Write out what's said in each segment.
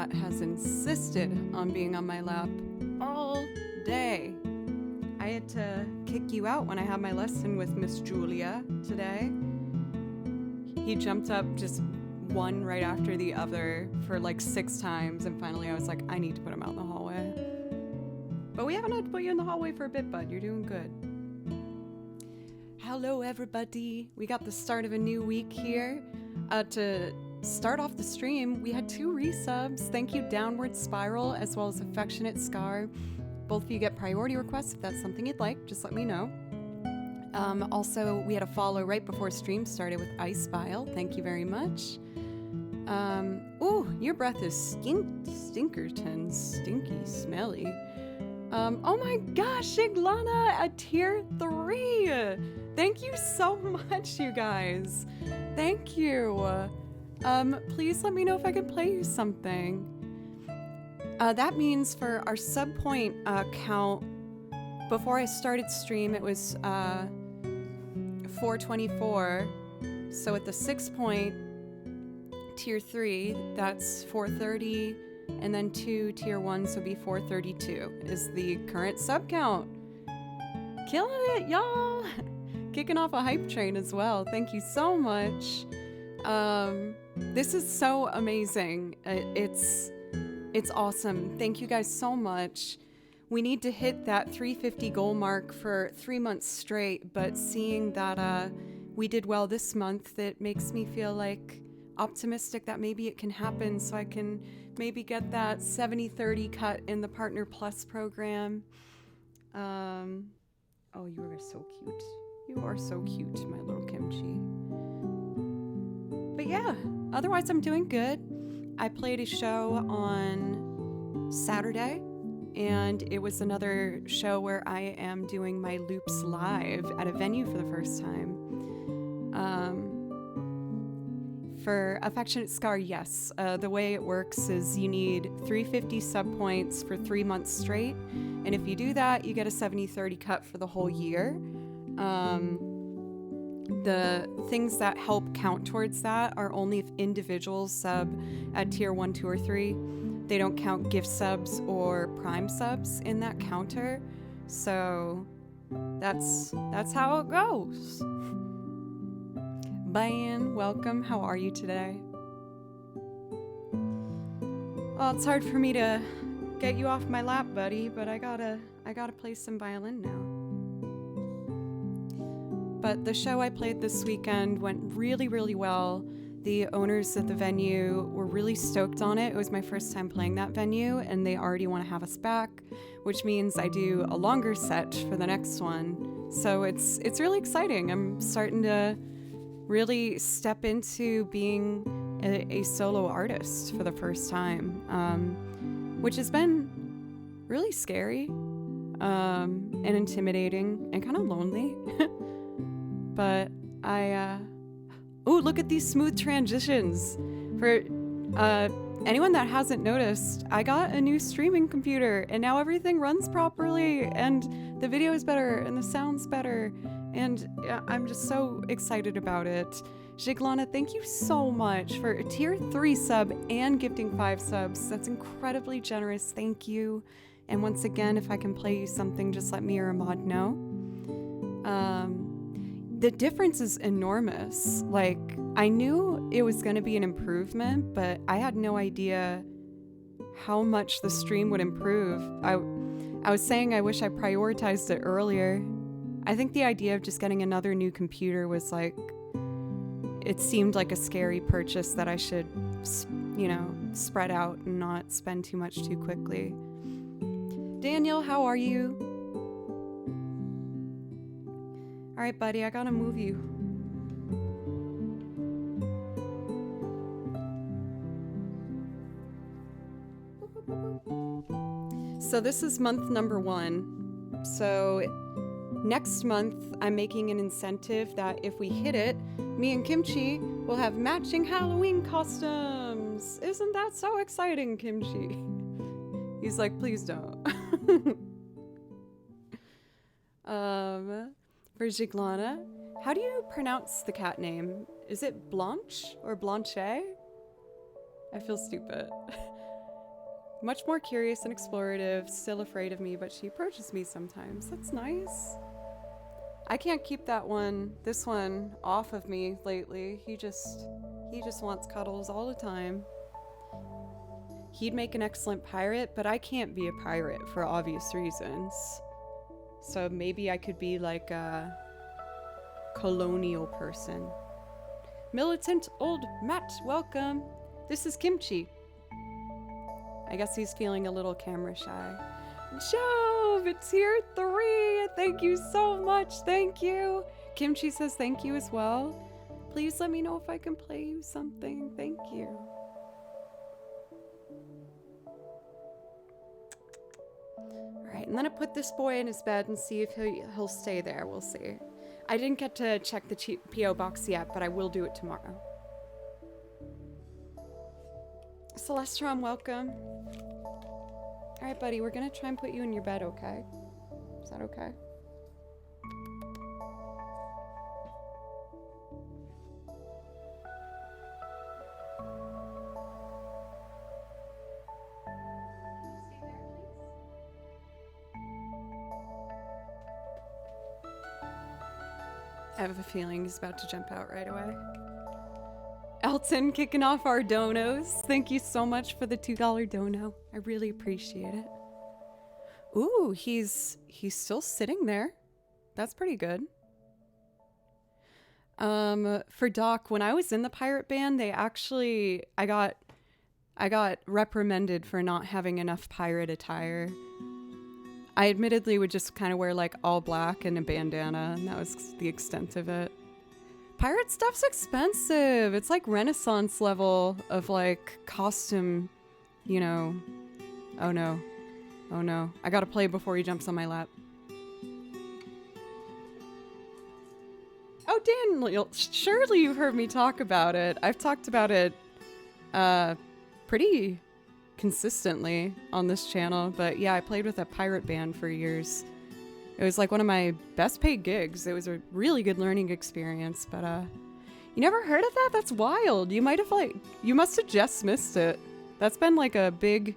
cat has insisted on being on my lap all day. I had to kick you out when I had my lesson with Miss Julia today. He jumped up just one right after the other for like 6 times, and finally I was like, I need to put him out in the hallway. But we haven't had to put you in the hallway for a bit, bud. You're doing good. Hello, everybody. We got the start of a new week here. To start off the stream, we had 2 resubs. Thank you, Downward Spiral, as well as Affectionate Scar. Both of you get priority requests. If that's something you'd like, just let me know. Also, we had a follow right before stream started with Ice Bile. Thank you very much. Ooh, your breath is stinkerton, stinky, smelly. Oh my gosh, Iglana, a tier 3. Thank you so much, you guys. Thank you. Please let me know if I can play you something. That means for our sub point count, before I started stream, it was 424. So at the 6 point tier 3, that's 430, and then 2 tier 1s would be 432 is the current sub count. Killing it, y'all! Kicking off a hype train as well. Thank you so much. This is so amazing. It's awesome. Thank you guys so much. We need to hit that 350 goal mark for 3 months straight, but seeing that we did well this month, it makes me feel like optimistic that maybe it can happen, so I can maybe get that 70-30 cut in the Partner Plus program. Oh, you are so cute. You are so cute, my little kimchi. But yeah, otherwise I'm doing good. I played a show on Saturday, and it was another show where I am doing my loops live at a venue for the first time. For Affectionate Scar, yes. The way it works is you need 350 sub points for 3 months straight, and if you do that, you get a 70-30 cut for the whole year. The things that help count towards that are only if individuals sub at tier 1, 2, or 3. They don't count gift subs or prime subs in that counter. So that's how it goes. Bayan, welcome. How are you today? Well, it's hard for me to get you off my lap, buddy, but I gotta play some violin now. But the show I played this weekend went really, really well. The owners of the venue were really stoked on it. It was my first time playing that venue, and they already want to have us back, which means I do a longer set for the next one. So it's really exciting. I'm starting to really step into being a solo artist for the first time, which has been really scary and intimidating and kind of lonely. But ooh, look at these smooth transitions. For anyone that hasn't noticed, I got a new streaming computer, and now everything runs properly, and the video is better, and the sound's better, and I'm just so excited about it. Jiglana, thank you so much for a tier 3 sub and gifting 5 subs. That's incredibly generous. Thank you. And once again, if I can play you something, just let me or Ahmad know. The difference is enormous. Like, I knew it was going to be an improvement, but I had no idea how much the stream would improve. I was saying I wish I prioritized it earlier. I think the idea of just getting another new computer was like, it seemed like a scary purchase that I should, spread out and not spend too much too quickly. Daniel, how are you? All right, buddy, I gotta move you. So this is month number 1. So next month, I'm making an incentive that if we hit it, me and Kimchi will have matching Halloween costumes. Isn't that so exciting, Kimchi? He's like, please don't. For Jiglana, how do you pronounce the cat name? Is it Blanche or Blanche? I feel stupid. Much more curious and explorative, still afraid of me, but she approaches me sometimes. That's nice. I can't keep this one off of me lately. He just wants cuddles all the time. He'd make an excellent pirate, but I can't be a pirate for obvious reasons. So maybe I could be like a colonial person. Militant old Matt, welcome. This is Kimchi. I guess he's feeling a little camera shy. Jove, it's tier 3. Thank you so much. Thank you. Kimchi says thank you as well. Please let me know if I can play you something. Thank you. Alright, I'm gonna put this boy in his bed and see if he'll stay there. We'll see. I didn't get to check the P.O. box yet, but I will do it tomorrow. Celestron, welcome. Alright, buddy, we're gonna try and put you in your bed, okay? Is that okay? I have a feeling he's about to jump out right away. Elton kicking off our donos. Thank you so much for the $2 dono. I really appreciate it. Ooh, he's still sitting there. That's pretty good. For Doc, when I was in the pirate band, I got reprimanded for not having enough pirate attire. I admittedly would just kind of wear like all black and a bandana, and that was the extent of it. Pirate stuff's expensive. It's like Renaissance level of like costume, you know. Oh no. Oh no. I gotta play before he jumps on my lap. Oh, Daniel, surely you've heard me talk about it. I've talked about it pretty consistently on this channel, but yeah, I played with a pirate band for years. It was like one of my best paid gigs. It was a really good learning experience, but you never heard of that? That's wild. You must have just missed it. That's been like a big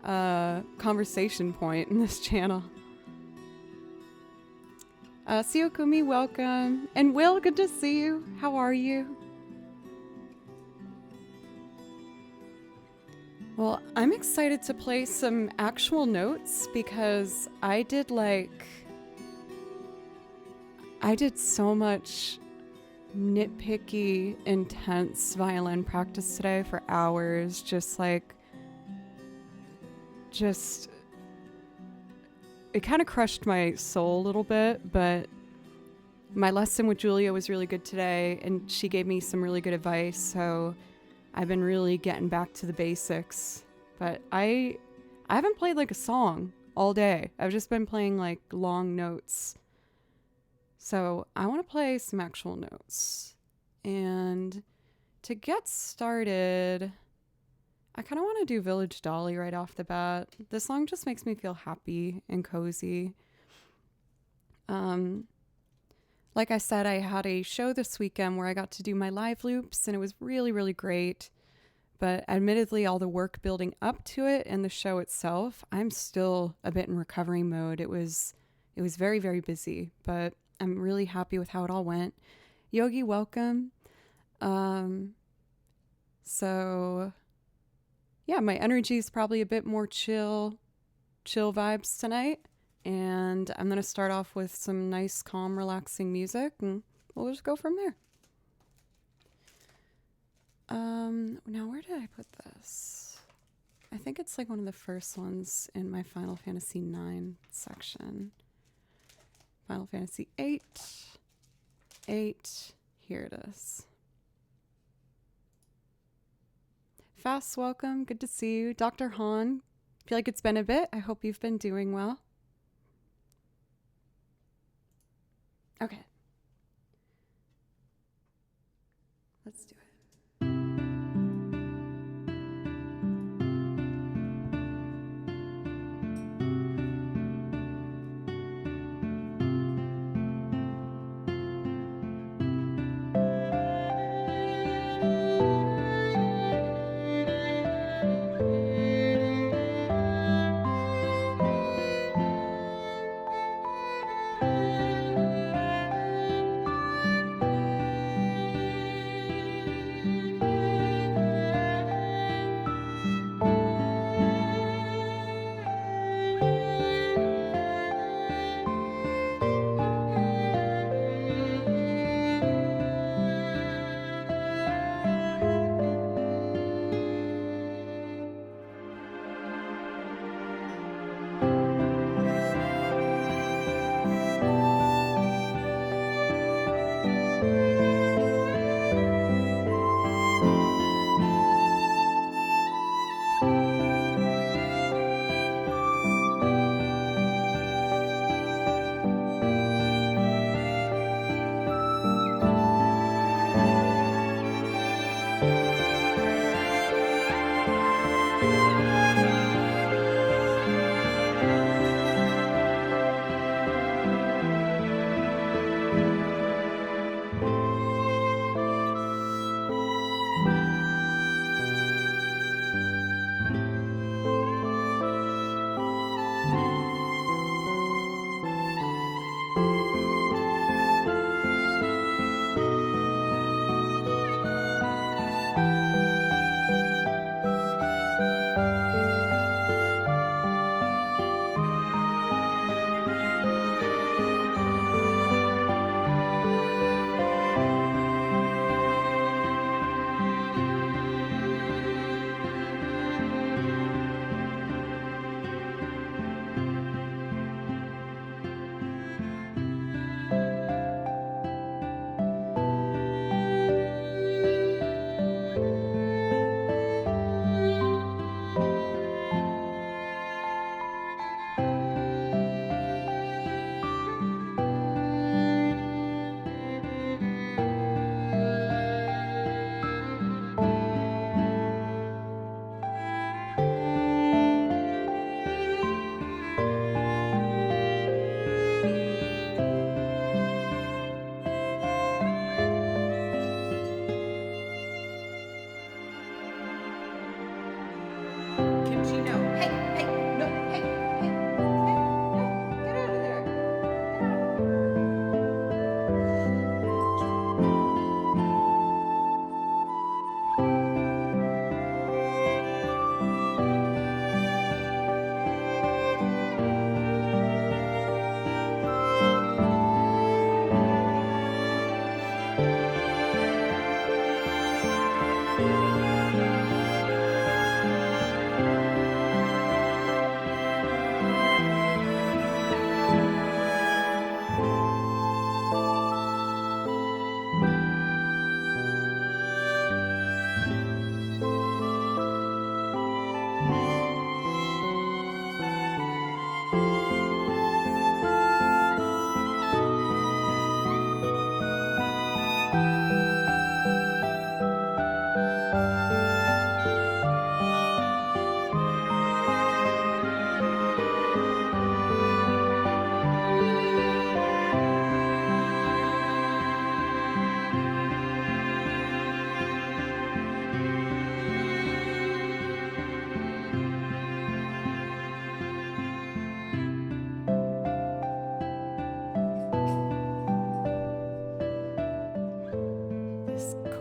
conversation point in this channel. Siokumi, welcome. And Will, good to see you. How are you? Well, I'm excited to play some actual notes because I did so much nitpicky, intense violin practice today for hours. It kind of crushed my soul a little bit, but my lesson with Julia was really good today, and she gave me some really good advice, so I've been really getting back to the basics. But I haven't played like a song all day. I've just been playing like long notes. So I want to play some actual notes. And to get started, I kind of want to do Village Dolly right off the bat. This song just makes me feel happy and cozy. Like I said, I had a show this weekend where I got to do my live loops, and it was really, really great. But admittedly, all the work building up to it and the show itself, I'm still a bit in recovery mode. It was very, very busy, but I'm really happy with how it all went. Yogi, welcome. So yeah, my energy is probably a bit more chill vibes tonight. And I'm going to start off with some nice, calm, relaxing music, and we'll just go from there. Now where did I put this? I think it's like one of the first ones in my Final Fantasy IX section. Final Fantasy 8. Here it is. Fast, welcome. Good to see you. Dr. Han, I feel like it's been a bit. I hope you've been doing well. Okay. Let's do it.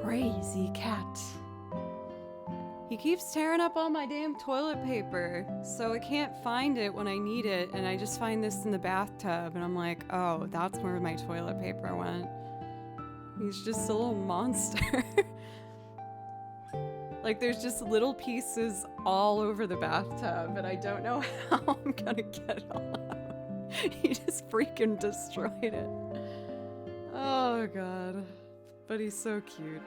Crazy cat. He keeps tearing up all my damn toilet paper, so I can't find it when I need it, and I just find this in the bathtub, and I'm like, oh, that's where my toilet paper went. He's just a little monster. Like, there's just little pieces all over the bathtub, and I don't know how I'm gonna get it all out. He just freaking destroyed it. Oh, God. But he's so cute.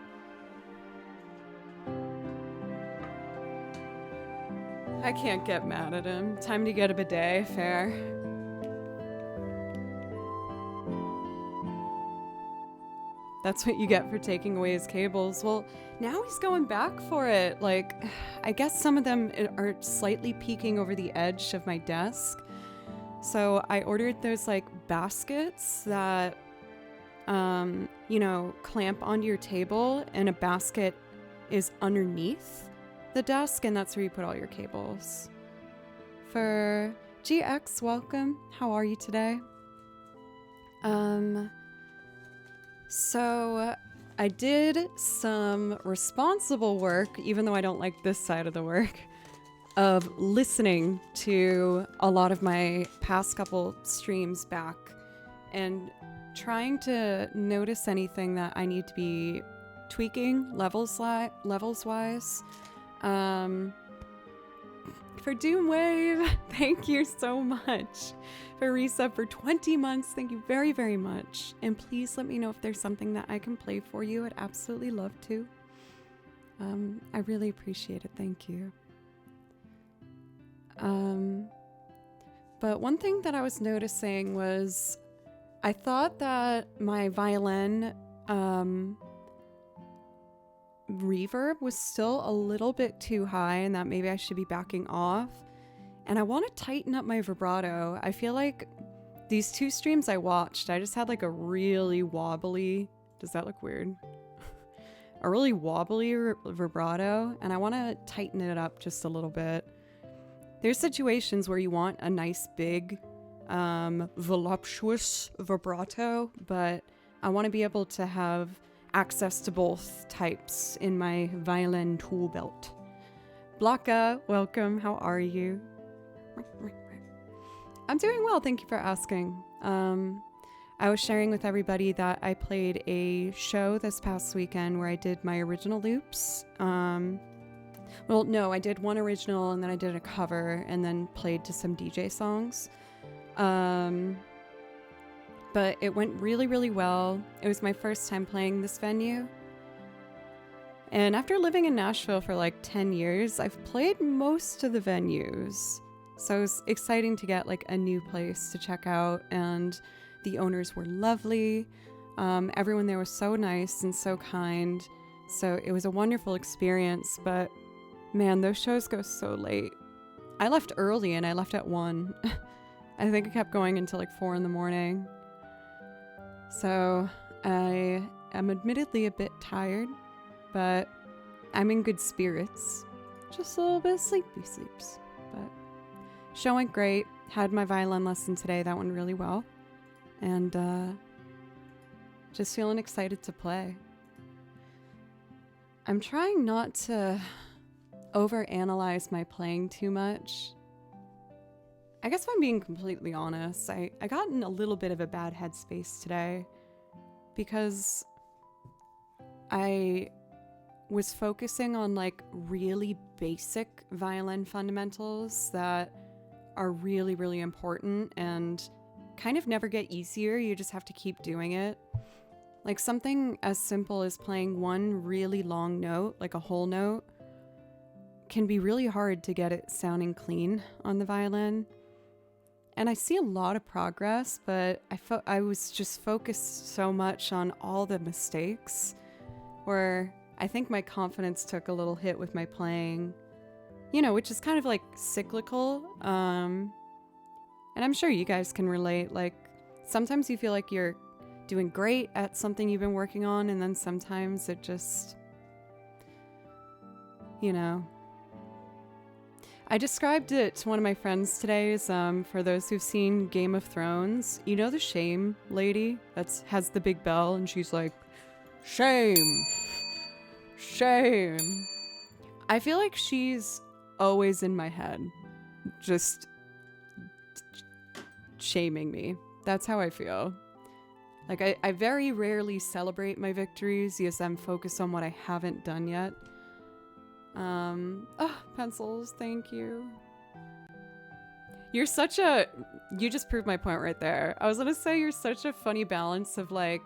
I can't get mad at him. Time to get a bidet, fair. That's what you get for taking away his cables. Well, now he's going back for it. Like, I guess some of them are slightly peeking over the edge of my desk. So I ordered those like baskets that, clamp onto your table, and a basket is underneath the desk, and that's where you put all your cables. For GX, welcome. How are you today? So I did some responsible work, even though I don't like this side of the work, of listening to a lot of my past couple streams back and trying to notice anything that I need to be tweaking levels-wise. For Doomwave, thank you so much. For resub for 20 months, thank you very, very much. And please let me know if there's something that I can play for you. I'd absolutely love to. I really appreciate it. Thank you. But one thing that I was noticing was I thought that my violin reverb was still a little bit too high and that maybe I should be backing off. And I want to tighten up my vibrato. I feel like these two streams I watched, I just had like a really wobbly, does that look weird? A really wobbly vibrato, and I want to tighten it up just a little bit. There's situations where you want a nice big voluptuous vibrato, but I want to be able to have access to both types in my violin tool belt. Blaka, welcome. How are you? I'm doing well. Thank you for asking. I was sharing with everybody that I played a show this past weekend where I did my original loops. Well, no, I did one original and then I did a cover and then played to some DJ songs. But it went really, really well. It was my first time playing this venue. And after living in Nashville for like 10 years, I've played most of the venues. So it was exciting to get like a new place to check out, and the owners were lovely. Everyone there was so nice and so kind. So it was a wonderful experience, but man, those shows go so late. I left early and I left at 1. I think I kept going until like 4 in the morning. So I am admittedly a bit tired, but I'm in good spirits. Just a little bit of sleepy sleeps, but show went great. Had my violin lesson today. That went really well. And just feeling excited to play. I'm trying not to overanalyze my playing too much. I guess if I'm being completely honest, I got in a little bit of a bad headspace today because I was focusing on like really basic violin fundamentals that are really, really important and kind of never get easier. You just have to keep doing it. Like something as simple as playing one really long note, like a whole note, can be really hard to get it sounding clean on the violin. And I see a lot of progress, but I was just focused so much on all the mistakes where I think my confidence took a little hit with my playing, you know, which is kind of like cyclical. And I'm sure you guys can relate. Like, sometimes you feel like you're doing great at something you've been working on, and then sometimes it just, you know. I described it to one of my friends today as, for those who've seen Game of Thrones, you know the shame lady that has the big bell and she's like, shame, shame. I feel like she's always in my head, just shaming me. That's how I feel. Like, I very rarely celebrate my victories because I'm focused on what I haven't done yet. Pencils, thank you. You just proved my point right there. I was gonna say you're such a funny balance of like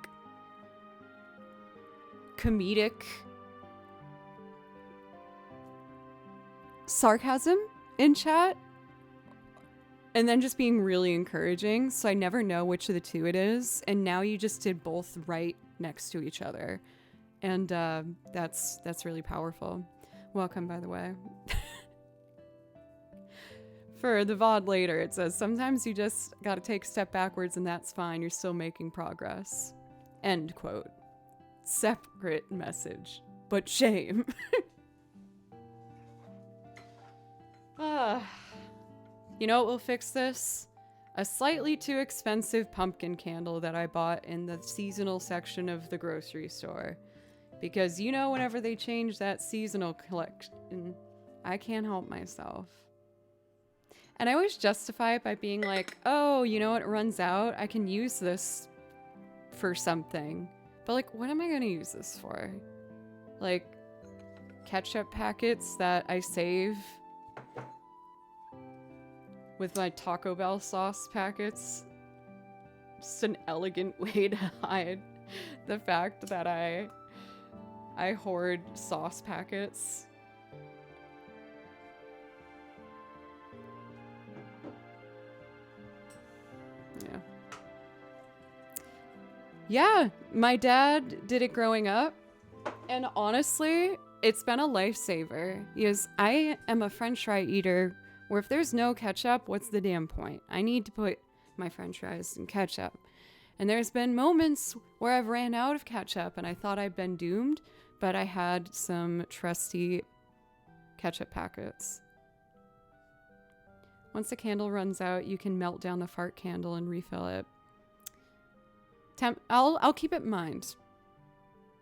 comedic sarcasm in chat and then just being really encouraging. So I never know which of the two it is. And now you just did both right next to each other. And that's really powerful. Welcome, by the way. For the VOD later, it says, sometimes you just gotta take a step backwards and that's fine. You're still making progress. End quote. Separate message, but shame. You know what will fix this? A slightly too expensive pumpkin candle that I bought in the seasonal section of the grocery store. Because, you know, whenever they change that seasonal collection, I can't help myself. And I always justify it by being like, oh, you know, it runs out. I can use this for something. But, like, what am I going to use this for? Like, ketchup packets that I save with my Taco Bell sauce packets. Just an elegant way to hide the fact that I hoard sauce packets. Yeah. Yeah, my dad did it growing up. And honestly, it's been a lifesaver. Because I am a french fry eater where if there's no ketchup, what's the damn point? I need to put my french fries in ketchup. And there's been moments where I've ran out of ketchup and I thought I'd been doomed. But I had some trusty ketchup packets. Once the candle runs out, you can melt down the fart candle and refill it. I'll keep it in mind.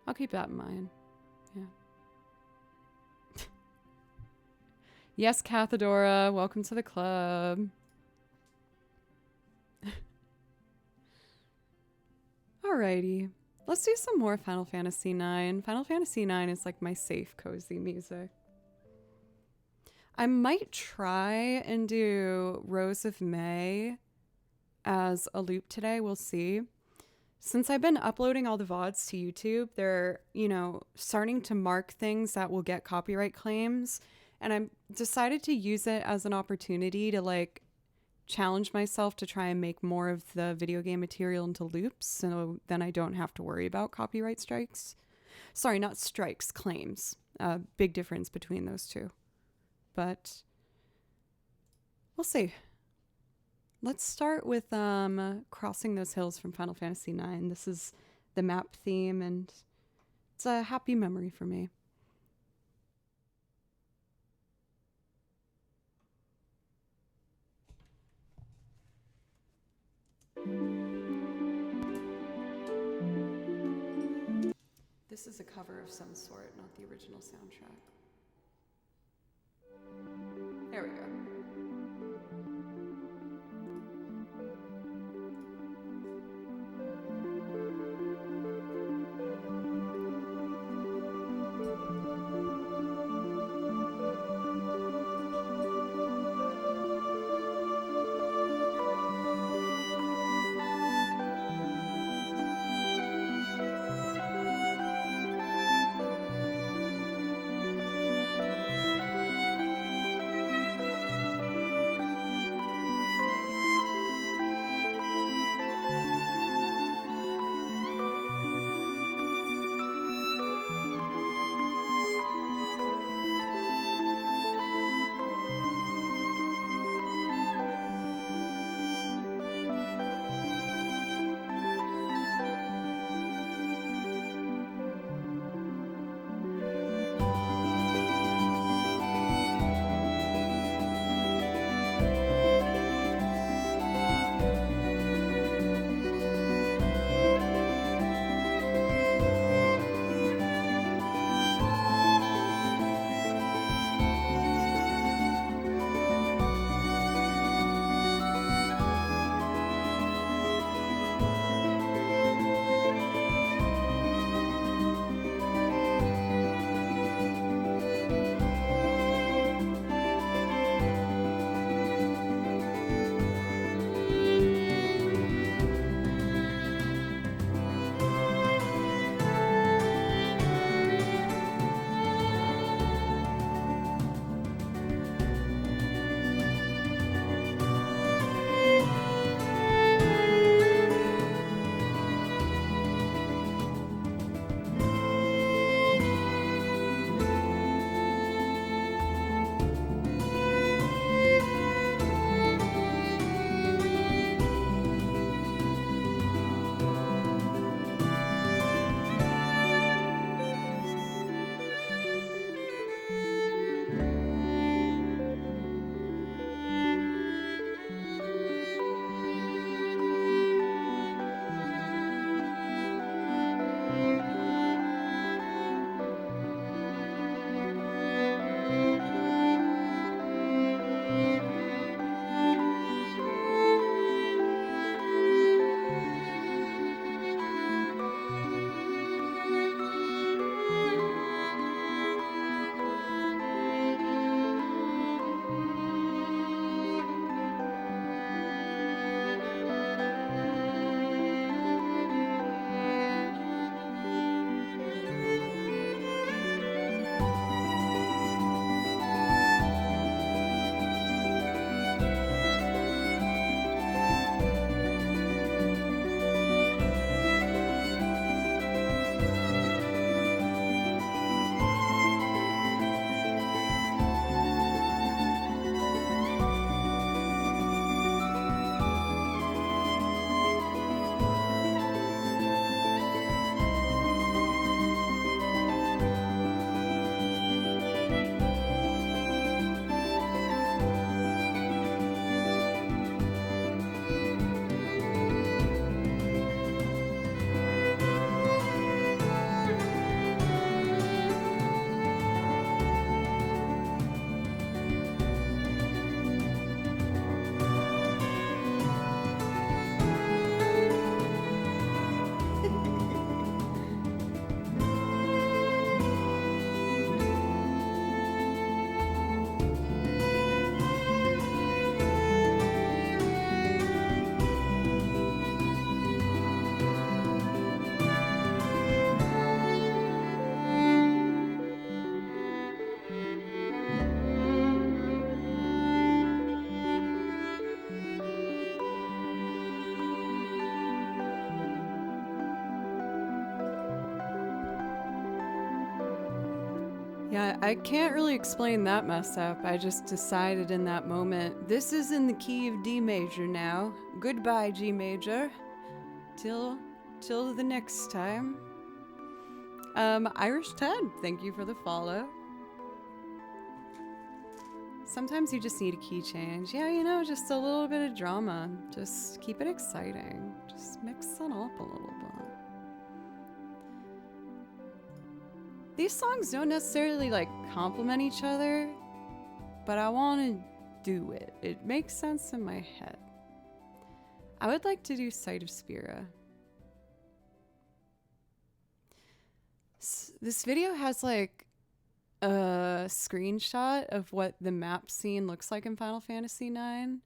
I'll keep that in mind. Yeah. Yes, Cathedora, welcome to the club. Alrighty. Let's do some more Final Fantasy IX. Final Fantasy IX is like my safe, cozy music. I might try and do Rose of May as a loop today. We'll see. Since I've been uploading all the VODs to YouTube, they're, you know, starting to mark things that will get copyright claims. And I decided to use it as an opportunity to like challenge myself to try and make more of the video game material into loops, so then I don't have to worry about copyright strikes. Sorry, not strikes, claims. Big difference between those two. But we'll see. Let's start with Crossing Those Hills from Final Fantasy IX. This is the map theme, and it's a happy memory for me. This is a cover of some sort, not the original soundtrack. There we go. Yeah, I can't really explain that mess up. I just decided in that moment, this is in the key of D major now. Goodbye, G major. Till the next time. Irish Ted, thank you for the follow. Sometimes you just need a key change. Yeah, you know, just a little bit of drama. Just keep it exciting. Just mix it up a little bit. These songs don't necessarily like complement each other, but I want to do it. It makes sense in my head. I would like to do Sight of Spira. This video has like a screenshot of what the map scene looks like in Final Fantasy IX.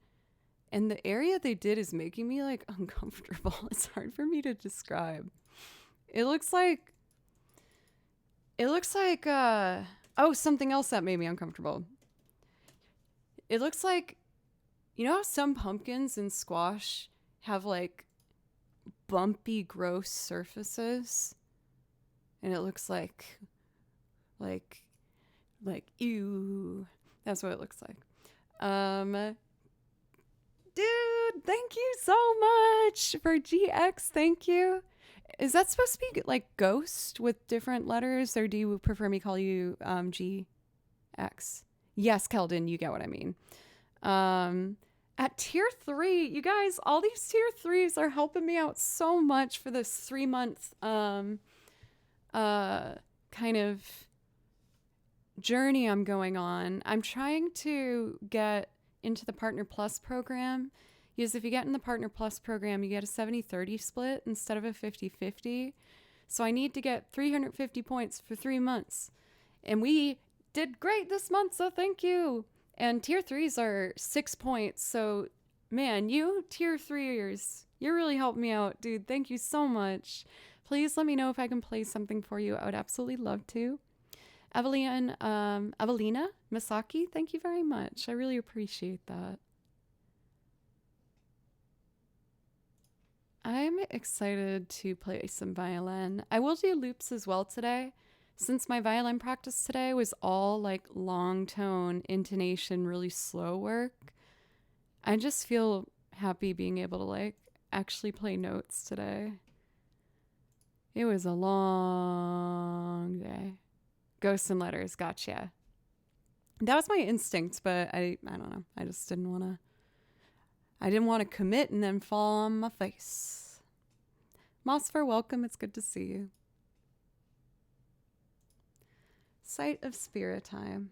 And the area they did is making me like uncomfortable. It's hard for me to describe. It looks like oh, something else that made me uncomfortable. It looks like, you know how some pumpkins and squash have like bumpy, gross surfaces? And it looks like ew. That's what it looks like. Dude, thank you so much for GX. Thank you. Is that supposed to be like ghost with different letters, or do you prefer me call you GX? Yes, Keldon, you get what I mean. At tier 3, you guys, all these tier 3s are helping me out so much for this 3-month kind of journey I'm going on. I'm trying to get into the Partner Plus program, because if you get in the Partner Plus program, you get a 70-30 split instead of a 50-50. So I need to get 350 points for 3 months. And we did great this month, so thank you. And tier 3s are 6 points. So, man, you tier 3ers, you really helped me out, dude. Thank you so much. Please let me know if I can play something for you. I would absolutely love to. Evelina Masaki, thank you very much. I really appreciate that. I'm excited to play some violin. I will do loops as well today. Since my violin practice today was all like long tone, intonation, really slow work, I just feel happy being able to like actually play notes today. It was a long day. Ghosts and Letters, gotcha. That was my instinct, but I don't know. I just didn't want to commit and then fall on my face. Mosfer, welcome. It's good to see you. Sight of Spira time.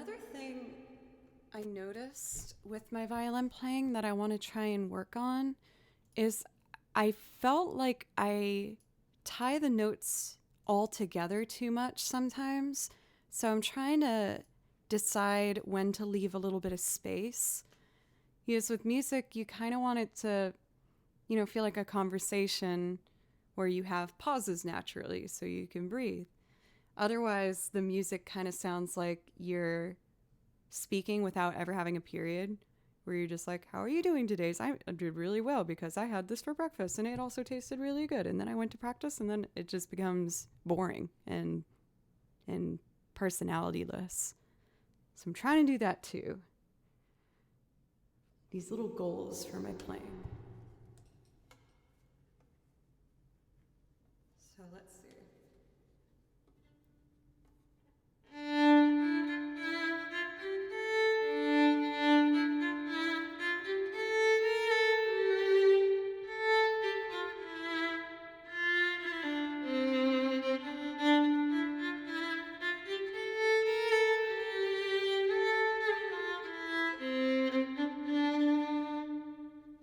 Another thing I noticed with my violin playing that I want to try and work on is I felt like I tie the notes all together too much sometimes. So I'm trying to decide when to leave a little bit of space. Because with music, you kind of want it to, feel like a conversation where you have pauses naturally so you can breathe. Otherwise, the music kind of sounds like you're speaking without ever having a period, where you're just like, how are you doing today? So I did really well because I had this for breakfast and it also tasted really good. And then I went to practice, and then it just becomes boring and personalityless. So I'm trying to do that too. These little goals for my playing. So let's see.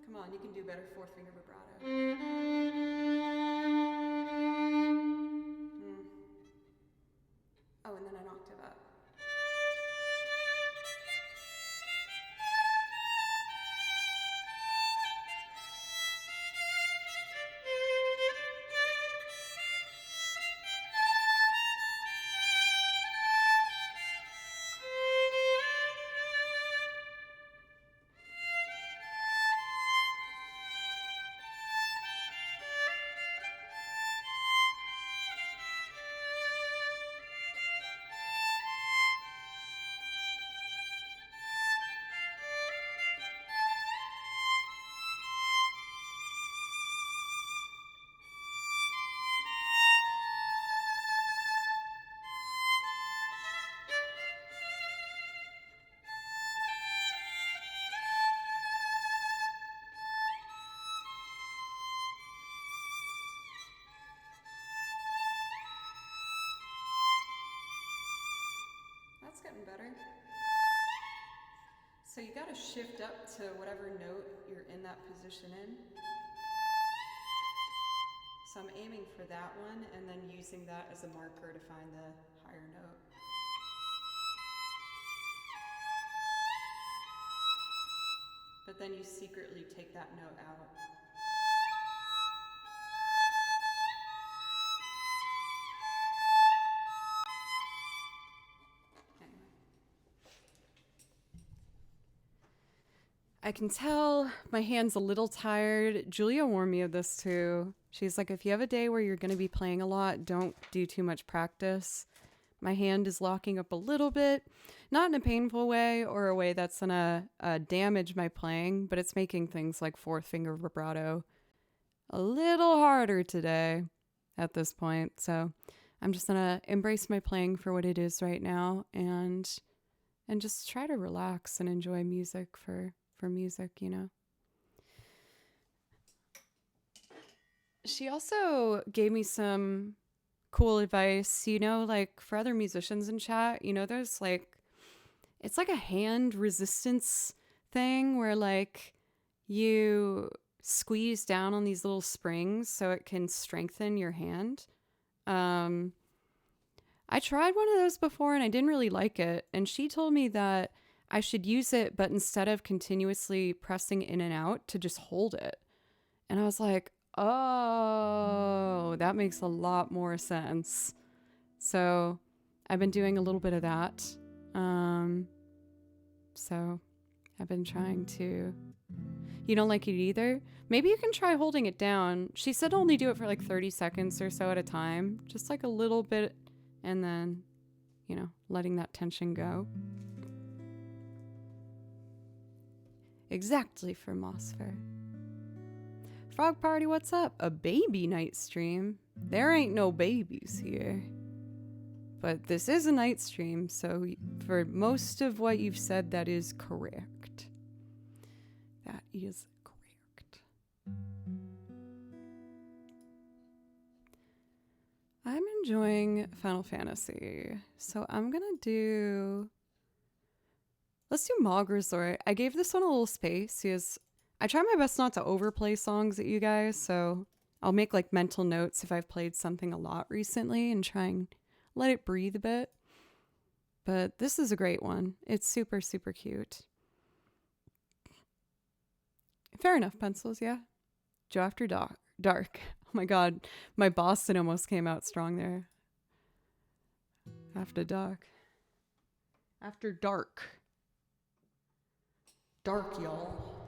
Come on, you can do better. Fourth finger vibrato. Oh, and then an octave up. That's getting better. So you gotta shift up to whatever note you're in that position in. So I'm aiming for that one and then using that as a marker to find the higher note. But then you secretly take that note out. Anyway. I can tell my hand's a little tired. Julia warned me of this too. She's like, if you have a day where you're going to be playing a lot, don't do too much practice. My hand is locking up a little bit, not in a painful way or a way that's going to damage my playing, but it's making things like fourth finger vibrato a little harder today at this point. So I'm just going to embrace my playing for what it is right now and just try to relax and enjoy music for music, She also gave me some cool advice, like for other musicians in chat, there's it's like a hand resistance thing where like you squeeze down on these little springs so it can strengthen your hand. I tried one of those before and I didn't really like it. And she told me that I should use it, but instead of continuously pressing in and out, to just hold it. And I was like, oh, that makes a lot more sense. So I've been doing a little bit of that. So I've been trying to... You don't like it either? Maybe you can try holding it down. She said only do it for like 30 seconds or so at a time. Just like a little bit, and then, letting that tension go. Exactly for Mosfer. Frog Party, what's up? A baby night stream? There ain't no babies here. But this is a night stream, so for most of what you've said, that is correct. That is correct. I'm enjoying Final Fantasy, so I'm gonna do Let's do Mog Resort. I gave this one a little space because I try my best not to overplay songs at you guys, so I'll make like mental notes if I've played something a lot recently and try and let it breathe a bit. But this is a great one. It's super, super cute. Fair enough, pencils, yeah. Joe After Dark. Oh my god, my Boston almost came out strong there. After dark. After dark. Dark, y'all.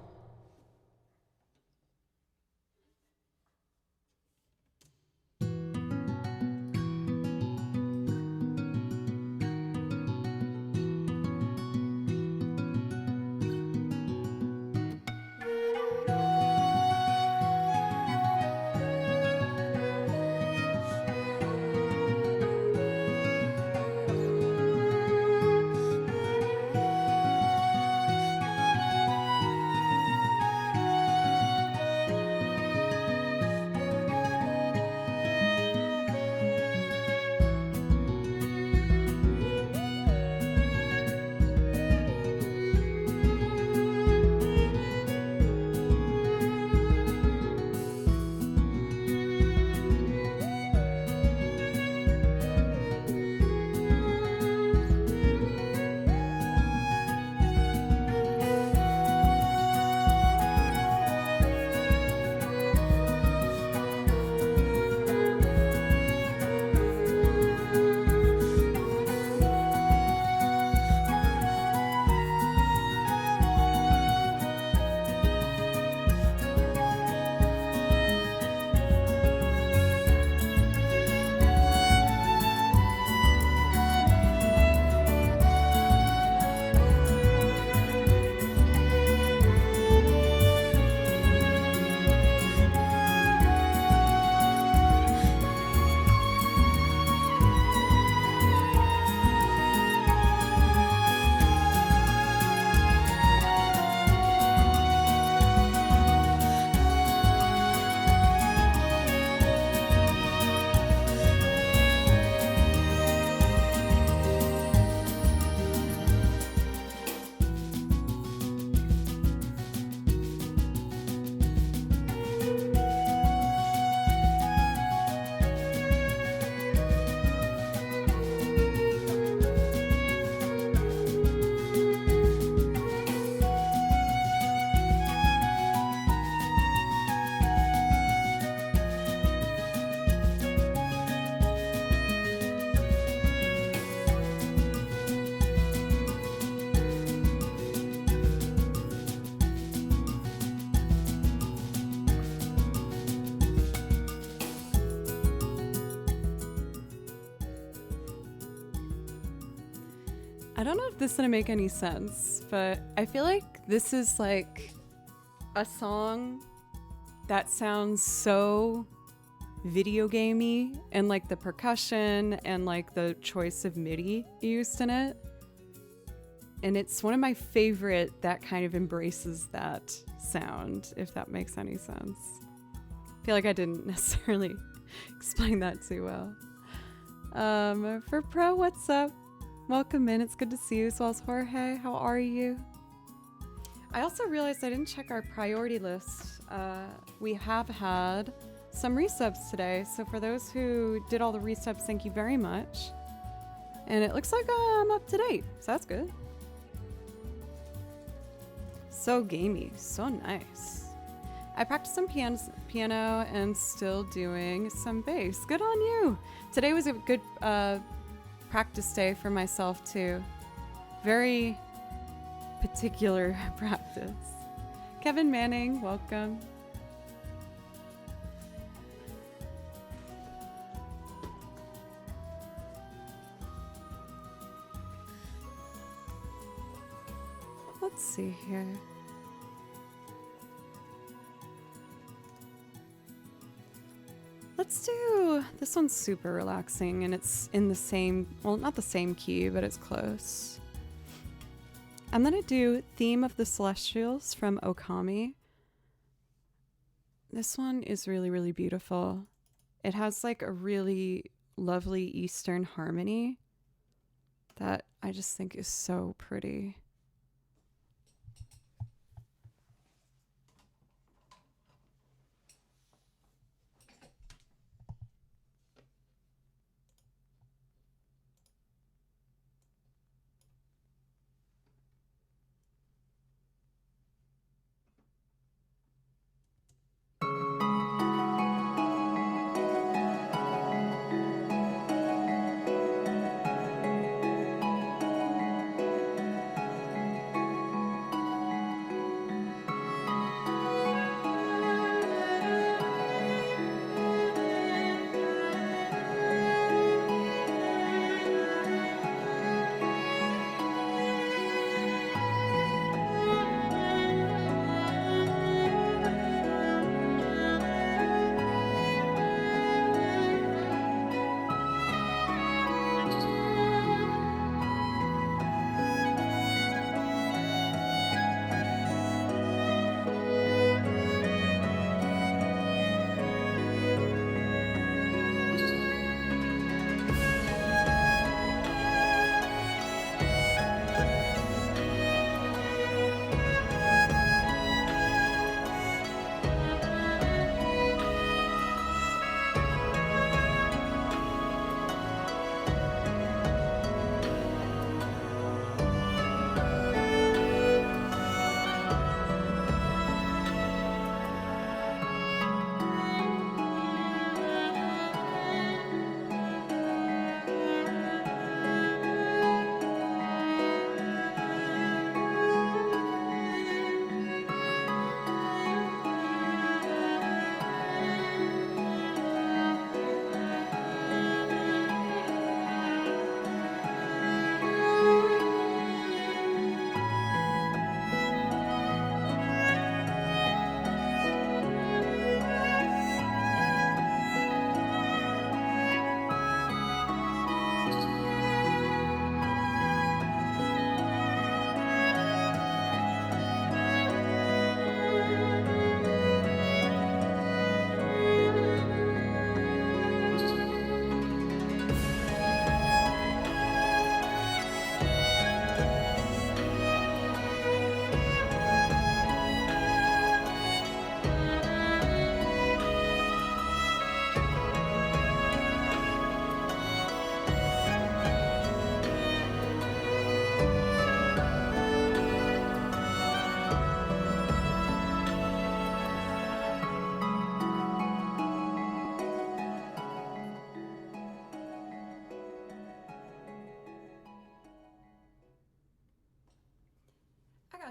I don't know if this is gonna make any sense, but I feel like this is like a song that sounds so video gamey, and like the percussion and like the choice of MIDI used in it. And it's one of my favorite that kind of embraces that sound, if that makes any sense. I feel like I didn't necessarily explain that too well. For Pro, what's up? Welcome in. It's good to see you, as well as Jorge. How are you? I also realized I didn't check our priority list. We have had some resubs today, so for those who did all the resubs, thank you very much. And it looks like I'm up to date, so that's good. So gamey, so nice. I practiced some piano and still doing some bass. Good on you. Today was a good practice day for myself too. Very particular practice. Kevin Manning, welcome. Let's see here. Let's do, this one's super relaxing and it's in the same, well, not the same key, but it's close. I'm gonna do Theme of the Celestials from Okami. This one is really, really beautiful. It has like a really lovely Eastern harmony that I just think is so pretty.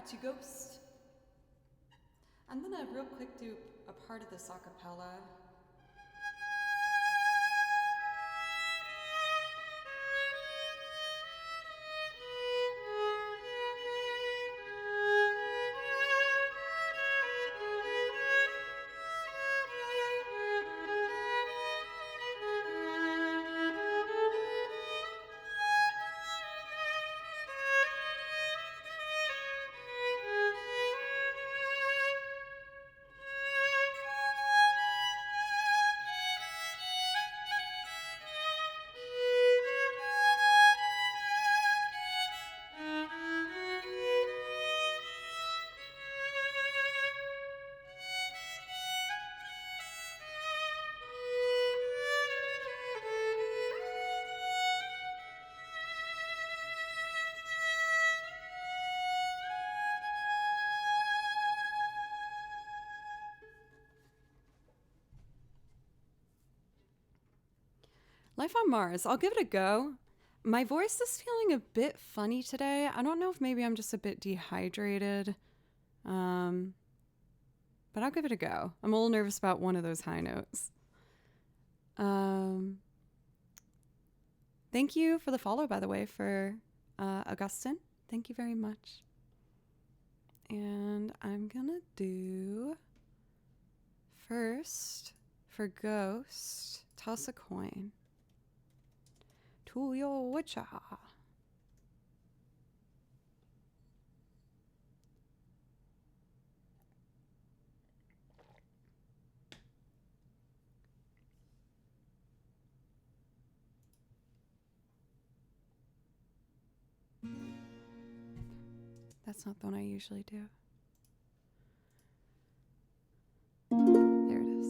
to Ghost. I'm gonna real quick do a part of this a cappella. Life on Mars. I'll give it a go. My voice is feeling a bit funny today. I don't know if maybe I'm just a bit dehydrated. But I'll give it a go. I'm a little nervous about one of those high notes. Thank you for the follow, by the way, for Augustine. Thank you very much. And I'm gonna do first for Ghost, toss a coin. To your witcher. That's not the one I usually do. There it is.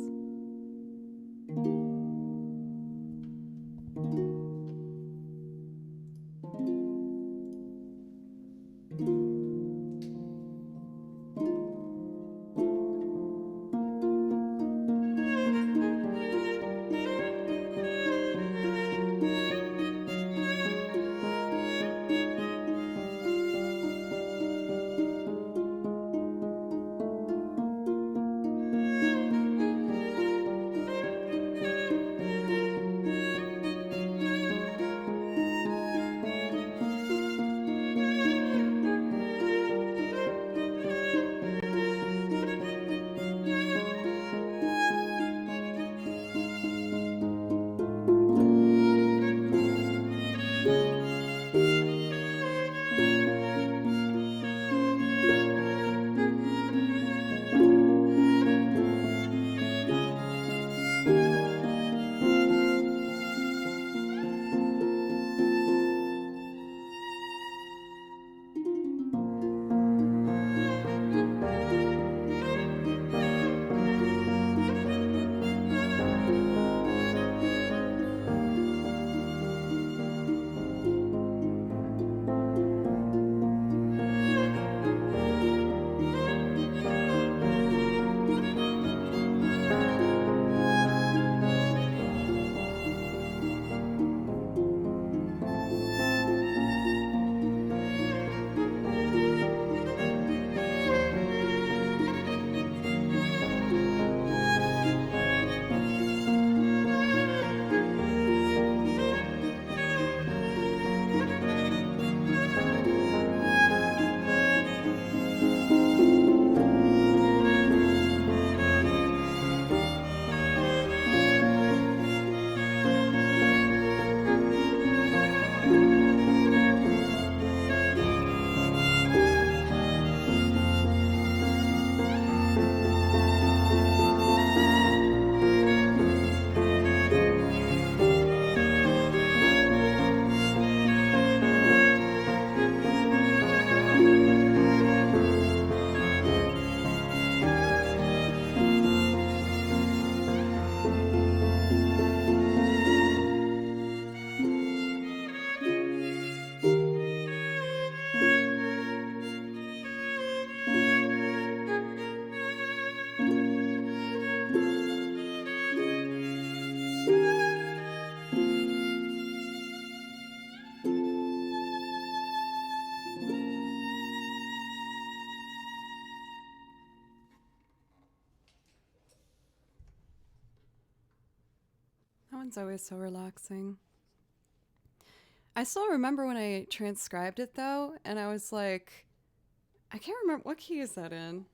That one's always so relaxing. I still remember when I transcribed it though, and I was like, I can't remember what key is that in.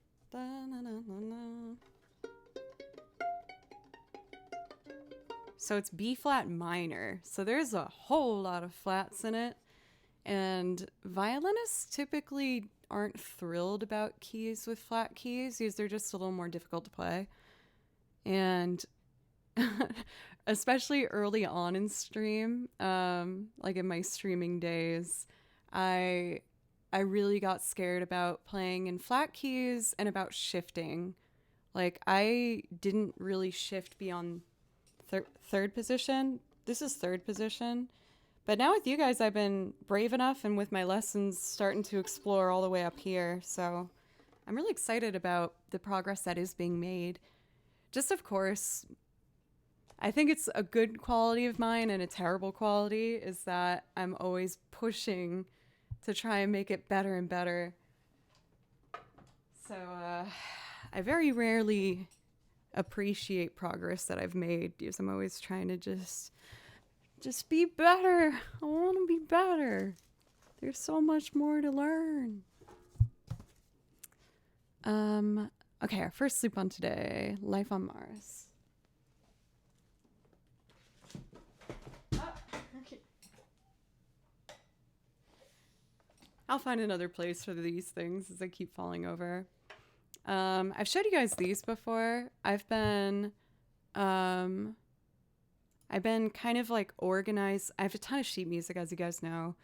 So it's B flat minor. So there's a whole lot of flats in it. And violinists typically aren't thrilled about keys with flat keys because they're just a little more difficult to play. And especially early on in stream, like in my streaming days, I really got scared about playing in flat keys and about shifting. Like I didn't really shift beyond third position. This is third position. But now with you guys, I've been brave enough and with my lessons starting to explore all the way up here. So I'm really excited about the progress that is being made. Just of course, I think it's a good quality of mine and a terrible quality is that I'm always pushing to try and make it better and better. So I very rarely appreciate progress that I've made because I'm always trying to just be better. I want to be better. There's so much more to learn. Okay, our first loop on today, Life on Mars. Okay. I'll find another place for these things as I keep falling over. I've showed you guys these before. I've been kind of like organized. I have a ton of sheet music, as you guys know.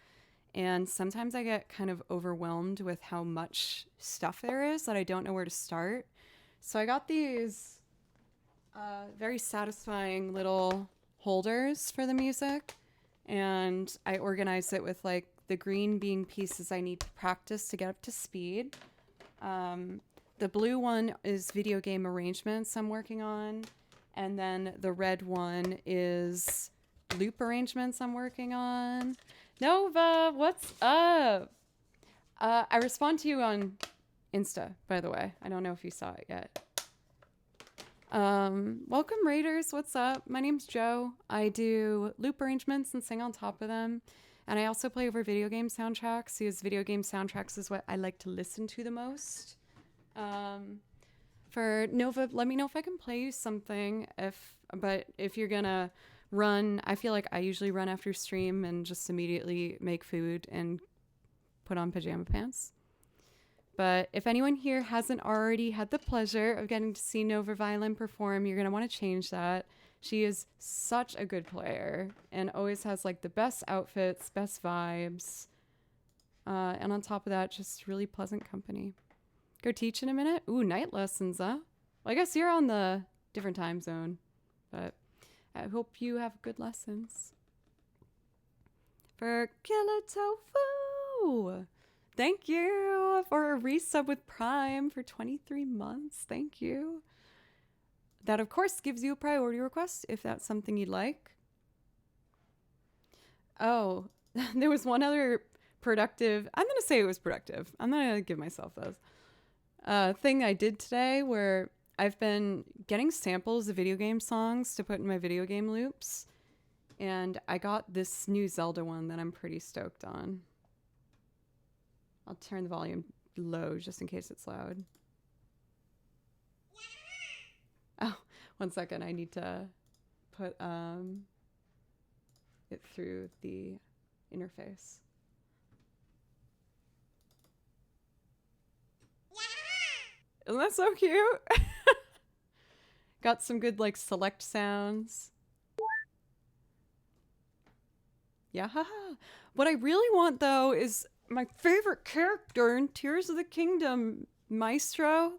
And sometimes I get kind of overwhelmed with how much stuff there is that I don't know where to start. So I got these very satisfying little holders for the music. And I organized it with like the green being pieces I need to practice to get up to speed. The blue one is video game arrangements I'm working on. And then the red one is loop arrangements I'm working on. Nova, what's up? I respond to you on Insta, by the way. I don't know if you saw it yet. Welcome Raiders, what's up? My name's Joe. I do loop arrangements and sing on top of them. And I also play over video game soundtracks because video game soundtracks is what I like to listen to the most. For Nova, let me know if I can play you something. But if you're gonna run, I feel like I usually run after stream and just immediately make food and put on pajama pants. But if anyone here hasn't already had the pleasure of getting to see Nova Violin perform, you're gonna want to change that. She is such a good player and always has like the best outfits, best vibes. And on top of that, just really pleasant company. Go teach in a minute. Ooh, night lessons, huh? Well, I guess you're on the different time zone, but I hope you have good lessons. For Killer Tofu, thank you for a resub with Prime for 23 months. Thank you. That, of course, gives you a priority request if that's something you'd like. Oh, there was one other productive. I'm going to say it was productive. I'm not going to give myself those. Thing I did today where I've been getting samples of video game songs to put in my video game loops. And I got this new Zelda one that I'm pretty stoked on. I'll turn the volume low just in case it's loud. Oh, 1 second. I need to put it through the interface. Isn't that so cute? Got some good like select sounds. Yeah. What I really want though is my favorite character in Tears of the Kingdom, Maestro.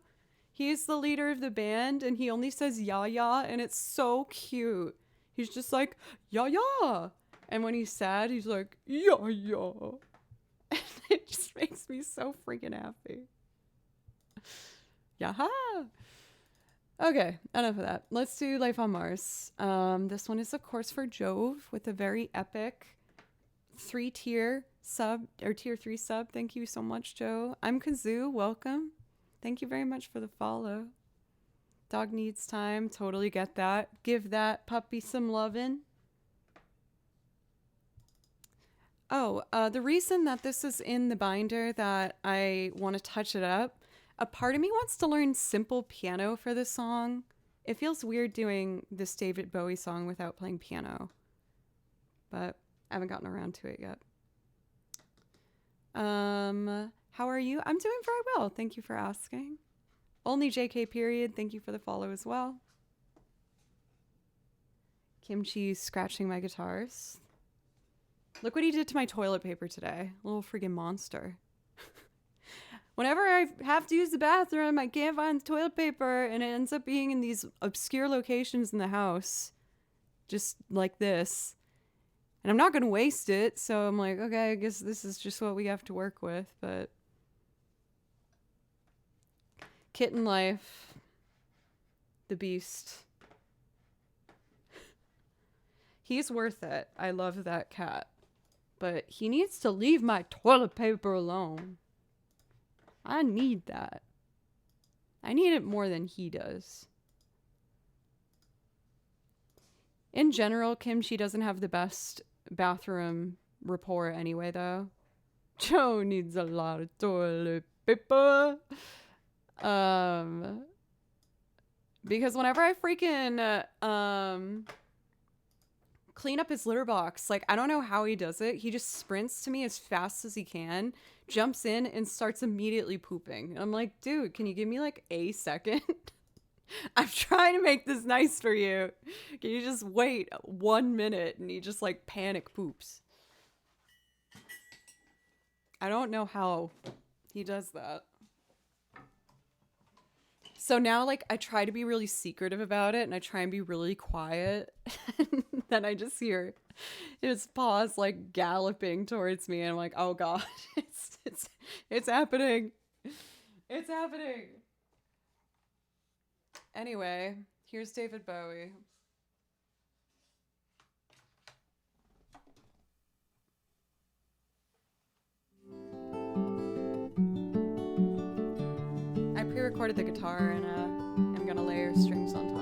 He's the leader of the band and he only says ya ya and it's so cute. He's just like ya ya. And when he's sad, he's like ya ya. And it just makes me so freaking happy. Yaha! Okay, enough of that. Let's do Life on Mars. This one is, of course, for Jove with a very epic 3-tier sub, or tier 3 sub. Thank you so much, Joe. I'm Kazoo. Welcome. Thank you very much for the follow. Dog needs time. Totally get that. Give that puppy some lovin'. Oh, the reason that this is in the binder that I want to touch it up, a part of me wants to learn simple piano for this song. It feels weird doing this David Bowie song without playing piano, but I haven't gotten around to it yet. How are you? I'm doing very well. Thank you for asking. Only JK period. Thank you for the follow as well. Kimchi scratching my guitars. Look what he did to my toilet paper today. Little friggin' monster. Whenever I have to use the bathroom, I can't find the toilet paper, and it ends up being in these obscure locations in the house. Just like this. And I'm not going to waste it, so I'm like, okay, I guess this is just what we have to work with, but... Kitten life. The beast. He's worth it. I love that cat. But he needs to leave my toilet paper alone. I need that. I need it more than he does. In general, Kimchi doesn't have the best bathroom rapport anyway, though. Joe needs a lot of toilet paper. Because whenever I freaking, clean up his litter box, like, I don't know how he does it. He just sprints to me as fast as he can, jumps in, and starts immediately pooping. And I'm like, dude, can you give me, like, a second? I'm trying to make this nice for you. Can you just wait 1 minute? And he just, like, panic poops. I don't know how he does that. So now, like, I try to be really secretive about it, and I try and be really quiet. And then I just hear his paws, like, galloping towards me, and I'm like, oh god, it's happening. It's happening. Anyway, here's David Bowie. I pre-recorded the guitar, and I'm gonna layer strings on top.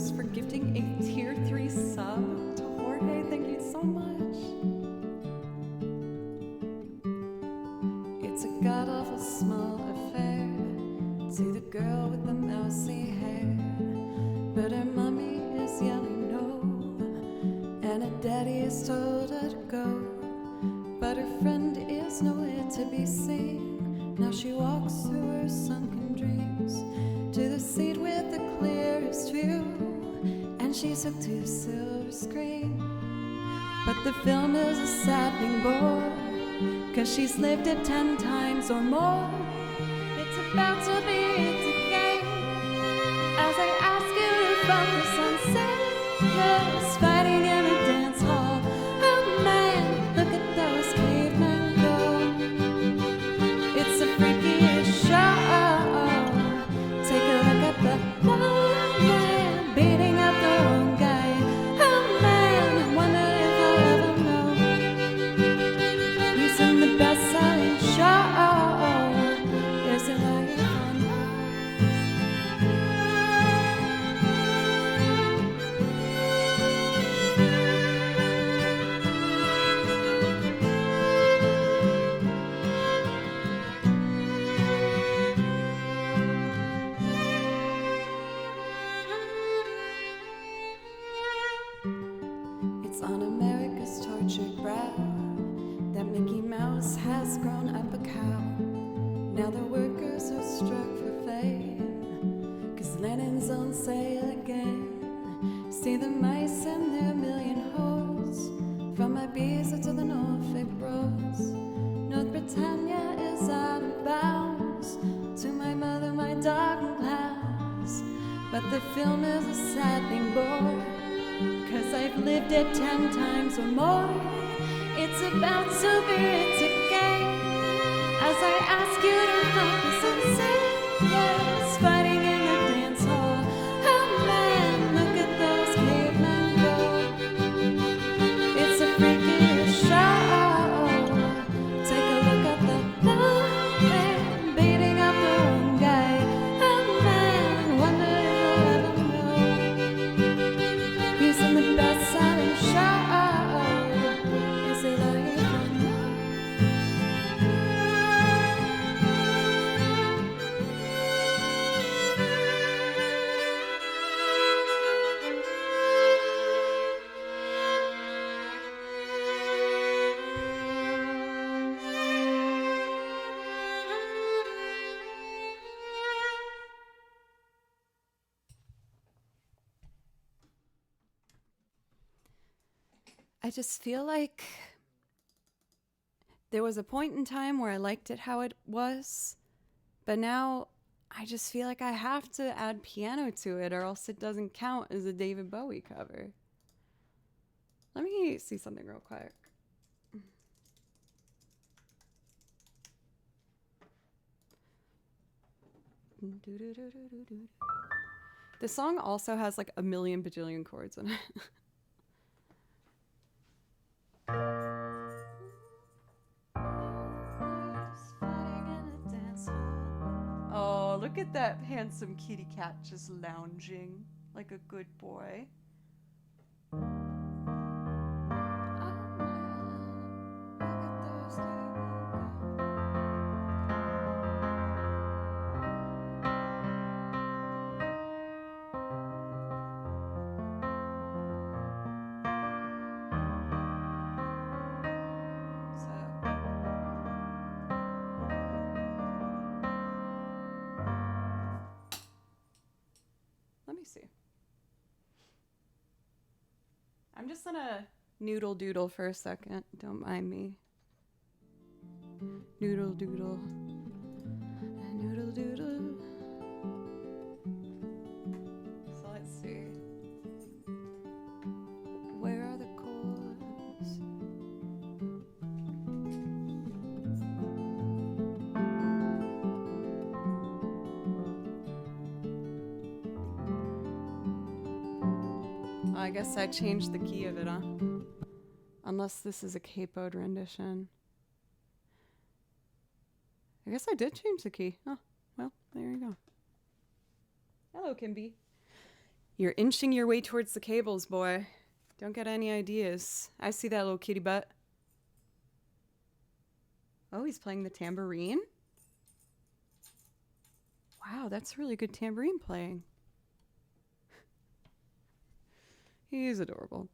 Rose for gifting a tier 3 sub to Jorge. Thank you so much. It's a god-awful small affair to the girl with the mousy hair, but her mommy is yelling no, and her daddy has told her to go, but her friend is nowhere to be seen. Now she walks through her sunken dreams to the seat with the clearest view, and she's hooked to the silver screen. But the film is a saddening bore, 'cause she's lived it 10 times or more. It's about to be it's a game, as I ask you to focus on sailors fighting in a dance hall. Oh man, look at those cavemen go. It's a freakish show. Take a look at the one man beating up the wrong guy. Oh man, I wonder if I'll ever know. He's in the best-selling show. Is it like fun? It's on America's tortured brow that Mickey Mouse has grown up a cow. Now the workers are struck for fame, 'cause Lennon's on sale again. See the mice and their million hordes, from Ibiza to the Norfolk Broads. North Britannia is out of bounds, to my mother, my dog and clowns. But the film is a saddening bore, 'cause I've lived it 10 times or more. It's about to be it's a game, as I ask you to focus on sailors fighting in a dance hall. Oh man, look at those cavemen go. It's a freakish show. Take a look at the man beating up the wrong guy. Oh man, wonder if I'll ever know. He's in the best-selling show. Is it like fun? I just feel like there was a point in time where I liked it how it was, but now I just feel like I have to add piano to it, or else it doesn't count as a David Bowie cover. Let me see something real quick. The song also has like a million bajillion chords in it. Oh, look at that handsome kitty cat just lounging like a good boy. Oh man, look at those Let me see. I'm just gonna noodle doodle for a second. Don't mind me. Noodle doodle. Noodle doodle. So let's see. Where are the chords? I guess I changed the key of it, huh? Unless this is a capoed rendition. I guess I did change the key. Oh, well, there you go. Hello, Kimby. You're inching your way towards the cables, boy. Don't get any ideas. I see that little kitty butt. Oh, he's playing the tambourine? Wow, that's really good tambourine playing. He's adorable.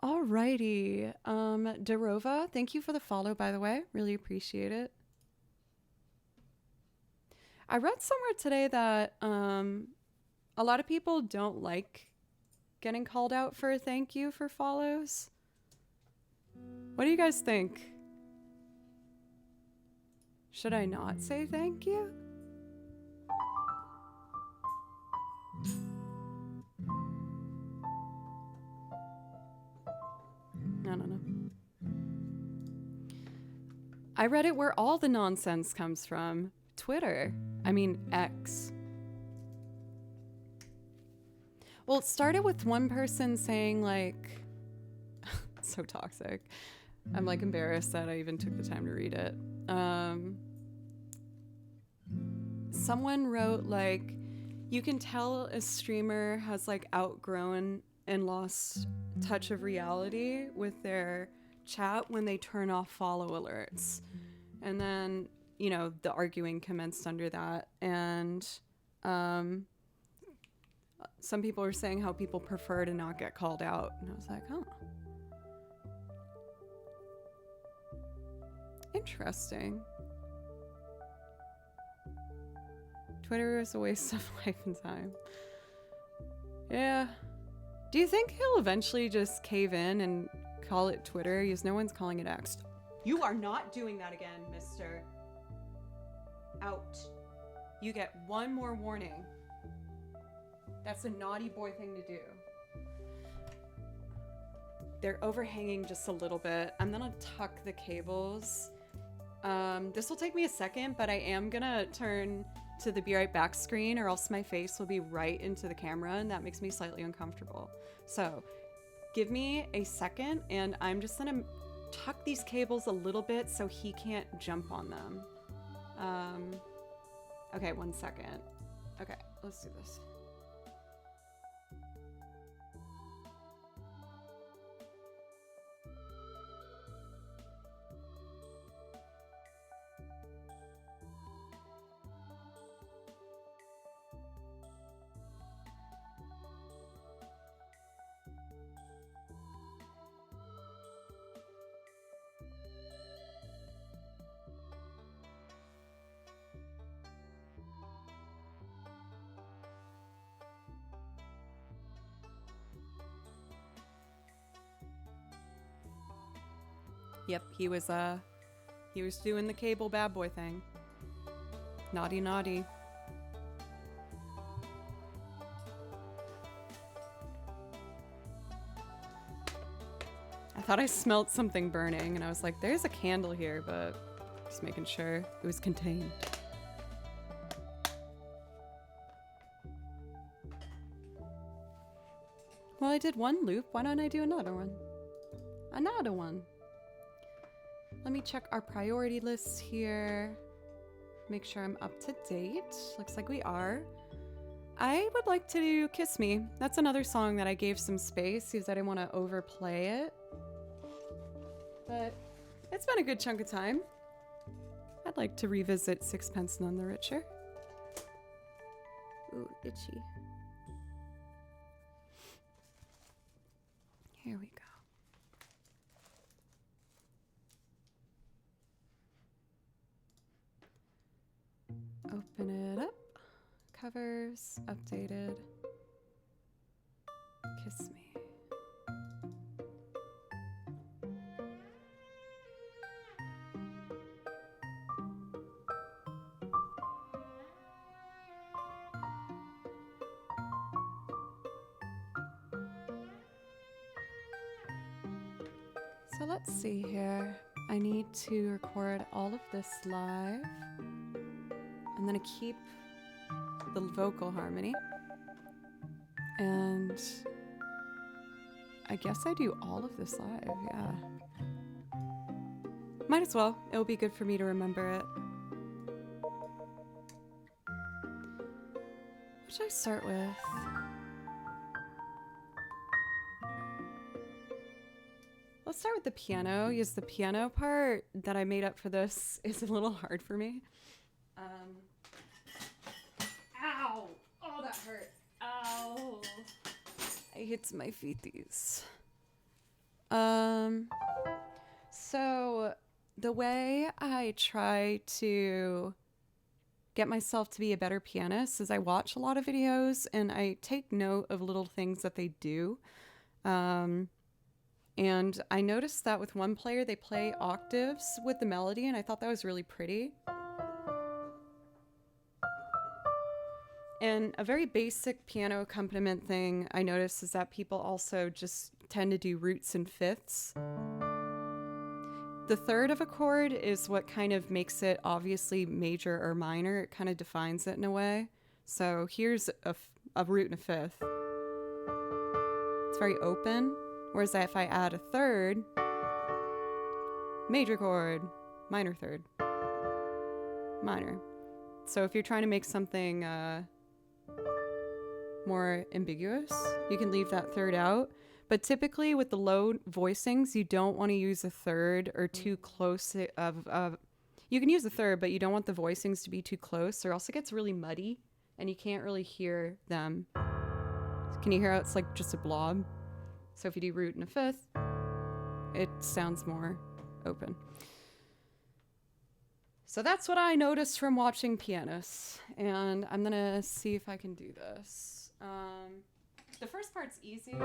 Alrighty. Darova, thank you for the follow, by the way. Really appreciate it. I read somewhere today that a lot of people don't like getting called out for a thank you for follows. What do you guys think? Should I not say thank you? I don't know. I read it where all the nonsense comes from. Twitter. I mean, X. Well, it started with one person saying, like, so toxic. I'm, like, embarrassed that I even took the time to read it. Someone wrote, like, you can tell a streamer has, like, outgrown and lost touch of reality with their chat when they turn off follow alerts. And then, you know, the arguing commenced under that. And some people were saying how people prefer to not get called out. And I was like, oh. Interesting. Twitter is a waste of life and time. Yeah. Do you think he'll eventually just cave in and call it Twitter? Because no one's calling it X. You are not doing that again, mister. Out. You get one more warning. That's a naughty boy thing to do. They're overhanging just a little bit. I'm gonna tuck the cables. This will take me a second, but I am gonna turn to the be right back screen or else my face will be right into the camera and that makes me slightly uncomfortable. So give me a second and I'm just gonna tuck these cables a little bit so he can't jump on them. Okay, 1 second. Okay, let's do this. Yep, he was doing the cable bad boy thing. Naughty, naughty. I thought I smelled something burning and I was like, there's a candle here, but just making sure it was contained. Well, I did one loop. Why don't I do another one? Another one. Let me check our priority lists here. Make sure I'm up to date. Looks like we are. I would like to do Kiss Me. That's another song that I gave some space because I didn't want to overplay it. But it's been a good chunk of time. I'd like to revisit Sixpence None the Richer. Ooh, itchy. Here we go. Open it up. Covers, updated. Kiss Me. So let's see here. I need to record all of this live. I'm gonna keep the vocal harmony. And I guess I do all of this live, yeah. Might as well. It'll be good for me to remember it. What should I start with? Let's start with the piano, because the piano part that I made up for this is a little hard for me. Ow! Oh, that hurt. Ow! I hit my feeties. So the way I try to get myself to be a better pianist is I watch a lot of videos and I take note of little things that they do. And I noticed that with one player, they play octaves with the melody, and I thought that was really pretty. And a very basic piano accompaniment thing I noticed is that people also just tend to do roots and fifths. The third of a chord is what kind of makes it obviously major or minor. It kind of defines it in a way. So here's a root and a fifth. It's very open. Whereas if I add a third, major chord, minor third, minor. So if you're trying to make something more ambiguous, you can leave that third out. But typically with the low voicings, you don't want to use a third or too close of you can use a third, but you don't want the voicings to be too close, or else it gets really muddy and you can't really hear them. Can you hear how it's like just a blob? So if you do root and a fifth, it sounds more open. So that's what I noticed from watching pianists, and I'm gonna see if I can do this. The first part's easy.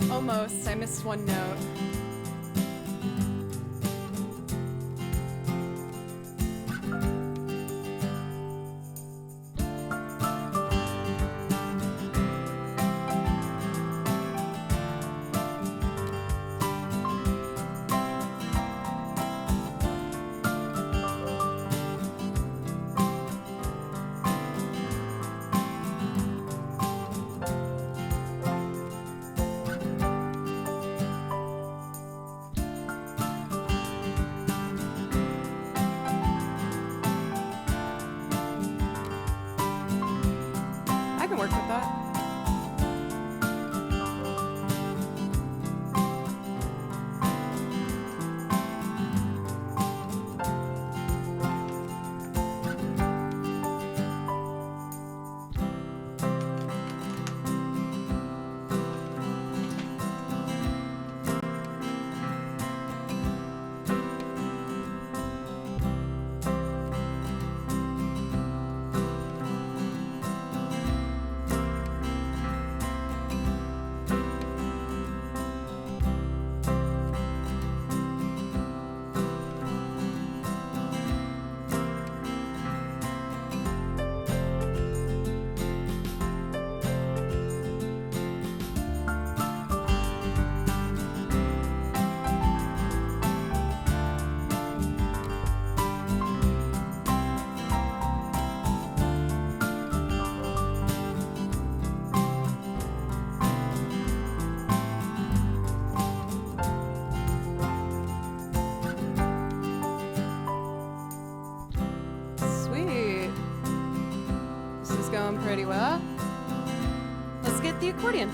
Almost. I missed one note. I can work with that. is going pretty well. Let's get the accordion.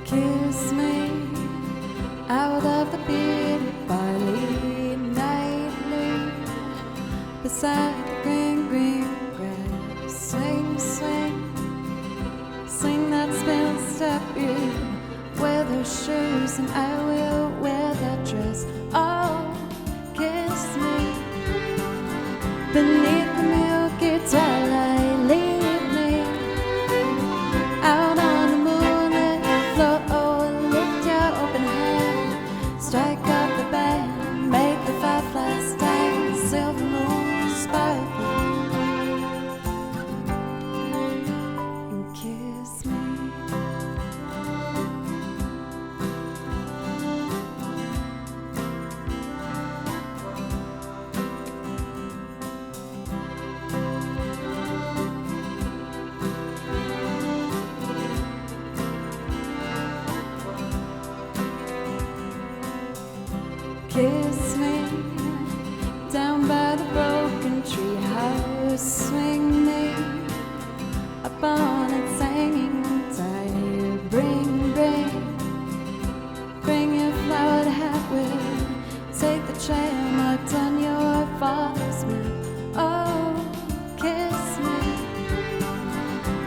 Kiss me out of the bitter barley nightly, beside the green, green grass. Sing, sing, sing that spin step. You wear those shoes and I will wear that dress. Oh, kiss me beneath the milky twilight. Lead me out on the moonlit floor. Lift your open hand, strike up the band, make the fireflies dance, silver moon sparkle, and kiss me.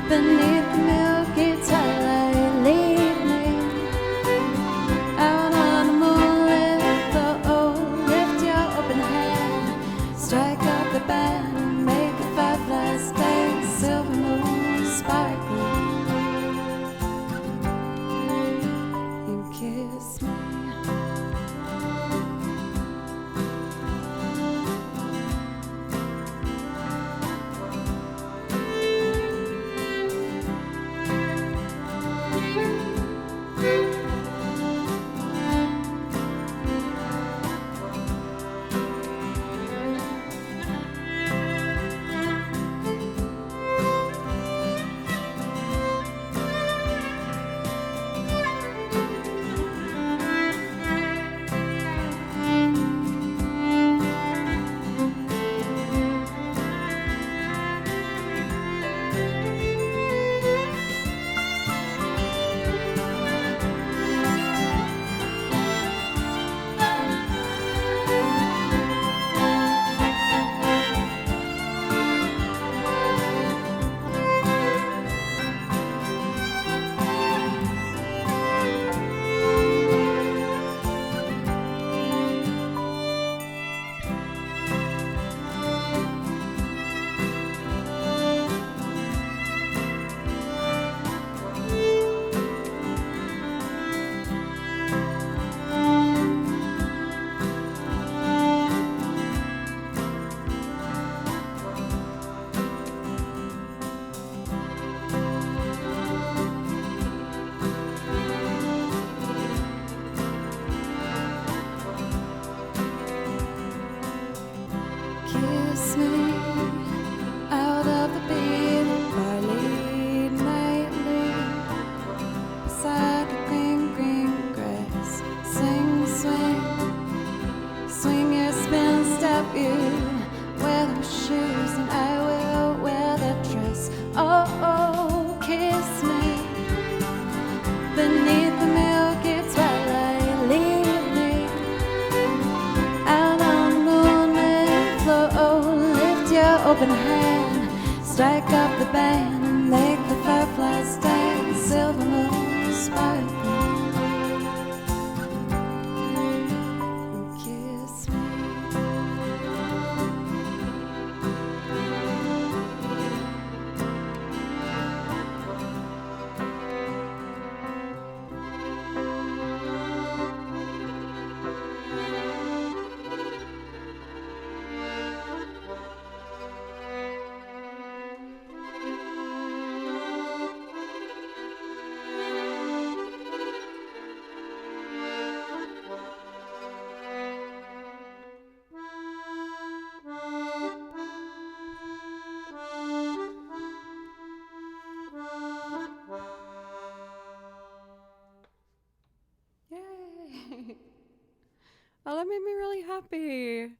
Beneath the milky twilight, lead me out on the moonlit floor. Lift your open hand, strike up the band, make the fireflies dance, silver moon sparkling. You kiss me. Kiss me out of the beaten barley nightly, beside the green, green grass. Sing, swing, swing your spin, step you, wear those shoes, and I will wear that dress. Oh, oh, kiss me beneath the milky twilight, lead me out on the moonlit floor. Lift your open hand, strike up the band, and make the fireflies dance, silver moon sparkling. Kiss me. Yay! Oh, that made me really happy.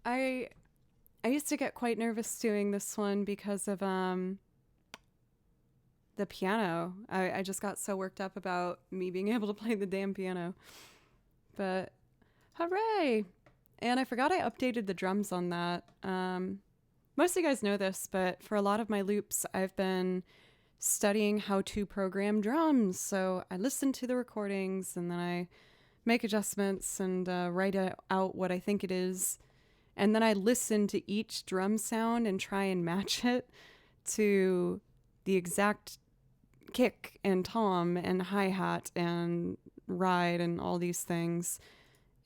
I used to get quite nervous doing this one because of the piano. I just got so worked up about me being able to play the damn piano. But hooray! And I forgot I updated the drums on that. Most of you guys know this, but for a lot of my loops, I've been studying how to program drums. So I listen to the recordings and then I make adjustments and write out what I think it is. And then I listen to each drum sound and try and match it to the exact kick and tom and hi-hat and ride and all these things.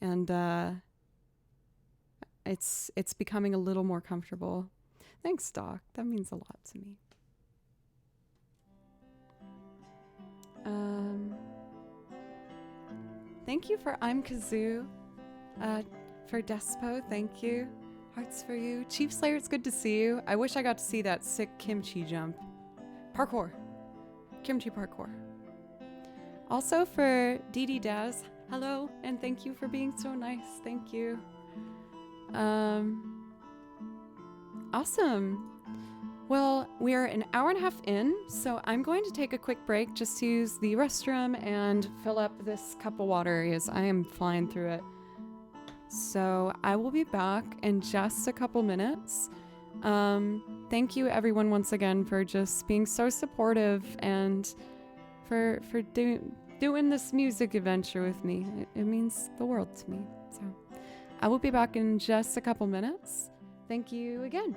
And it's becoming a little more comfortable. Thanks, Doc. That means a lot to me. Thank you for I'm Kazoo. For Despo, thank you. Hearts for you. Chief Slayer, it's good to see you. I wish I got to see that sick kimchi jump. Parkour. Kimchi parkour. Also for Dee Daz, hello, and thank you for being so nice. Thank you. Awesome. Well, we are an hour and a half in, so I'm going to take a quick break just to use the restroom and fill up this cup of water as I am flying through it. So I will be back in just a couple minutes. thank you everyone once again for just being so supportive and for doing this music adventure with me. It means the world to me. So I will be back in just a couple minutes. Thank you again.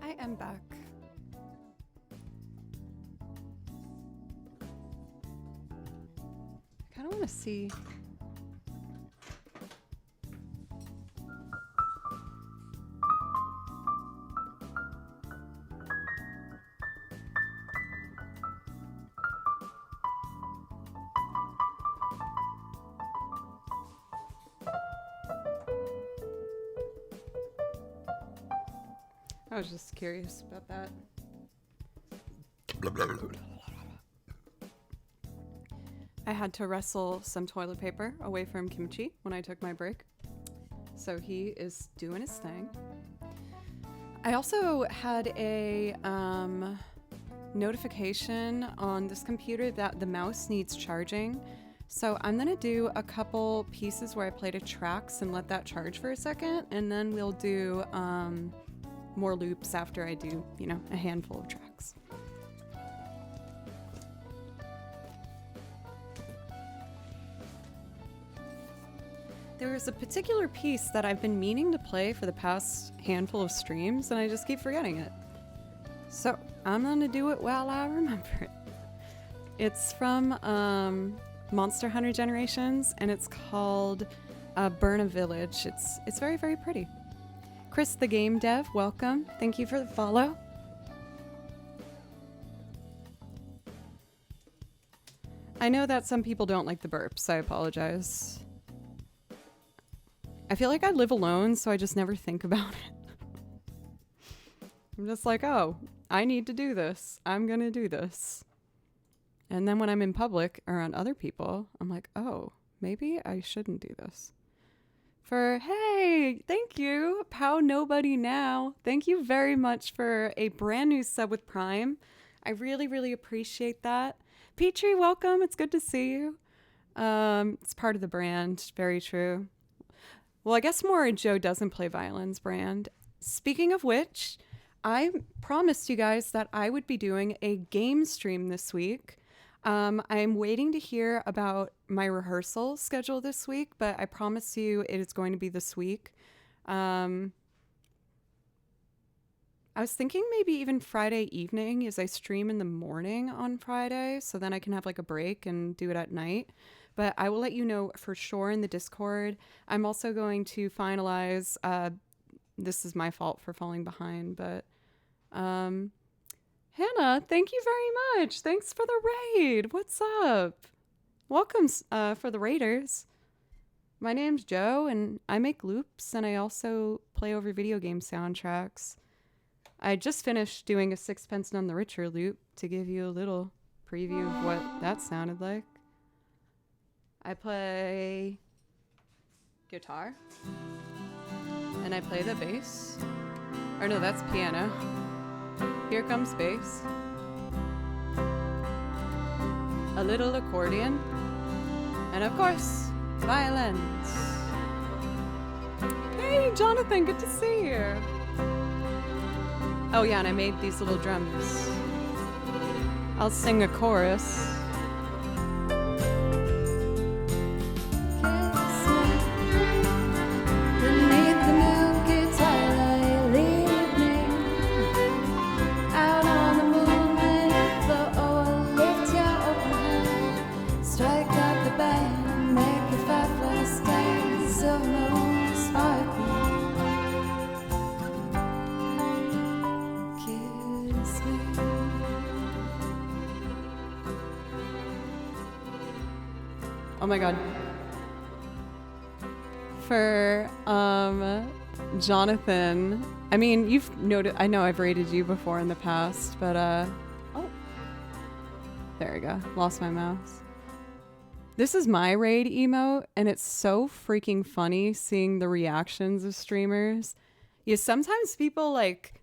I am back. I kind of want to see. I was just curious about that. I had to wrestle some toilet paper away from Kimchi when I took my break. So he is doing his thing. I also had a notification on this computer that the mouse needs charging. So I'm gonna do a couple pieces where I play to tracks and let that charge for a second, and then we'll do more loops after I do, a handful of tracks. There is a particular piece that I've been meaning to play for the past handful of streams, and I just keep forgetting it. So I'm gonna do it while I remember it. It's from Monster Hunter Generations, and it's called Burn a Village. It's very, very pretty. Chris the Game Dev, welcome. Thank you for the follow. I know that some people don't like the burps. I apologize. I feel like I live alone, so I just never think about it. I'm just like, oh, I need to do this. I'm gonna do this. And then when I'm in public around other people, I'm like, oh, maybe I shouldn't do this. Hey, thank you, Pow Nobody Now. Thank you very much for a brand new sub with Prime. I really, really appreciate that. Petrie, welcome. It's good to see you. It's part of the brand. Very true. Well, I guess more Joe Doesn't Play Violins brand. Speaking of which, I promised you guys that I would be doing a game stream this week. I'm waiting to hear about my rehearsal schedule this week, but I promise you it is going to be this week. I was thinking maybe even Friday evening, as I stream in the morning on Friday, so then I can have like a break and do it at night. But I will let you know for sure in the Discord. I'm also going to finalize, this is my fault for falling behind, but Hannah, thank you very much. Thanks for the raid. What's up? Welcome for the raiders. My name's Joe, and I make loops, and I also play over video game soundtracks. I just finished doing a Sixpence None the Richer loop to give you a little preview of what that sounded like. I play guitar, and I play the bass. Or no, that's piano. Here comes bass. A little accordion, and of course, violins. Hey, Jonathan, good to see you. Oh yeah, and I made these little drums. I'll sing a chorus. Oh my god. For Jonathan, I mean, you've noted, I know I've rated you before in the past, but oh, there we go, lost my mouse. This is my raid emote, and it's so freaking funny seeing the reactions of streamers. Yeah, sometimes people like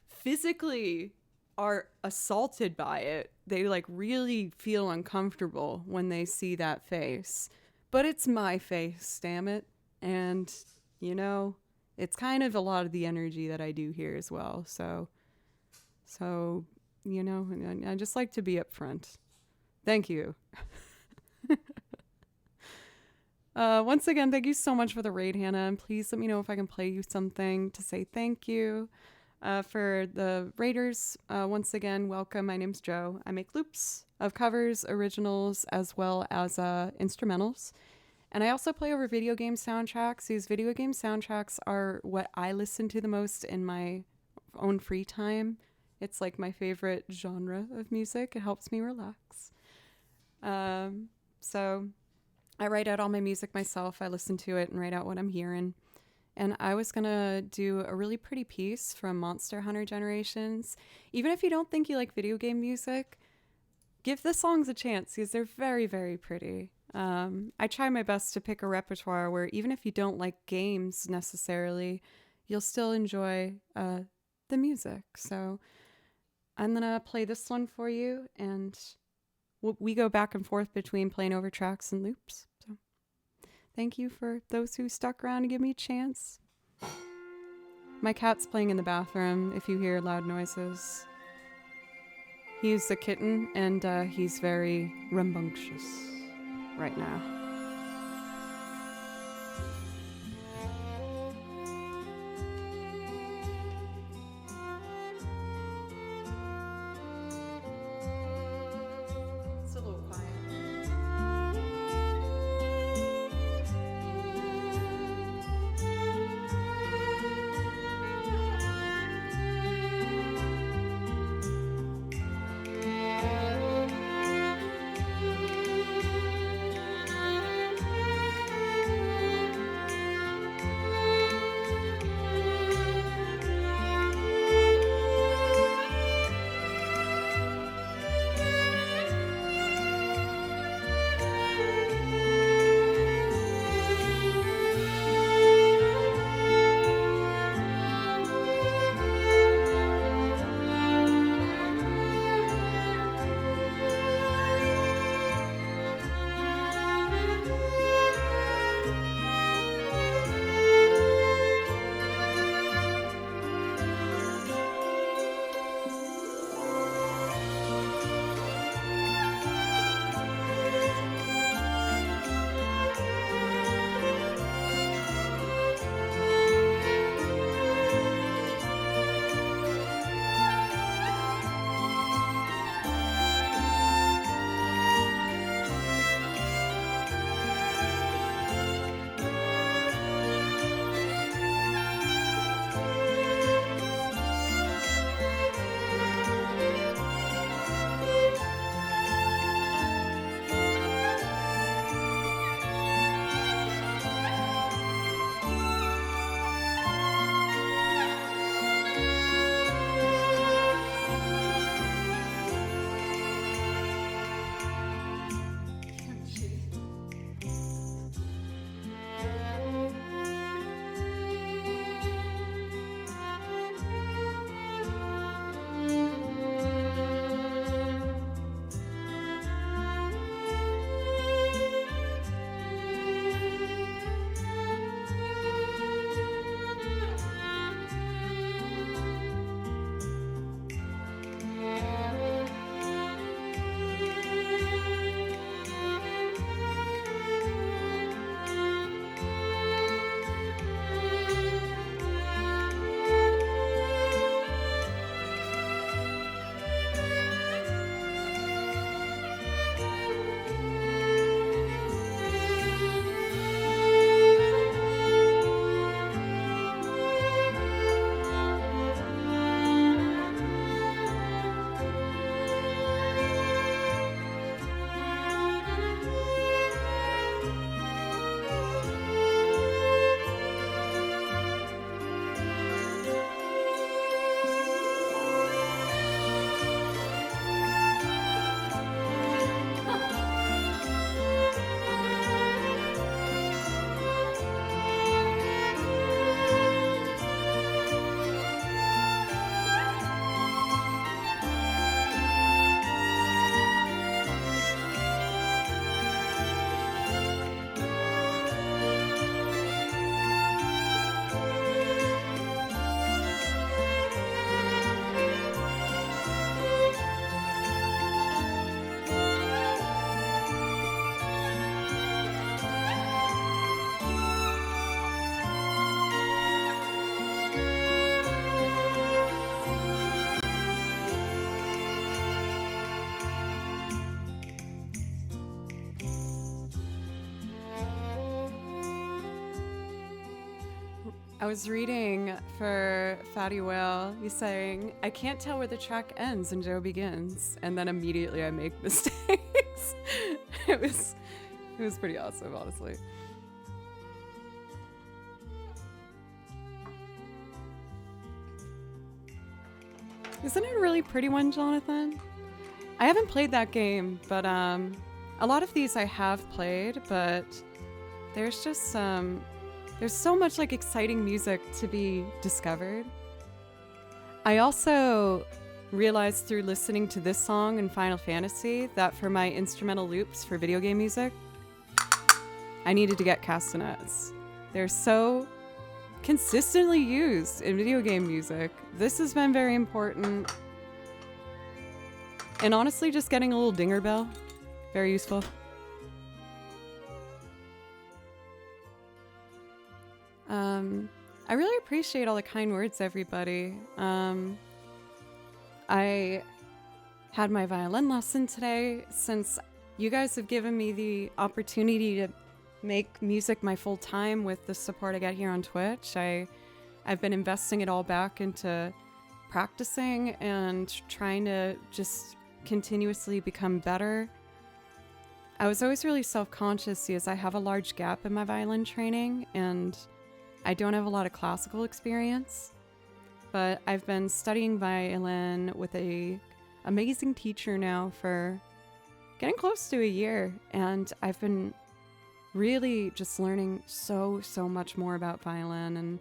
physically are assaulted by it. They like really feel uncomfortable when they see that face. But it's my face, damn it. And, you know, it's kind of a lot of the energy that I do here as well. So, you know, I just like to be upfront. Thank you. Once again, thank you so much for the raid, Hannah. And please let me know if I can play you something to say thank you. For the raiders, once again, welcome. My name's Joe. I make loops of covers, originals, as well as instrumentals. And I also play over video game soundtracks. These video game soundtracks are what I listen to the most in my own free time. It's like my favorite genre of music. It helps me relax. So I write out all my music myself. I listen to it and write out what I'm hearing. And I was going to do a really pretty piece from Monster Hunter Generations. Even if you don't think you like video game music, give the songs a chance because they're very, very pretty. I try my best to pick a repertoire where even if you don't like games necessarily, you'll still enjoy the music. So I'm going to play this one for you, and we go back and forth between playing over tracks and loops. So thank you for those who stuck around to give me a chance. My cat's playing in the bathroom if you hear loud noises. He's a kitten, and he's very rambunctious right now. It's a little quiet. I was reading for Fatty Whale. He's saying, I can't tell where the track ends and Joe begins. And then immediately I make mistakes. It was pretty awesome, honestly. Isn't it a really pretty one, Jonathan? I haven't played that game, but a lot of these I have played, but there's just there's so much like exciting music to be discovered. I also realized through listening to this song in Final Fantasy that for my instrumental loops for video game music, I needed to get castanets. They're so consistently used in video game music. This has been very important. And honestly, just getting a little dinger bell, very useful. I really appreciate all the kind words, everybody. I had my violin lesson today. Since you guys have given me the opportunity to make music my full time with the support I get here on Twitch, I've been investing it all back into practicing and trying to just continuously become better. I was always really self-conscious because I have a large gap in my violin training and I don't have a lot of classical experience, but I've been studying violin with a amazing teacher now for getting close to a year, and I've been really just learning so much more about violin and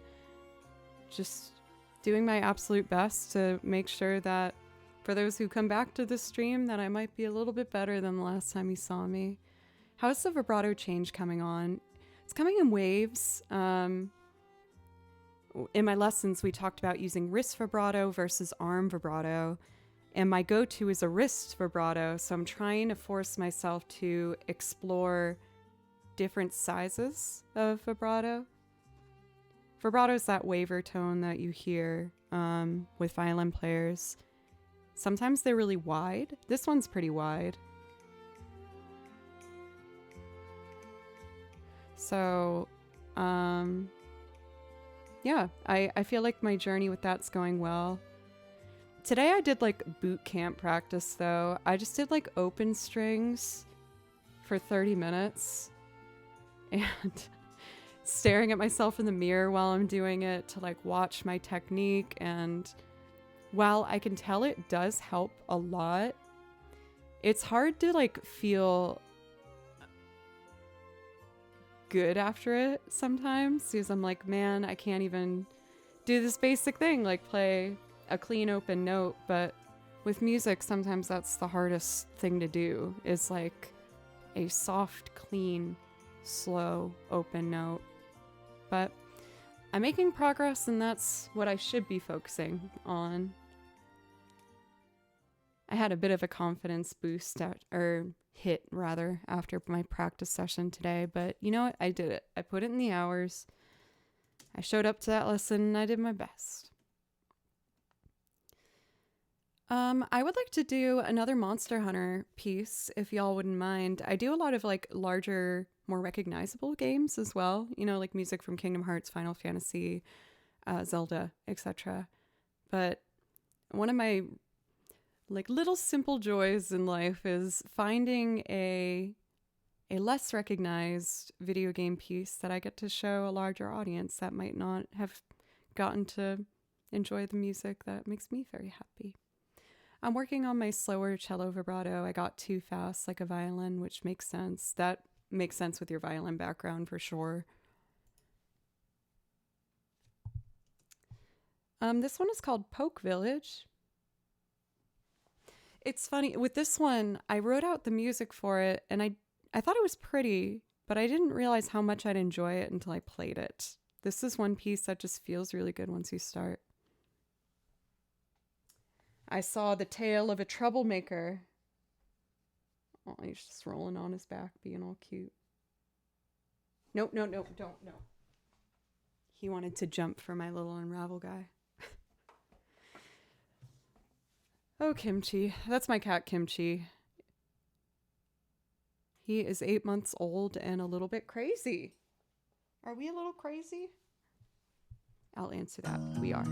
just doing my absolute best to make sure that for those who come back to the stream that I might be a little bit better than the last time you saw me. How's the vibrato change coming on? It's coming in waves. In my lessons, we talked about using wrist vibrato versus arm vibrato, and my go-to is a wrist vibrato, so I'm trying to force myself to explore different sizes of vibrato. Vibrato is that waver tone that you hear with violin players. Sometimes they're really wide. This one's pretty wide. So, yeah, I feel like my journey with that's going well. Today I did like boot camp practice though. I just did like open strings for 30 minutes and staring at myself in the mirror while I'm doing it to like watch my technique. And while I can tell it does help a lot, it's hard to like feel good after it sometimes because I'm like, man, I can't even do this basic thing like play a clean open note. But with music, sometimes that's the hardest thing to do, is like a soft, clean, slow open note. But I'm making progress, and that's what I should be focusing on. I had a bit of a confidence boost hit after my practice session today, but you know what? I did it. I put it in the hours. I showed up to that lesson and I did my best. I would like to do another Monster Hunter piece, if y'all wouldn't mind. I do a lot of like larger, more recognizable games as well, you know, like music from Kingdom Hearts, Final Fantasy, Zelda, etc. But one of my like little simple joys in life is finding a less recognized video game piece that I get to show a larger audience that might not have gotten to enjoy the music. That makes me very happy. I'm working on my slower cello vibrato. I got too fast like a violin, which makes sense. That makes sense with your violin background for sure. This one is called Poke Village. It's funny, with this one, I wrote out the music for it, and I thought it was pretty, but I didn't realize how much I'd enjoy it until I played it. This is one piece that just feels really good once you start. I saw the tale of a troublemaker. Oh, he's just rolling on his back, being all cute. No, don't, no. He wanted to jump for my little unravel guy. Oh, Kimchi. That's my cat, Kimchi. He is 8 months old and a little bit crazy. Are we a little crazy? I'll answer that. We are.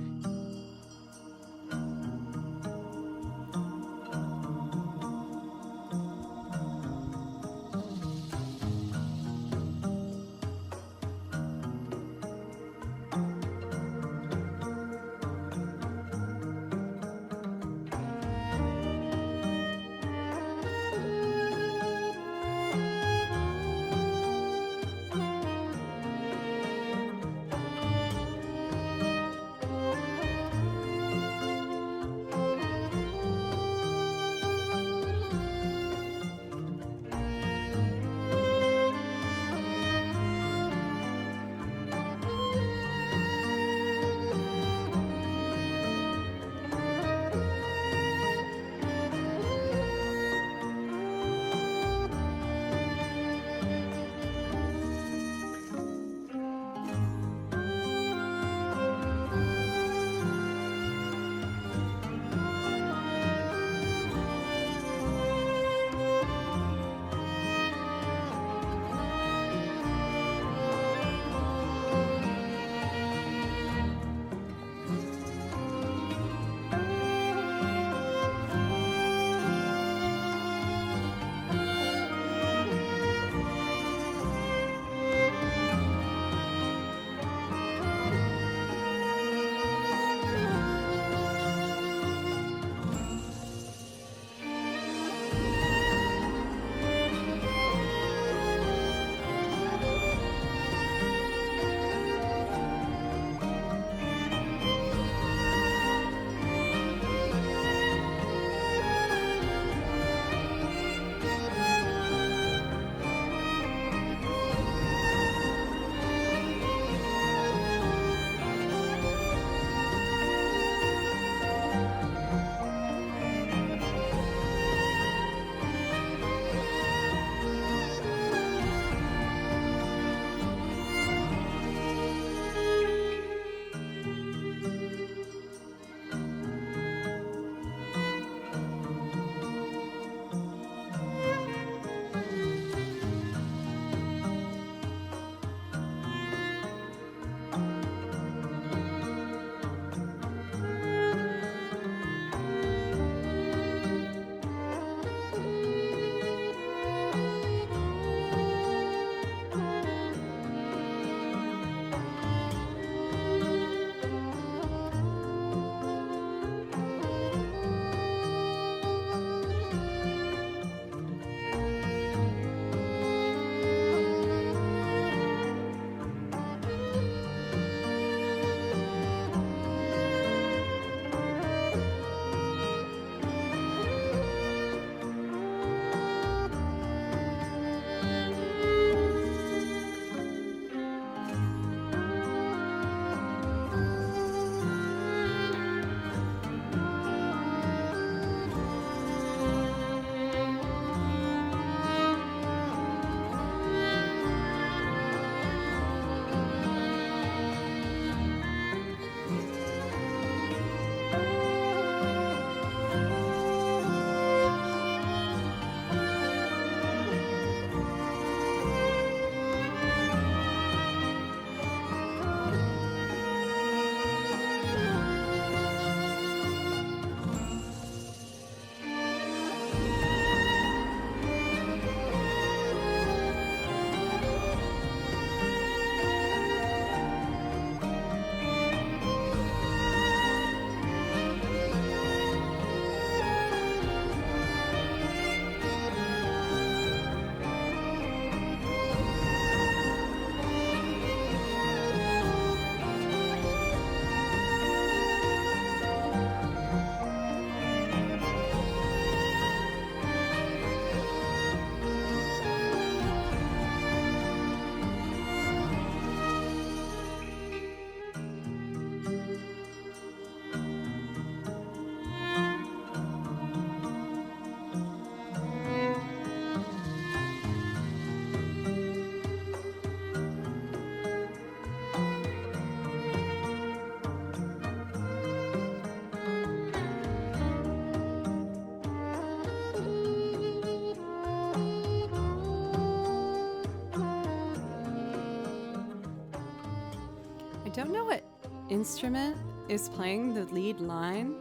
I don't know what instrument is playing the lead line,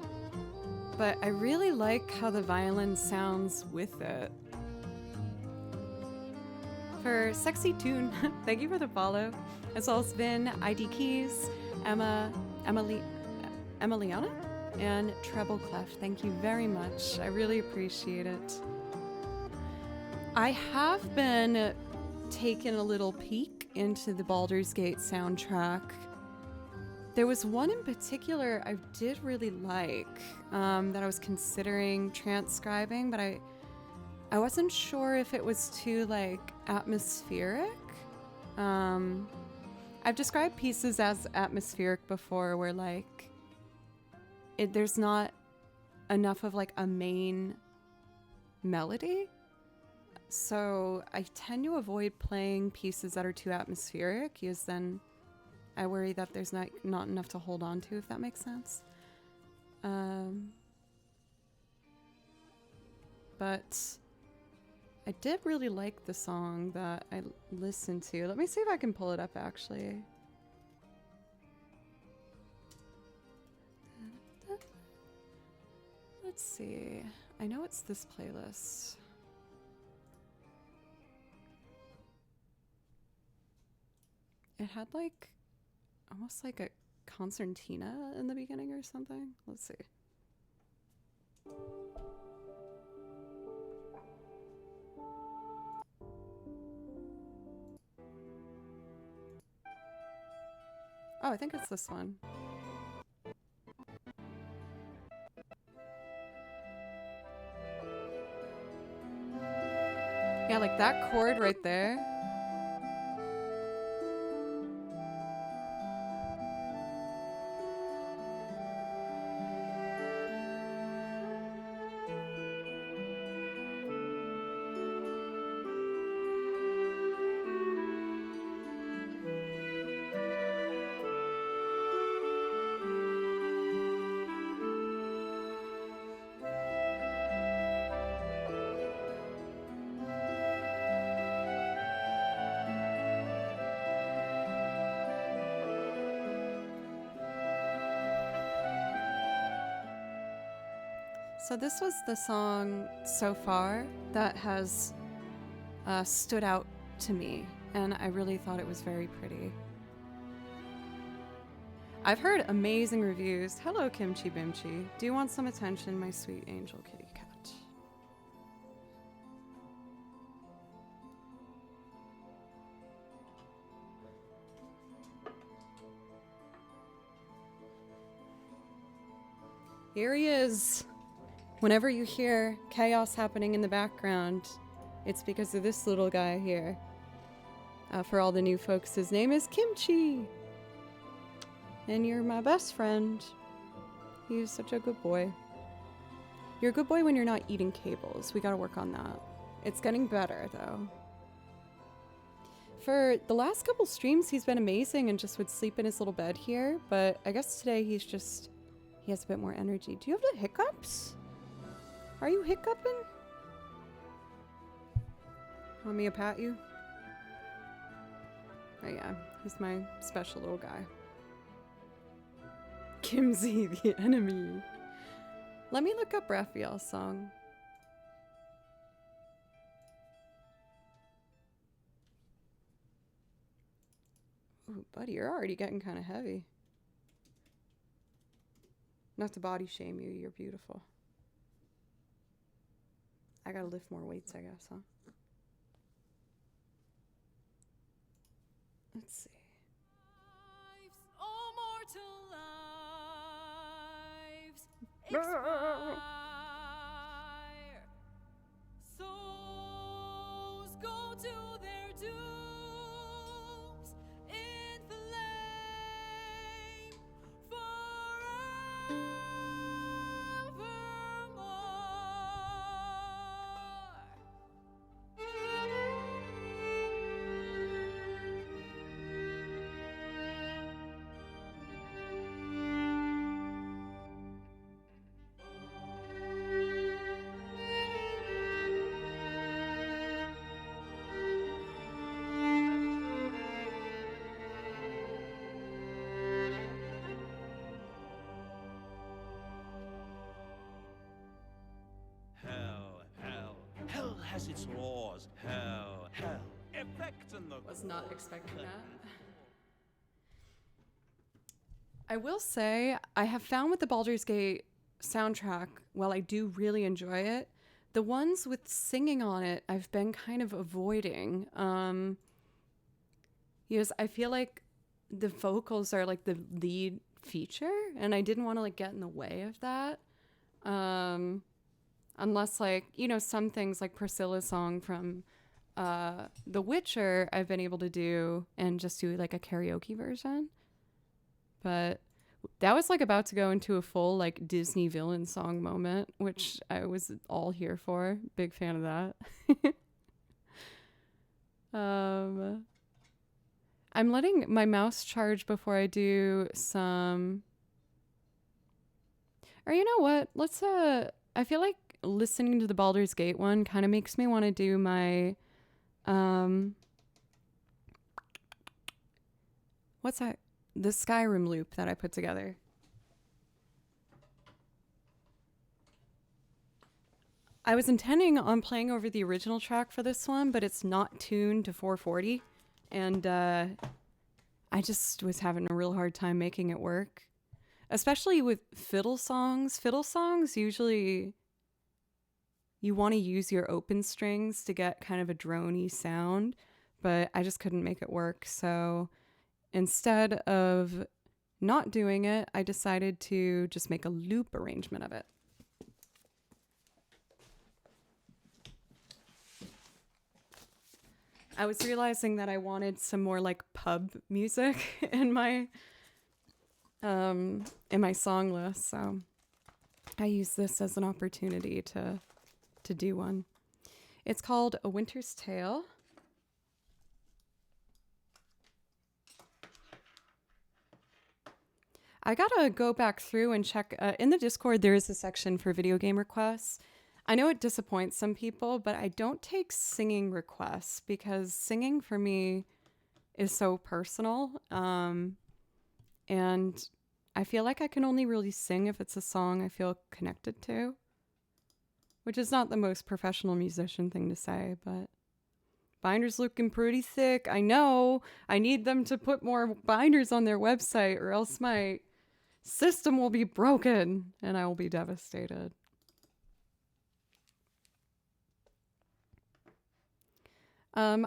but I really like how the violin sounds with it. For Sexy Tune, thank you for the follow. As well as Vin, ID Keys, Emiliana, and Treble Clef. Thank you very much. I really appreciate it. I have been taking a little peek into the Baldur's Gate soundtrack. There was one in particular I did really like that I was considering transcribing, but I wasn't sure if it was too like atmospheric. I've described pieces as atmospheric before, where like there's not enough of like a main melody. So I tend to avoid playing pieces that are too atmospheric, because then I worry that there's not enough to hold on to, if that makes sense. But I did really like the song that I listened to. Let me see if I can pull it up, actually. Let's see. I know it's this playlist. It had like almost like a concertina in the beginning or something. Let's see. Oh, I think it's this one. Yeah, like that chord right there. So this was the song so far that has stood out to me, and I really thought it was very pretty. I've heard amazing reviews. Hello, Kimchi Bimchi. Do you want some attention, my sweet angel kitty cat? Here he is. Whenever you hear chaos happening in the background, it's because of this little guy here. For all the new folks, his name is Kimchi. And you're my best friend. He's such a good boy. You're a good boy when you're not eating cables. We gotta work on that. It's getting better, though. For the last couple streams, he's been amazing and just would sleep in his little bed here. But I guess today he has a bit more energy. Do you have the hiccups? Are you hiccuping? Want me to pat you? Oh yeah, he's my special little guy. Kimsey, the enemy. Let me look up Raphael's song. Ooh, buddy, you're already getting kind of heavy. Not to body shame you, you're beautiful. I gotta lift more weights, I guess, huh? Let's see. Life's mortal lives expire. Souls go to their dooms in flame forevermore. has its laws. Hell, effect in the Was not expecting that. I will say, I have found with the Baldur's Gate soundtrack, while I do really enjoy it, the ones with singing on it, I've been kind of avoiding. Because I feel like the vocals are like the lead feature, and I didn't want to like get in the way of that. Unless like, some things like Priscilla's song from The Witcher, I've been able to do and just do like a karaoke version. But that was like about to go into a full like Disney villain song moment, which I was all here for. Big fan of that. I'm letting my mouse charge before I do some. Or you know what? I feel like listening to the Baldur's Gate one kind of makes me want to do my what's that? The Skyrim loop that I put together. I was intending on playing over the original track for this one, but it's not tuned to 440. And I just was having a real hard time making it work. Especially with fiddle songs. Fiddle songs, usually you want to use your open strings to get kind of a droney sound, but I just couldn't make it work. So instead of not doing it, I decided to just make a loop arrangement of it. I was realizing that I wanted some more like pub music in my song list, so I use this as an opportunity to do one. It's called A Winter's Tale. I gotta go back through and check. In the Discord, there is a section for video game requests. I know it disappoints some people, but I don't take singing requests because singing for me is so personal. And I feel like I can only really sing if it's a song I feel connected to, which is not the most professional musician thing to say, but binders looking pretty thick. I know I need them to put more binders on their website or else my system will be broken and I will be devastated.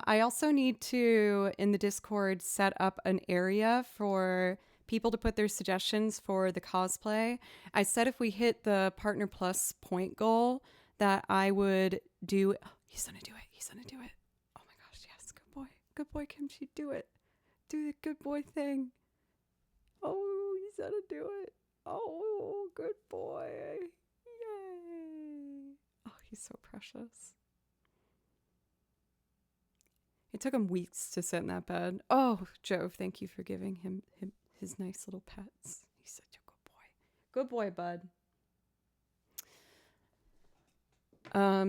I also need to, in the Discord, set up an area for people to put their suggestions for the cosplay. I said if we hit the Partner Plus point goal that I would do... Oh, he's gonna do it. He's gonna do it. Oh my gosh, yes. Good boy. Good boy, Kimchi. Do it. Do the good boy thing. Oh, he's gonna do it. Oh, good boy. Yay. Oh, he's so precious. It took him weeks to sit in that bed. Oh, Jove, thank you for giving him his nice little pets. He's such a good boy. Good boy, bud.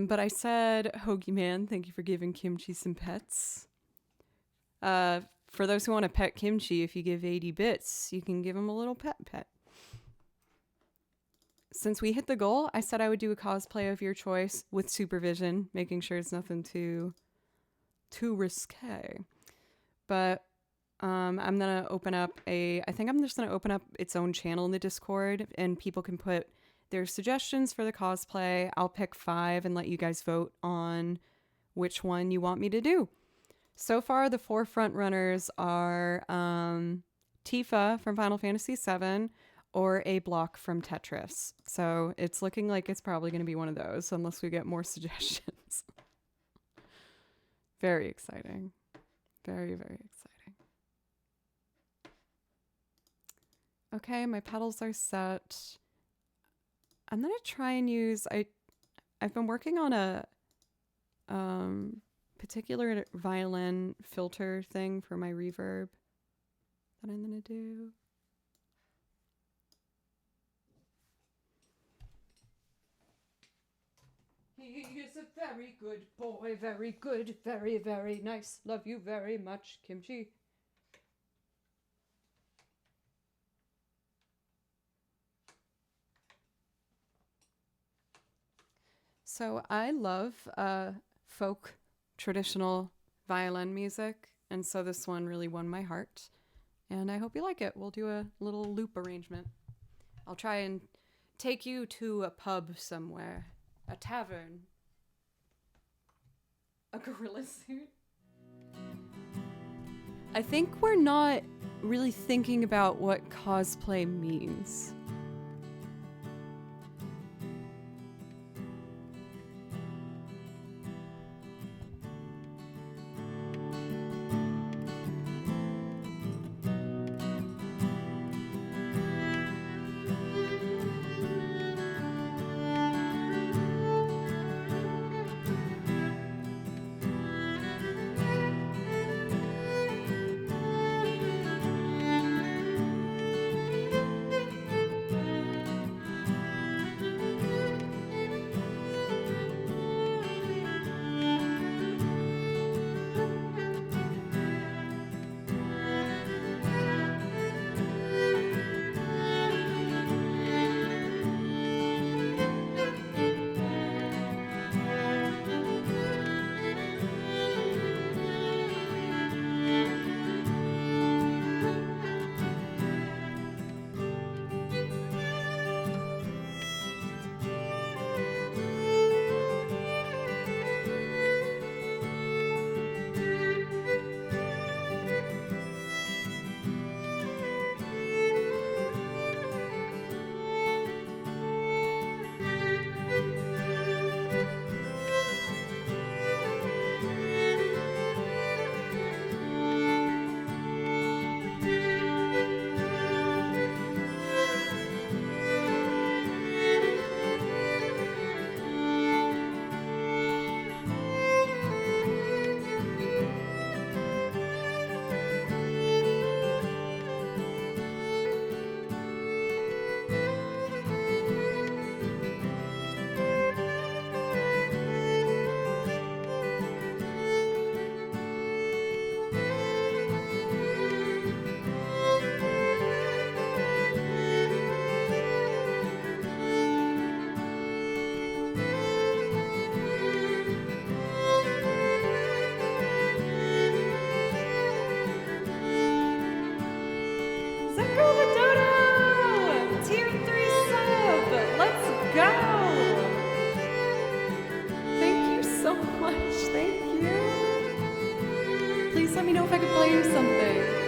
But I said, Hoagie Man, thank you for giving Kimchi some pets. For those who want to pet Kimchi, if you give 80 bits, you can give him a little pet. Since we hit the goal, I said I would do a cosplay of your choice with supervision, making sure it's nothing too risque. But I'm gonna open up I think I'm just gonna open up its own channel in the Discord and people can put their suggestions for the cosplay. I'll pick 5 and let you guys vote on which one you want me to do. So far, the 4 front runners are Tifa from Final Fantasy VII or a block from Tetris. So it's looking like it's probably going to be one of those unless we get more suggestions. Very exciting. Very, very exciting. Okay, my pedals are set. I'm going to try and use... I've been working on a particular violin filter thing for my reverb that I'm going to do. He is a very good boy, very good, very, very nice. Love you very much, Kimchi. So I love folk traditional violin music. And so this one really won my heart. And I hope you like it. We'll do a little loop arrangement. I'll try and take you to a pub somewhere, a tavern, a gorilla suit. I think we're not really thinking about what cosplay means. Let me know if I could play you something.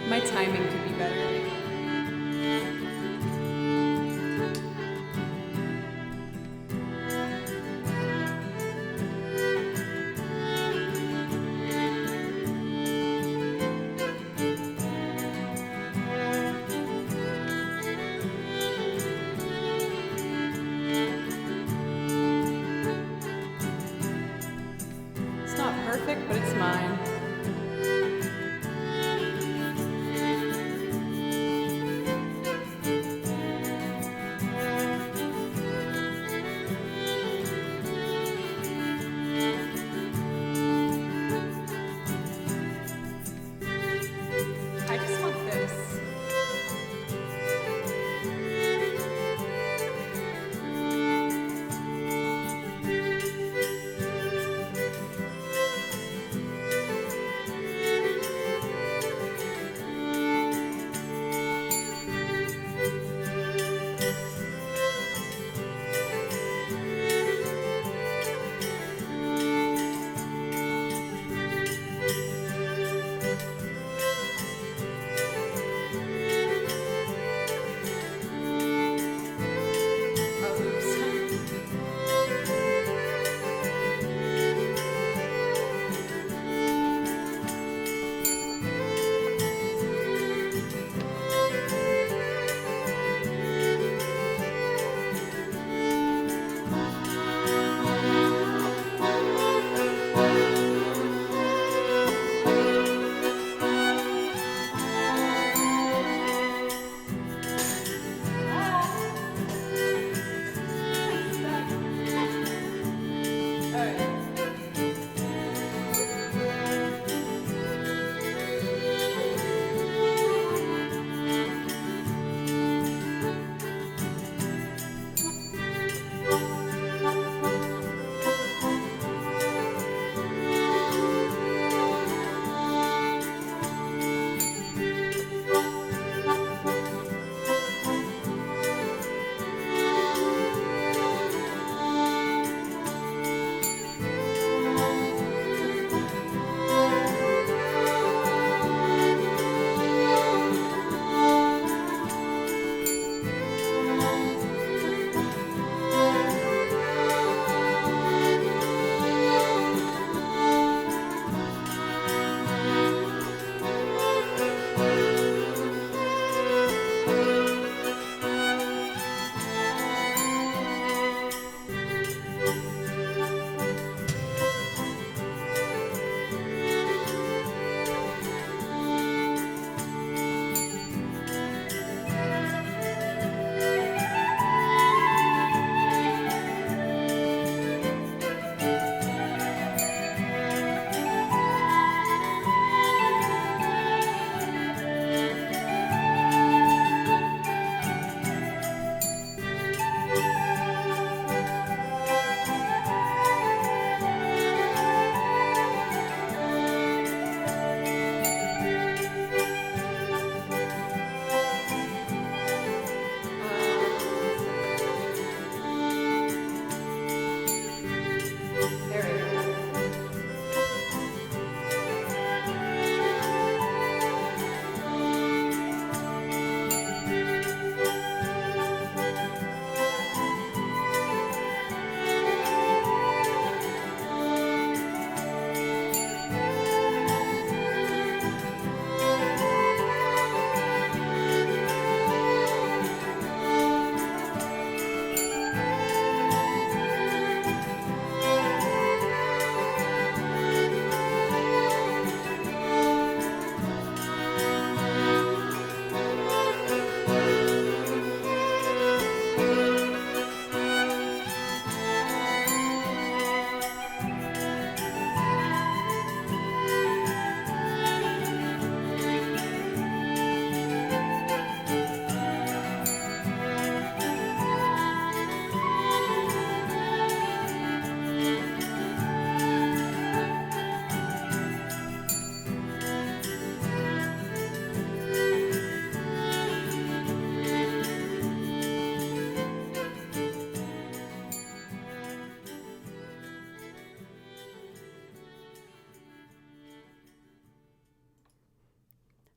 My timing could be better. It's not perfect, but it's mine.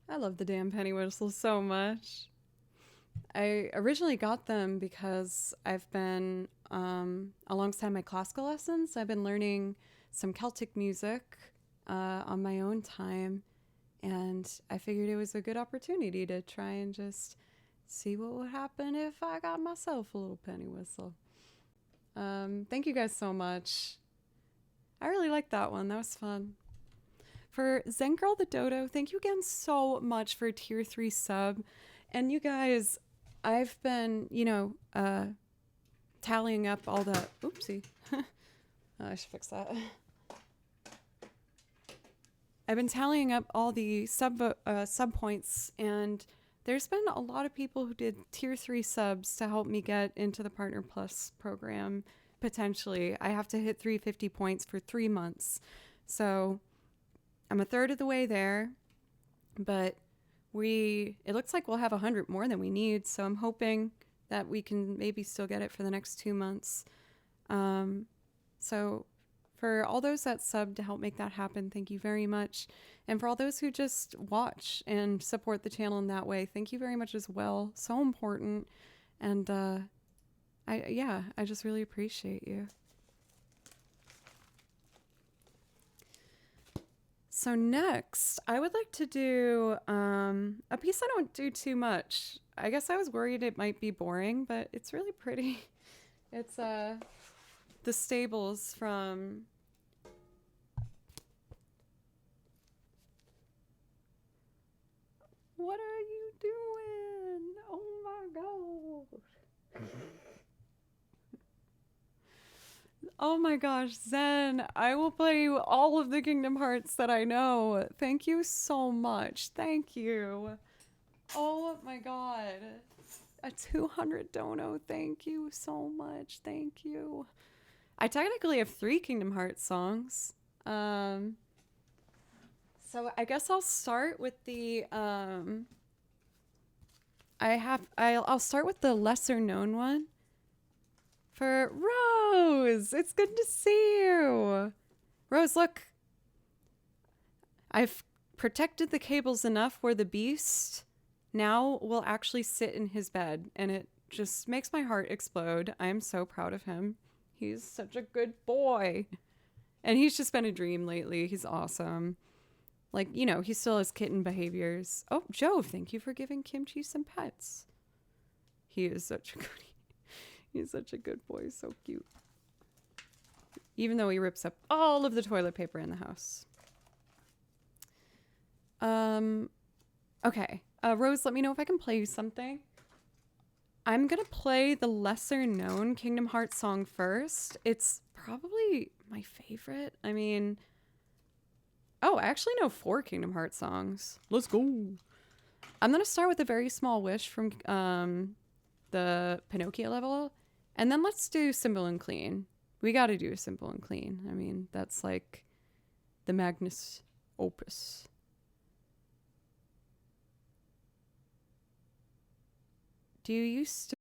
I love the damn penny whistles so much. I originally got them because I've been, alongside my classical lessons, I've been learning some Celtic music on my own time. And I figured it was a good opportunity to try and just see what would happen if I got myself a little penny whistle. Thank you guys so much. I really liked that one. That was fun. For Zen Girl the Dodo, thank you again so much for a tier 3 sub. And you guys, I've been, tallying up all the... Oopsie. I should fix that. I've been tallying up all the sub points, and there's been a lot of people who did tier 3 subs to help me get into the Partner Plus program, potentially. I have to hit 350 points for 3 months. So I'm a third of the way there, but it looks like we'll have 100 more than we need, so I'm hoping that we can maybe still get it for the next 2 months. So for all those that sub to help make that happen, thank you very much. And for all those who just watch and support the channel in that way, thank you very much as well. So important. And I just really appreciate you. So next, I would like to do a piece I don't do too much. I guess I was worried it might be boring, but it's really pretty. It's the stables from... What are you doing? Oh my gosh. Oh my gosh, Zen, I will play you all of the Kingdom Hearts that I know. Thank you so much. Thank you. Oh my god. A 200 dono. Thank you so much. Thank you. I technically have 3 Kingdom Hearts songs. So I guess I'll start with the I'll start with the lesser known one. For Rose, it's good to see you. Rose, look. I've protected the cables enough where the beast now will actually sit in his bed, and it just makes my heart explode. I am so proud of him. He's such a good boy. And he's just been a dream lately. He's awesome. Like, he still has kitten behaviors. Oh, Jove, thank you for giving Kimchi some pets. He is such a goodie. He's such a good boy, so cute. Even though he rips up all of the toilet paper in the house. Okay. Rose, let me know if I can play you something. I'm gonna play the lesser known Kingdom Hearts song first. It's probably my favorite. I mean... Oh, I actually know 4 Kingdom Hearts songs. Let's go. I'm gonna start with A Very Small Wish from the Pinocchio level. And then let's do Simple and Clean. We gotta do Simple and Clean. I mean, that's like the Magnus Opus. Do you used to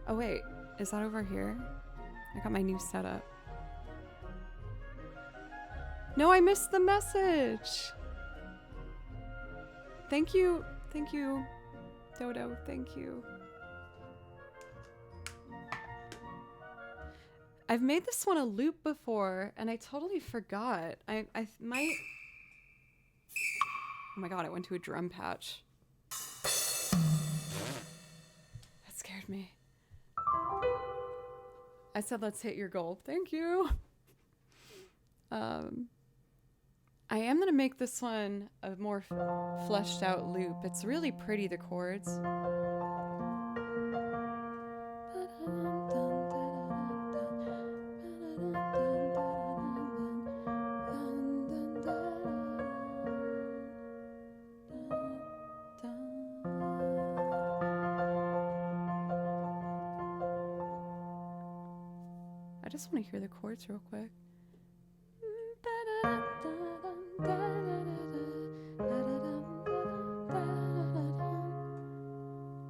Oh wait, is that over here? I got my new setup. No, I missed the message. Thank you, Dodo, thank you. I've made this one a loop before, and I totally forgot. I might... Oh my god, I went to a drum patch. That scared me. I said, let's hit your goal. Thank you. I am going to make this one a more fleshed out loop. It's really pretty, the chords. I just want to hear the chords real quick.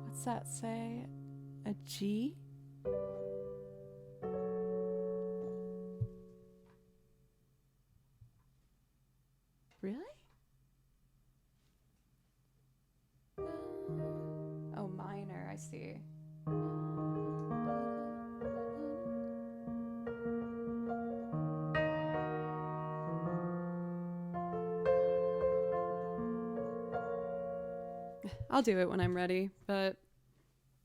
What's that say? A G? Really? Oh, minor, I see. I'll do it when I'm ready, but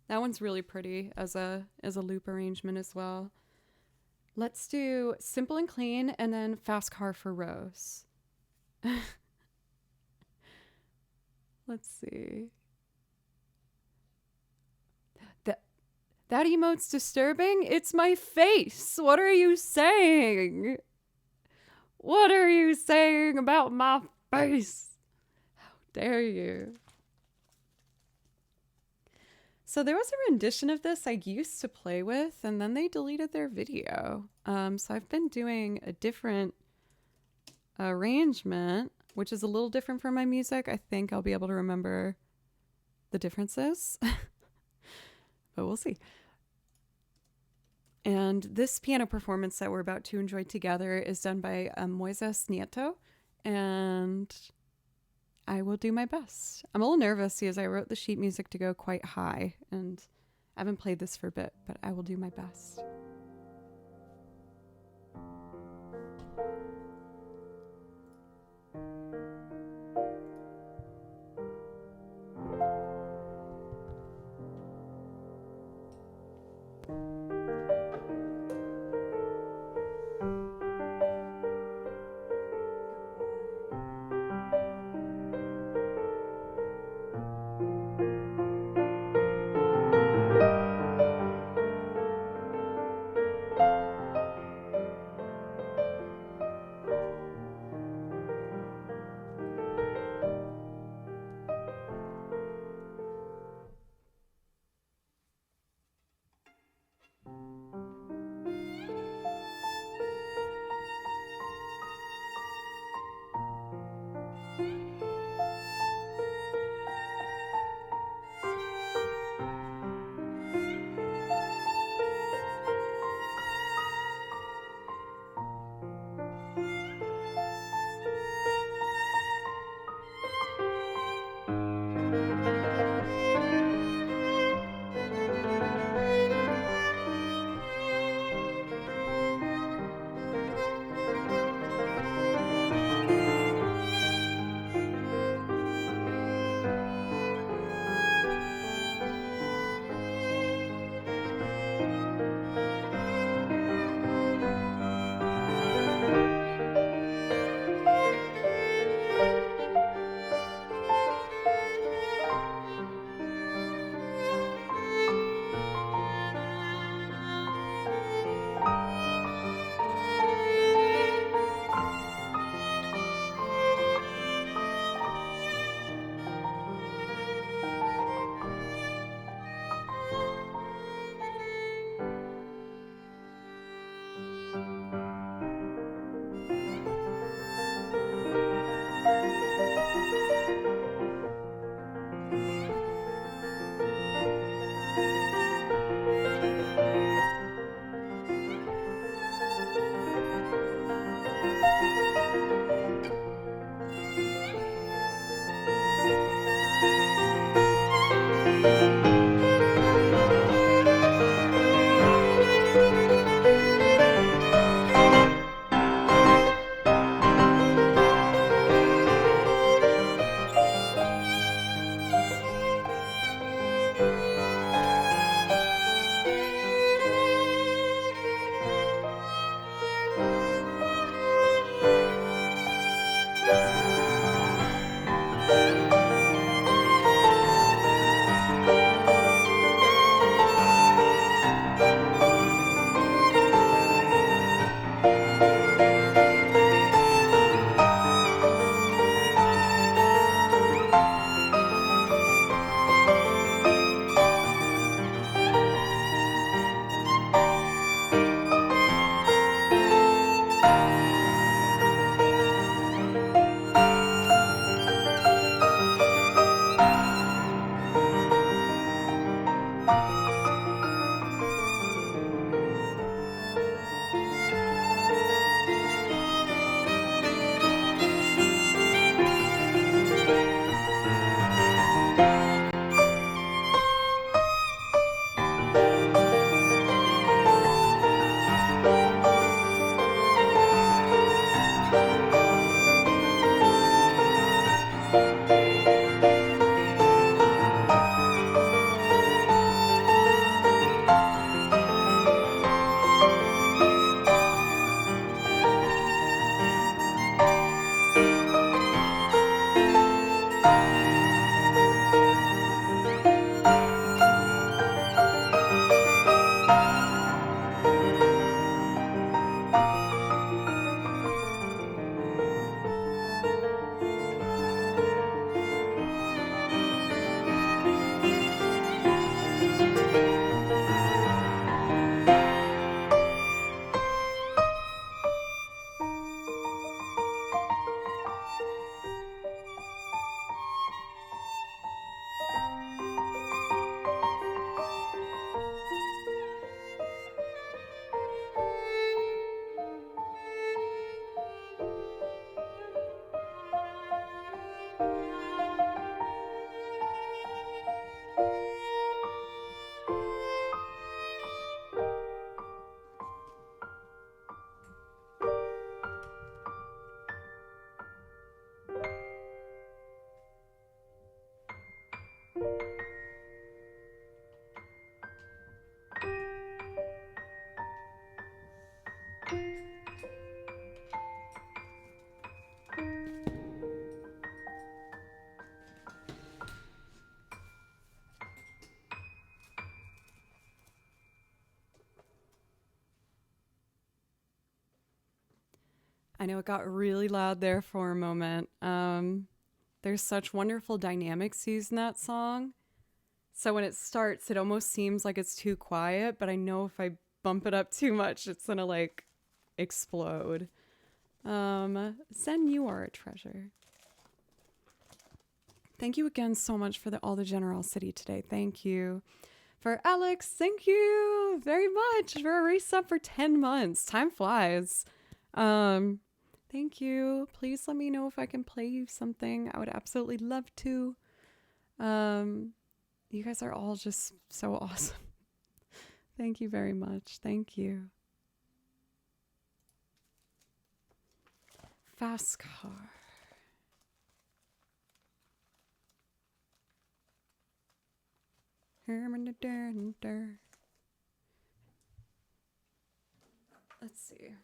that one's really pretty as a loop arrangement as well. Let's do Simple and Clean and then Fast Car for Rose. Let's see. That emote's disturbing? It's my face. What are you saying? What are you saying about my face? How dare you? So there was a rendition of this I used to play with, and then they deleted their video. So I've been doing a different arrangement, which is a little different from my music. I think I'll be able to remember the differences, but we'll see. And this piano performance that we're about to enjoy together is done by Moises Nieto, and I will do my best. I'm a little nervous because I wrote the sheet music to go quite high, and I haven't played this for a bit, but I will do my best. I know it got really loud there for a moment. There's such wonderful dynamics used in that song. So when it starts, it almost seems like it's too quiet, but I know if I bump it up too much, it's gonna like explode. Zen, you are a treasure. Thank you again so much for all the generosity today. Thank you. For Alex, thank you very much for a resub for 10 months. Time flies. Thank you. Please let me know if I can play you something. I would absolutely love to. You guys are all just so awesome. Thank you very much. Thank you. Fast car. Let's see.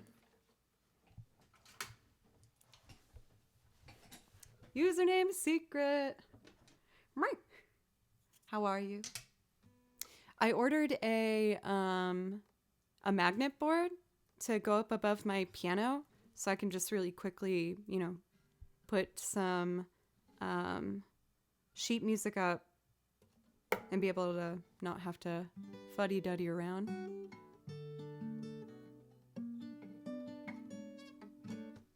Username secret. How are you? I ordered a magnet board to go up above my piano so I can just really quickly, put some sheet music up and be able to not have to fuddy-duddy around.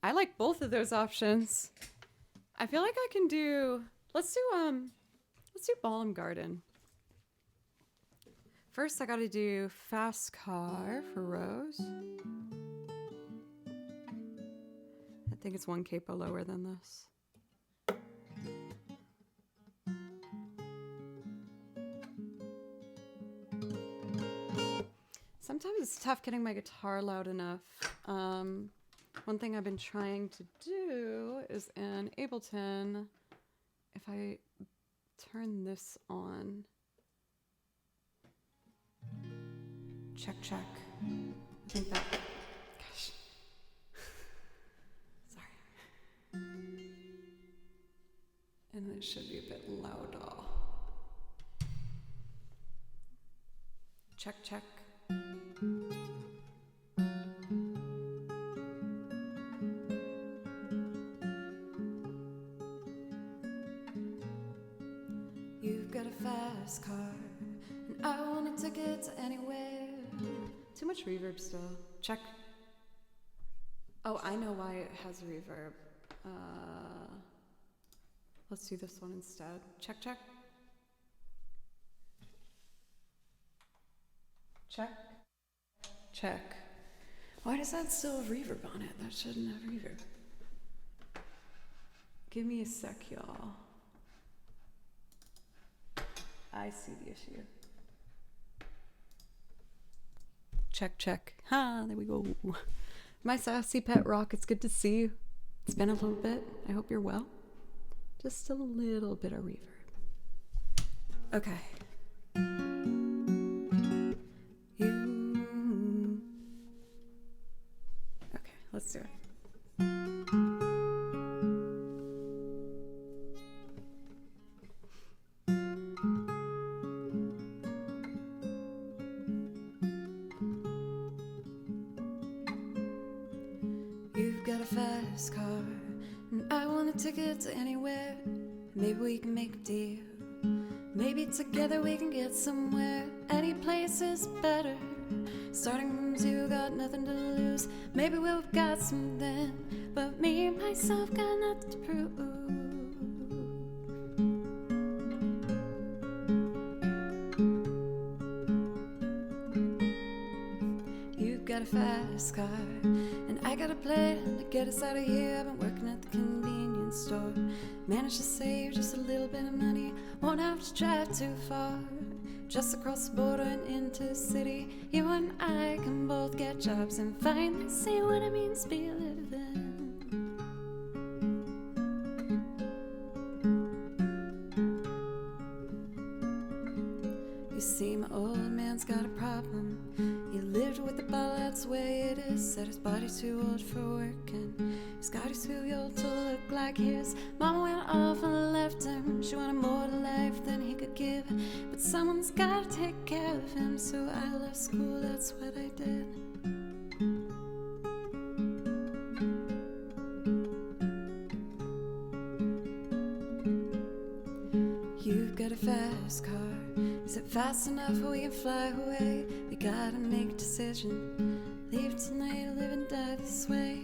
I like both of those options. I feel like I can do, let's do Ballum Garden. First I gotta do Fast Car for Rose. I think it's one capo lower than this. Sometimes it's tough getting my guitar loud enough. One thing I've been trying to do is in Ableton, if I turn this on. Check. I think that, gosh. Sorry. And it should be a bit louder. Check. You've got a fast car, and I want a ticket to anywhere. Too much reverb still. Check. Oh, I know why it has reverb. Let's do this one instead. Check. Check. Why does that still have reverb on it? That shouldn't have reverb. Give me a sec, y'all. I see the issue. Check. There we go. My sassy pet rock, it's good to see you. It's been a little bit. I hope you're well. Just a little bit of reverb. Okay. Okay, let's do it. You've got a fast car, and I want a ticket to anywhere. Maybe we can make a deal. Maybe together we can get somewhere. Any place is better. Starting from zero, got nothing to lose. Maybe we've got something, but me and myself got nothing to prove. You've got a fast car, and I got a plan to get us out of here. I've been working at the convenience store. Managed to save just a little bit of money. Won't have to drive too far. Just across the border and into the city. You and I can both get jobs and finally see what it means to be living. You see, my old man's got a problem. He lived with the bottle, that's the way it is. Said his body's too old for working. His body's too old to look like his. Mama went off and left him. She wanted more to life than he could give. But someone's gotta take care of him. So I left school, that's what I did. got a fast car. Is it fast enough we can fly away? We gotta make a decision. Leave tonight, live and die this way.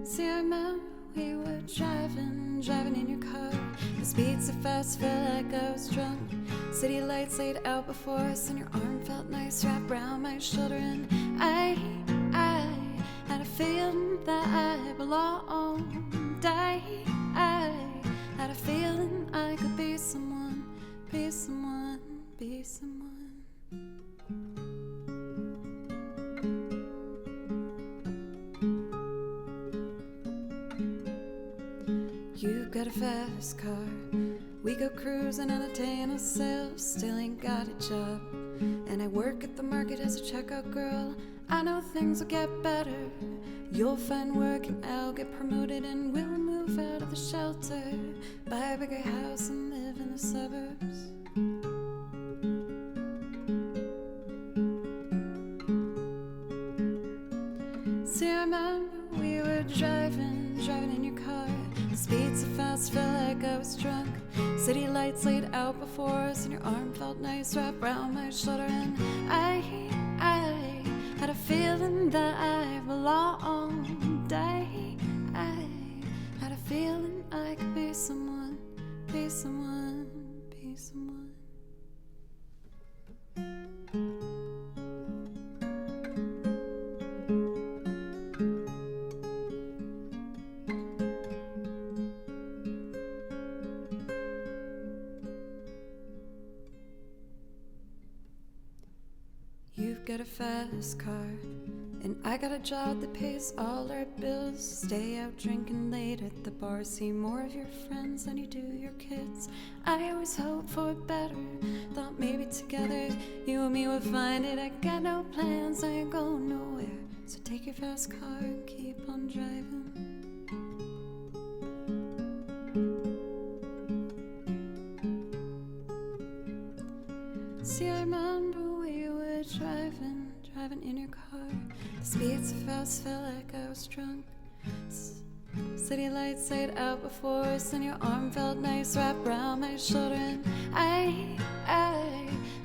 See, I remember we were driving in your car. The speed so fast, felt like I was drunk. City lights laid out before us, and your arm felt nice wrapped around my shoulder. And I had a feeling that I belonged. I had a feeling I could be someone, be someone, be someone. You got a fast car. We go cruising, entertain ourselves. Still ain't got a job, and I work at the market as a checkout girl. I know things will get better. You'll find work and I'll get promoted, and we'll move out of the shelter, buy a bigger house and live in the suburbs. See, I remember we were driving in your car. The speed so fast, felt like I was drunk. City lights laid out before us, and your arm felt nice wrapped around my shoulder. And I had a feeling that I belonged. I had a feeling I could be someone, be someone, be someone. You've got a fast car, and I got a job that pays all our bills. Stay out drinking late at the bar, see more of your friends than you do your kids. I always hope for better, thought maybe together you and me would find it. I got no plans, I ain't going nowhere, so take your fast car and keep on driving. See, I remember we were driving in your car. The speed so fast, felt like I was drunk. City lights laid out before us, and your arm felt nice wrapped around my shoulder. And I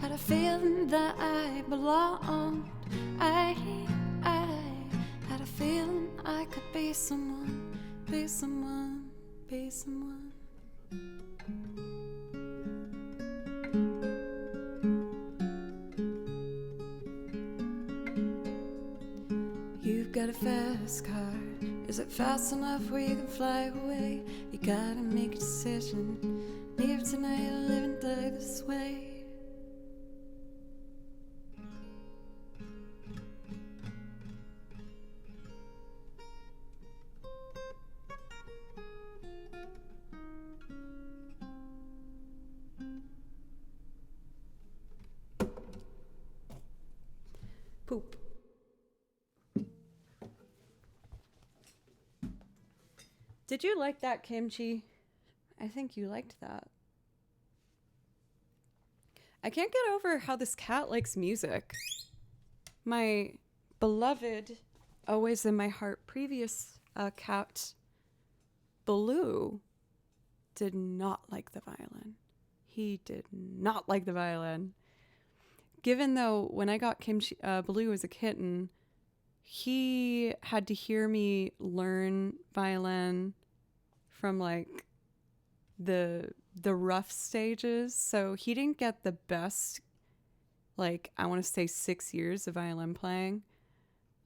had a feeling that I belonged. I had a feeling I could be someone, be someone, be someone. You've got a fast car. Is it fast enough where you can fly away? You gotta make a decision. Leave tonight or live and die this way. Poop. Did you like that, Kimchi? I think you liked that. I can't get over how this cat likes music. My beloved, always in my heart, previous cat, Baloo, did not like the violin. He did not like the violin. Given though, when I got Baloo as a kitten, he had to hear me learn violin from like the rough stages, so he didn't get the best, like, I want to say 6 years of violin playing,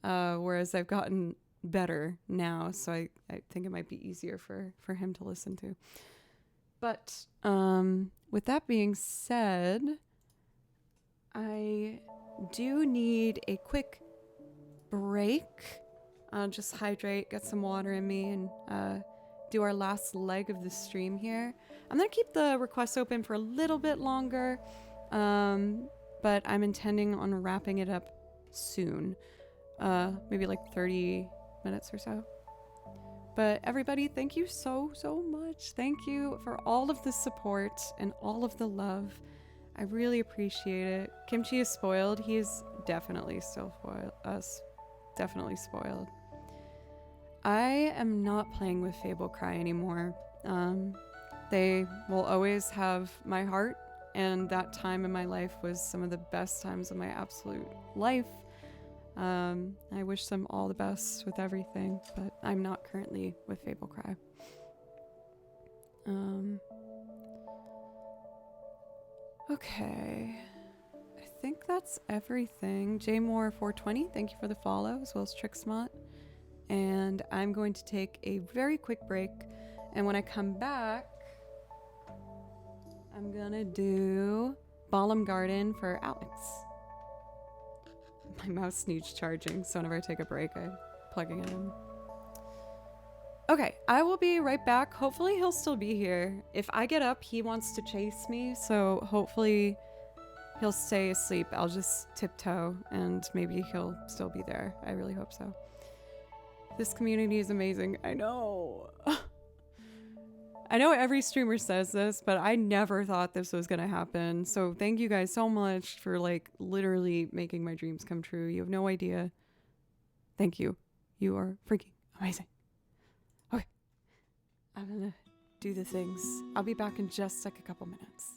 whereas I've gotten better now, so I think it might be easier for him to listen to. But with that being said, I do need a quick break. Just hydrate, get some water in me, and do our last leg of the stream here. I'm gonna keep the requests open for a little bit longer, but I'm intending on wrapping it up soon, maybe like 30 minutes or so. But everybody, thank you so much. Thank you for all of the support and all of the love. I really appreciate it. Kimchi is spoiled. He is definitely still definitely spoiled. I am not playing with Fable Cry anymore. They will always have my heart, and that time in my life was some of the best times of my absolute life. I wish them all the best with everything, but I'm not currently with Fable Cry. Okay. I think that's everything. JMoore420, thank you for the follow, as well as Trixmont. And I'm going to take a very quick break. And when I come back, I'm gonna do Balam Garden for Alex. My mouse needs charging, so whenever I take a break, I'm plugging it in. Okay, I will be right back. Hopefully he'll still be here. If I get up, he wants to chase me, so hopefully he'll stay asleep. I'll just tiptoe, and maybe he'll still be there. I really hope so. This community is amazing. I know. I know every streamer says this, but I never thought this was gonna happen. So thank you guys so much for like literally making my dreams come true. You have no idea. Thank you. You are freaking amazing. Okay. I'm gonna do the things. I'll be back in just like a couple minutes.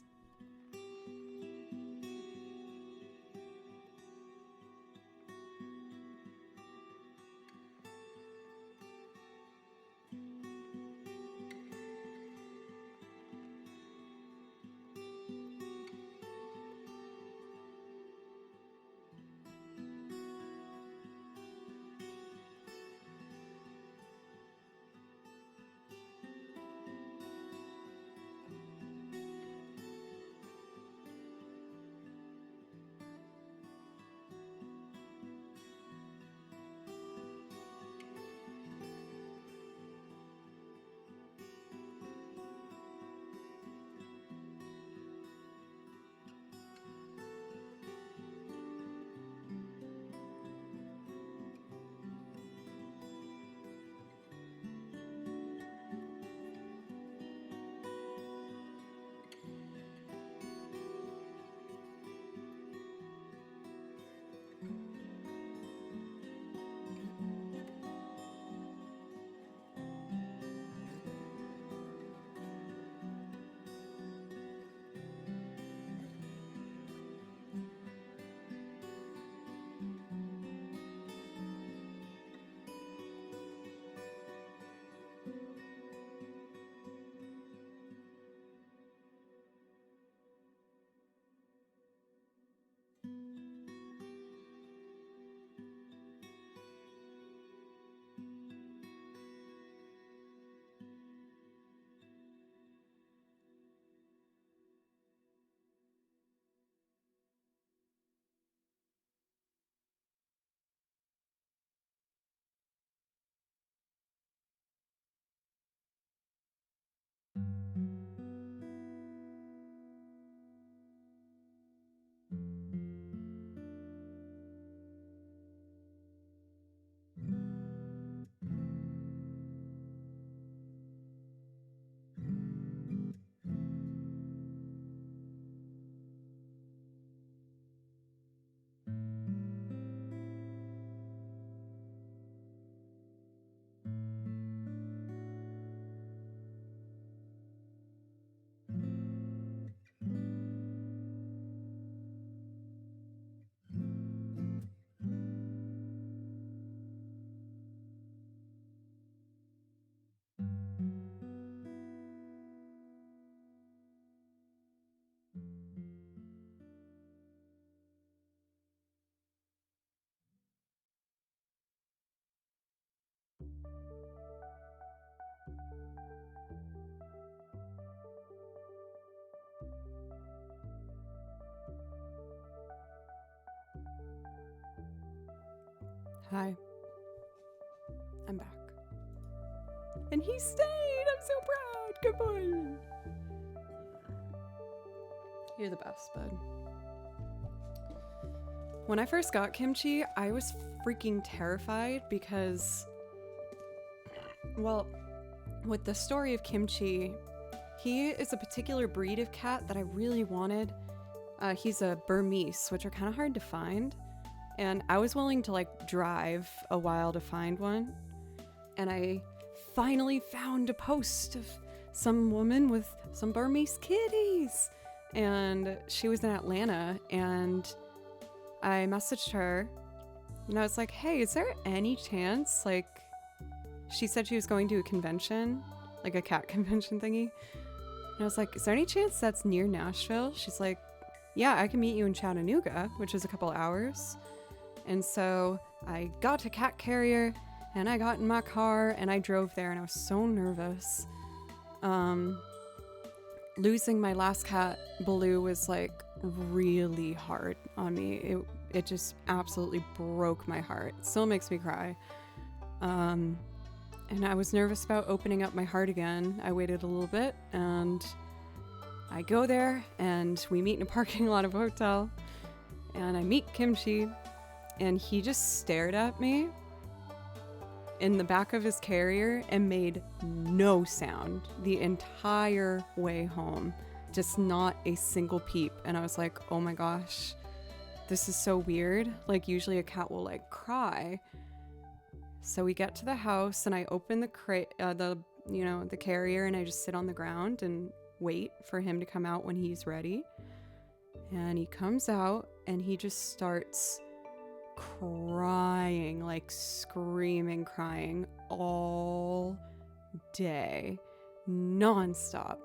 Hi. I'm back. And he stayed! I'm so proud! Good boy! You're the best, bud. When I first got Kimchi, I was freaking terrified because, well, with the story of Kimchi, he is a particular breed of cat that I really wanted. He's a Burmese, which are kind of hard to find. And I was willing to like drive a while to find one. and I finally found a post of some woman with some Burmese kitties, and she was in Atlanta, and I messaged her and I was like, hey, is there any chance, like, she said she was going to a convention, like a cat convention thingy, and I was like, is there any chance that's near Nashville? She's like, yeah, I can meet you in Chattanooga, which is a couple hours. And so I got to Cat Carrier and I got in my car and I drove there, and I was so nervous. Losing my last cat, Baloo, was like really hard on me. It just absolutely broke my heart. It still makes me cry. And I was nervous about opening up my heart again. I waited a little bit and I go there and we meet in a parking lot of a hotel, and I meet Kimchi, and he just stared at me in the back of his carrier and made no sound the entire way home. Just not a single peep. And I was like, oh my gosh, this is so weird. Like, usually a cat will like cry. So we get to the house and I open the carrier, and I just sit on the ground and wait for him to come out when he's ready. And he comes out and he just starts crying, like screaming, crying all day, nonstop.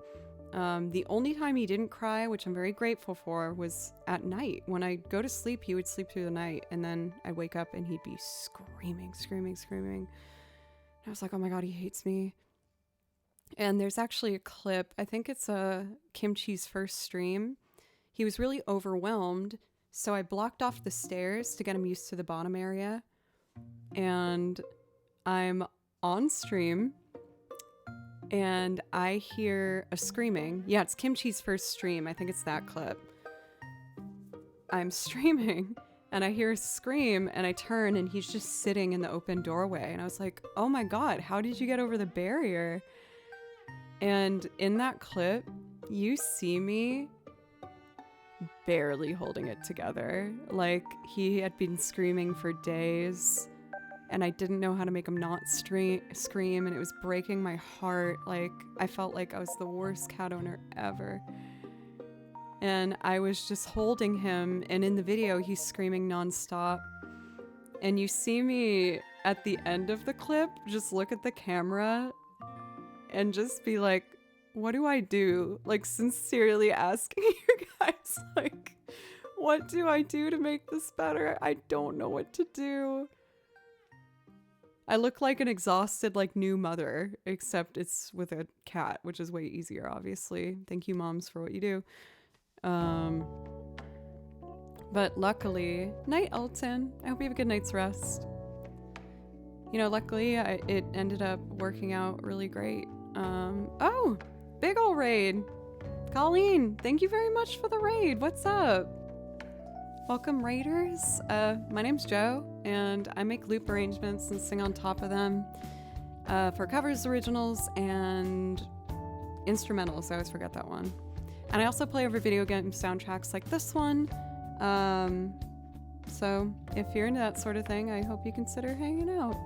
The only time he didn't cry, which I'm very grateful for, was at night. When I go to sleep, he would sleep through the night, and then I wake up and he'd be screaming. And I was like, oh my God, he hates me. And there's actually a clip, I think it's Kimchi's first stream. He was really overwhelmed, so I blocked off the stairs to get him used to the bottom area. And I'm on stream, and I hear a screaming. Yeah, it's Kimchi's first stream. I think it's that clip. I'm streaming, and I hear a scream, and I turn, and he's just sitting in the open doorway. And I was like, oh my God, how did you get over the barrier? And in that clip, you see me barely holding it together. Like, he had been screaming for days, and I didn't know how to make him not scream, and it was breaking my heart. Like, I felt like I was the worst cat owner ever. And I was just holding him, and in the video, he's screaming nonstop. And you see me at the end of the clip just look at the camera and just be like, what do I do? Like, sincerely asking you guys, like, what do I do to make this better? I don't know what to do. I look like an exhausted, like, new mother, except it's with a cat, which is way easier, obviously. Thank you, moms, for what you do. But luckily, night, Elton. I hope you have a good night's rest. You know, luckily, it ended up working out really great. Oh, big ol' raid. Colleen, thank you very much for the raid. What's up? Welcome, raiders. My name's Joe, and I make loop arrangements and sing on top of them for covers, originals, and instrumentals. I always forget that one. And I also play over video game soundtracks like this one. So if you're into that sort of thing, I hope you consider hanging out.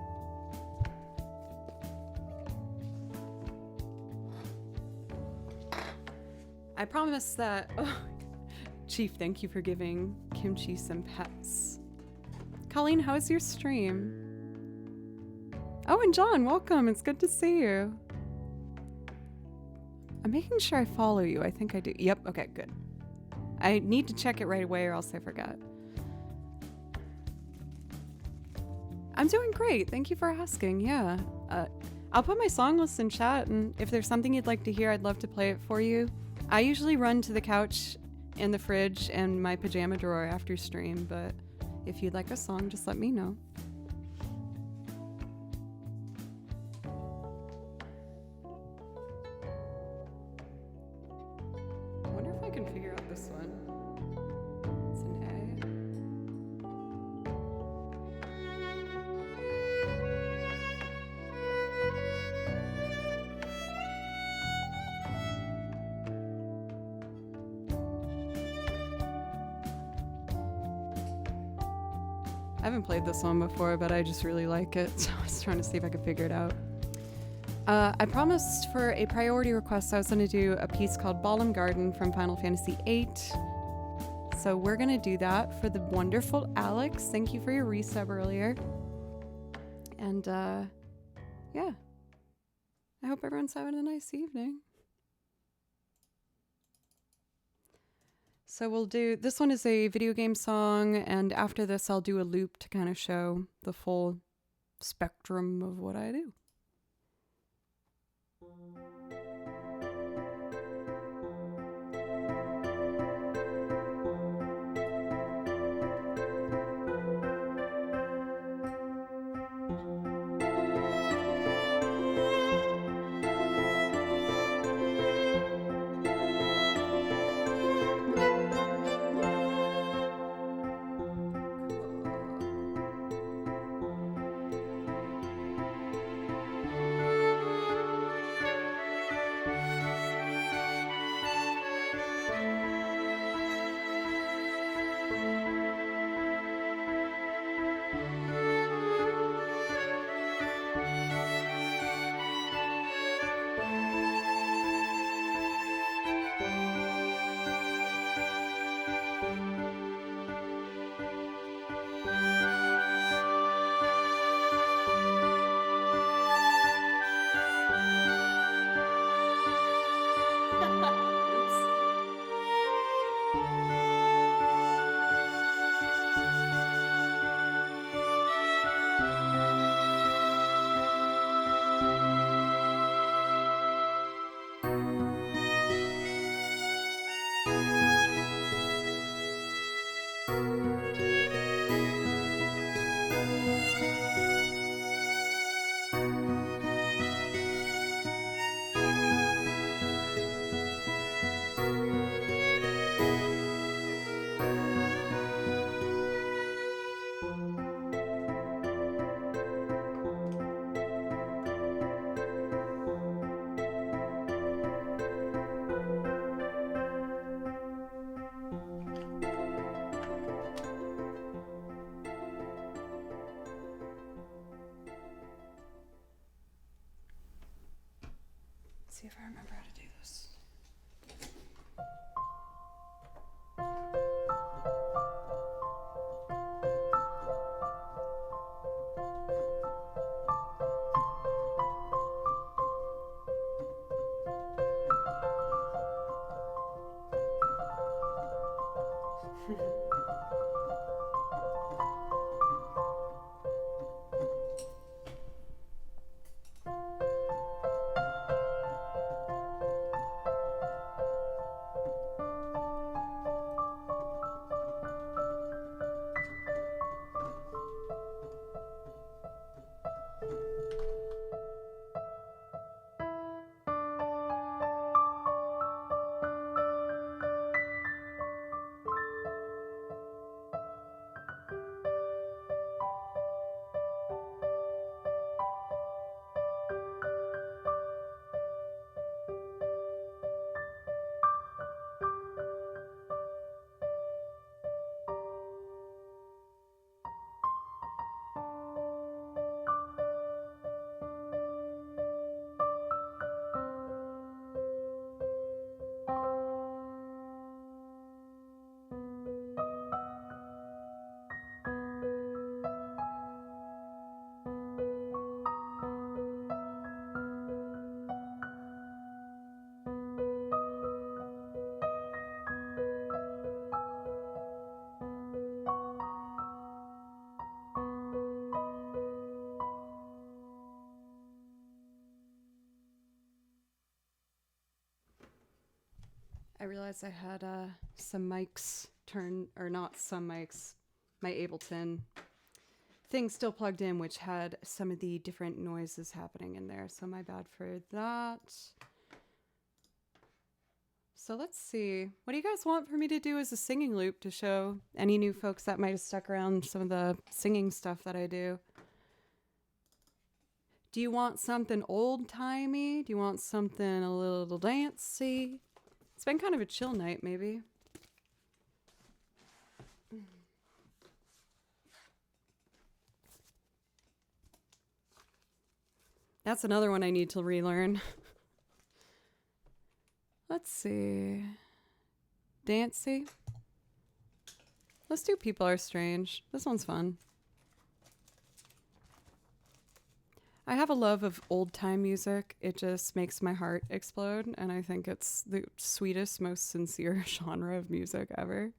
I promise that... Oh, Chief, thank you for giving Kimchi some pets. Colleen, how's your stream? Oh, and John, welcome. It's good to see you. I'm making sure I follow you. I think I do. Yep. Okay, good. I need to check it right away or else I forget. I'm doing great. Thank you for asking. Yeah. I'll put my song list in chat, and if there's something you'd like to hear, I'd love to play it for you. I usually run to the couch and the fridge and my pajama drawer after stream, but if you'd like a song, just let me know. I wonder if I can figure out this one. It's an A. haven't played this one before, but I just really like it, so I was trying to see if I could figure it out. I promised for a priority request I was going to do a piece called Ballum Garden from Final Fantasy VIII. So we're going to do that for the wonderful Alex. Thank you for your resub earlier. And yeah, I hope everyone's having a nice evening. So we'll do, this one is a video game song, and after this I'll do a loop to kind of show the full spectrum of what I do. See if I remember how to do this. I realized I had some mics not some mics, my Ableton thing still plugged in, which had some of the different noises happening in there. So my bad for that. So let's see. What do you guys want for me to do as a singing loop to show any new folks that might have stuck around some of the singing stuff that I do? Do you want something old-timey? Do you want something a little dancey? It's been kind of a chill night, maybe. That's another one I need to relearn. Let's see. Dancy. Let's do People Are Strange. This one's fun. I have a love of old time music. It just makes my heart explode, and I think it's the sweetest, most sincere genre of music ever.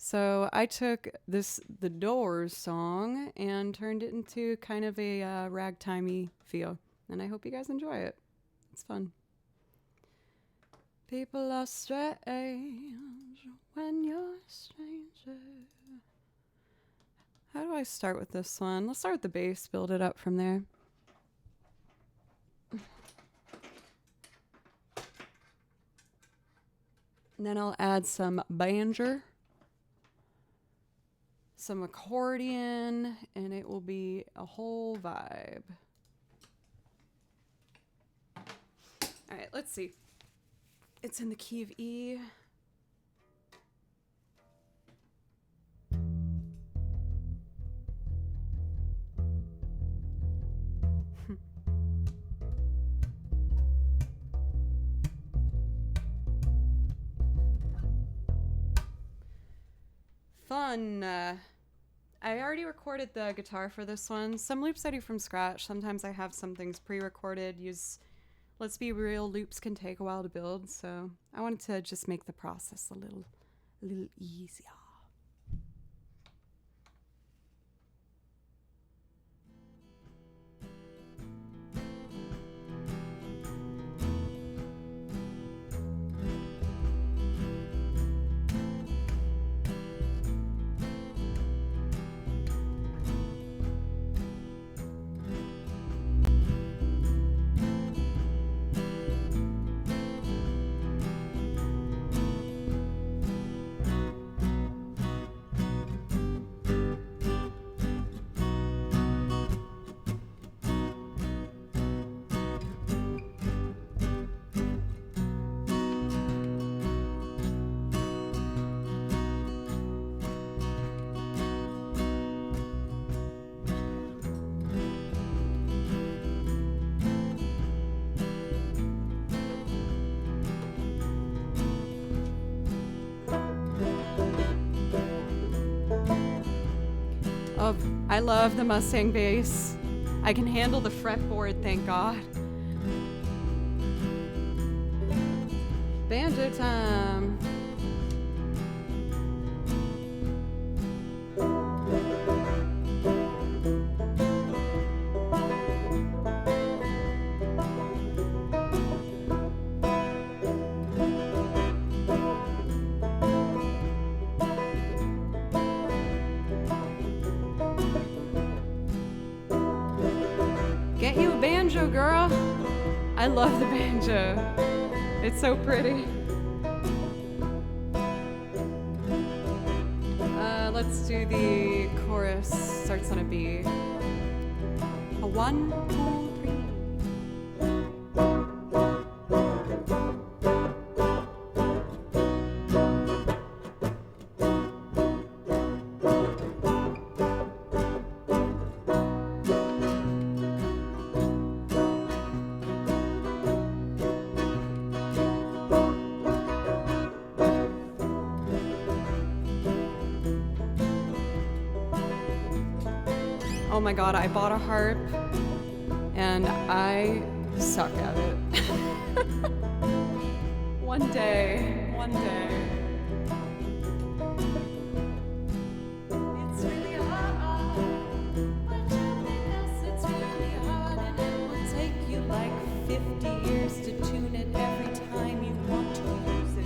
So I took the Doors song and turned it into kind of a ragtimey feel, and I hope you guys enjoy it. It's fun. People are strange when you're a stranger. How do I start with this one? Let's start with the bass, build it up from there. And then I'll add some banjo, some accordion, and it will be a whole vibe. All right, let's see. It's in the key of E. Fun. I already recorded the guitar for this one. Some loops I do from scratch. Sometimes I have some things pre-recorded. Let's be real, loops can take a while to build, so I wanted to just make the process a little easier. Oh, I love the Mustang bass. I can handle the fretboard, thank God. Banjo time. Get you a banjo, girl. I love the banjo. It's so pretty. Let's do the chorus. Starts on a B. A 1, 2, 3. Oh my God, I bought a harp and I suck at it. One day. It's really hard, but you think us, it's really hard, and it will take you like 50 years to tune it every time you want to use it.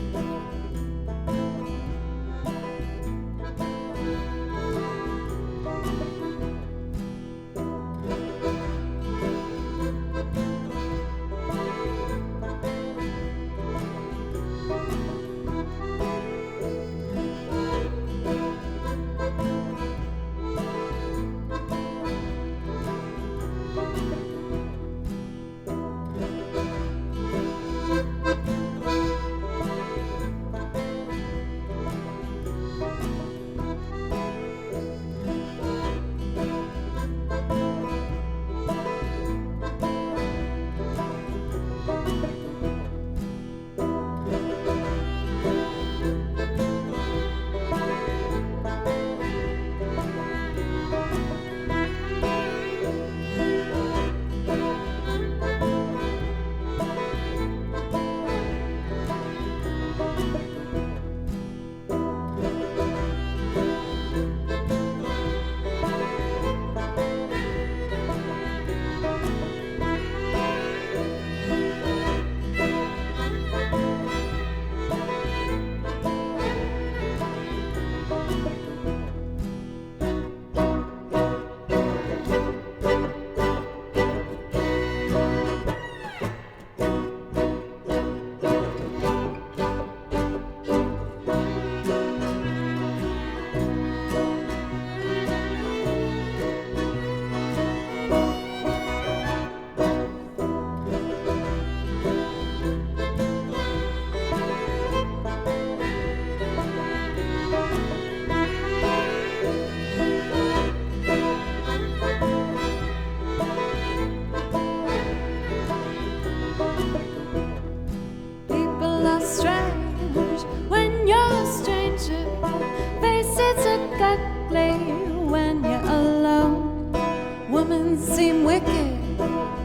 seem wicked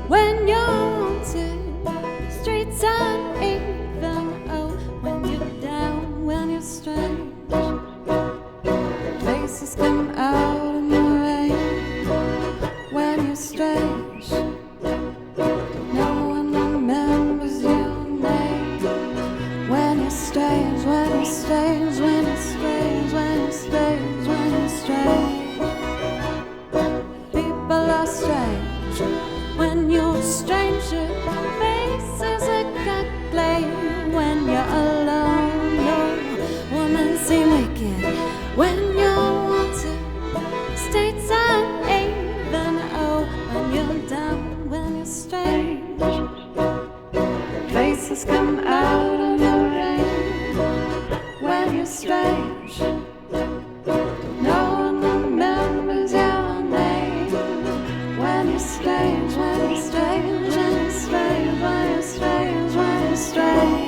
when you're wanted. Streets uneven, oh, when you're down, when you're strange. Faces come out in the rain when you're strange. No one remembers your name when you're strange, when you're strange, when you're strange, when you're strange, when you're strange. People are strange when you're a stranger. Faces are ugly when you're alone. No woman seem wicked when you're wanted. States uneven, oh, when you're down, when you're strange. Faces come out of the rain when you're strange. No one remembers your name when you're strange, when you're strange, when you're strange, when you're strange, when you're strange.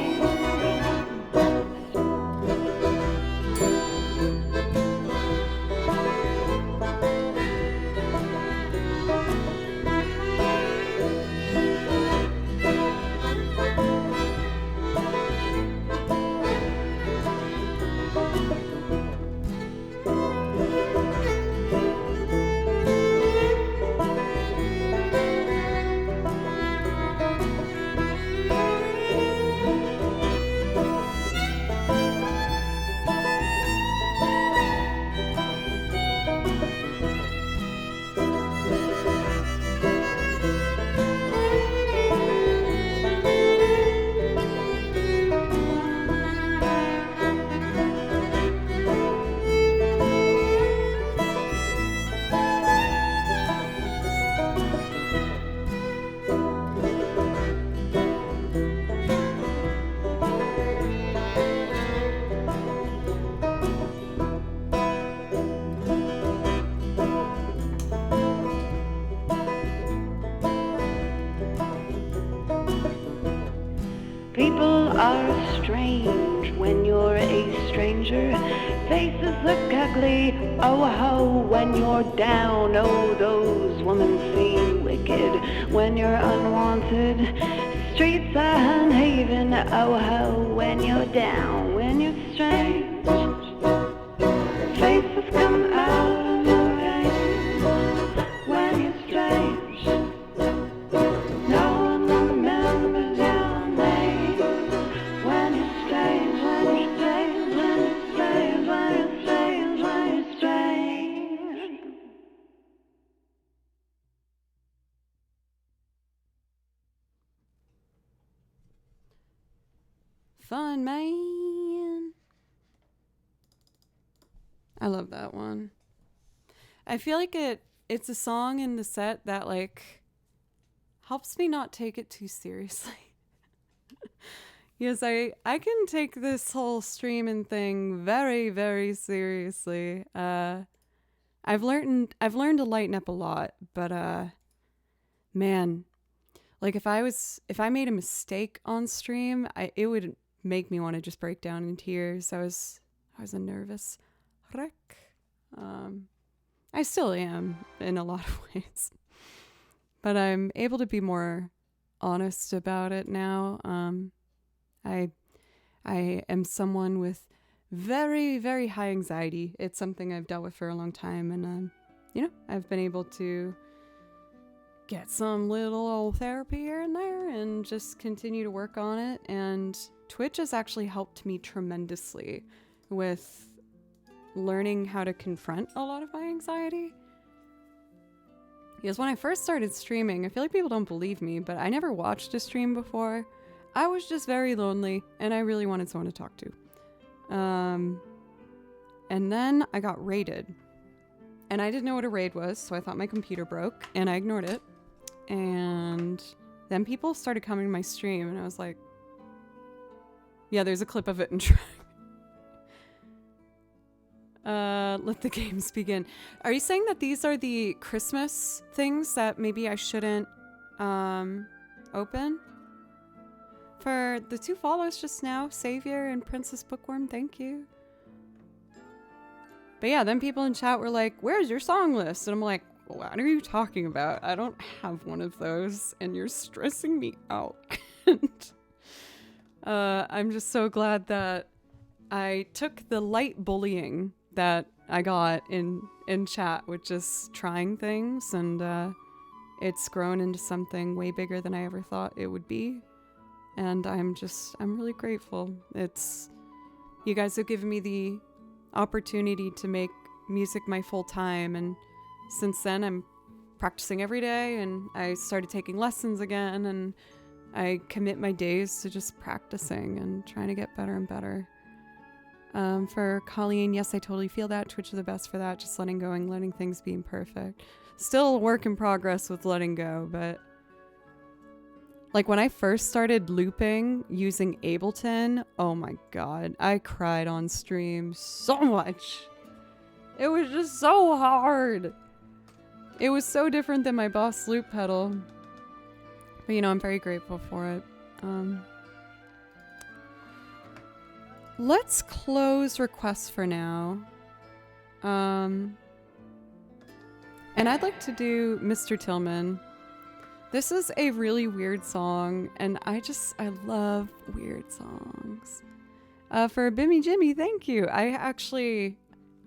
People are strange when you're a stranger. Faces look ugly, oh ho, when you're down. Oh, those women seem wicked when you're unwanted. Streets are unhaven, oh ho, when you're down, when you're strange. Faces come out of the rain when you're strange. No one remembers your name when you're strange, when you're strange, when you're strange, when you're strange, when you're strange. Fun, man. I love that one. I feel like it's a song in the set that like helps me not take it too seriously. Yes, I can take this whole streaming thing very, very seriously. I've learned to lighten up a lot, but man, like if I made a mistake on stream, it would make me want to just break down in tears. I was a nervous wreck. I still am in a lot of ways, but I'm able to be more honest about it now. I am someone with very, very high anxiety. It's something I've dealt with for a long time, and I've been able to get some little old therapy here and there and just continue to work on it. And Twitch has actually helped me tremendously with learning how to confront a lot of my anxiety. Because when I first started streaming, I feel like people don't believe me, but I never watched a stream before. I was just very lonely and I really wanted someone to talk to. And then I got raided. And I didn't know what a raid was, so I thought my computer broke and I ignored it. And then people started coming to my stream and I was like, yeah, there's a clip of it in track. Let the games begin. Are you saying that these are the Christmas things that maybe I shouldn't open? For the 2 follows just now, Savior and Princess Bookworm, thank you. But yeah, then people in chat were like, where's your song list? And I'm like, what are you talking about? I don't have one of those, and you're stressing me out. And I'm just so glad that I took the light bullying that I got in chat with just trying things, and it's grown into something way bigger than I ever thought it would be. And I'm really grateful. You guys have given me the opportunity to make music my full time, and since then I'm practicing every day, and I started taking lessons again, and I commit my days to just practicing and trying to get better and better. For Colleen, yes, I totally feel that. Twitch is the best for that. Just letting go and letting things be imperfect. Still a work in progress with letting go, but like when I first started looping using Ableton, oh my god, I cried on stream so much. It was just so hard. It was so different than my Boss loop pedal. But you know, I'm very grateful for it. Let's close requests for now. And I'd like to do Mr. Tillman. This is a really weird song, and I love weird songs. For Bimmy Jimmy, thank you. I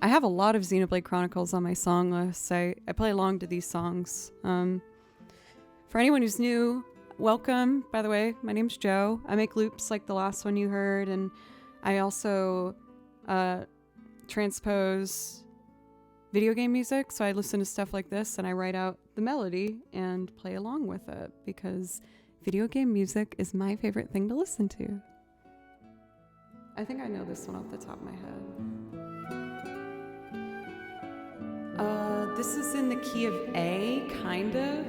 have a lot of Xenoblade Chronicles on my song list. I play along to these songs. For anyone who's new, welcome. By the way, my name's Joe. I make loops like the last one you heard, and I also transpose video game music, so I listen to stuff like this and I write out the melody and play along with it because video game music is my favorite thing to listen to. I think I know this one off the top of my head. This is in the key of A, kind of.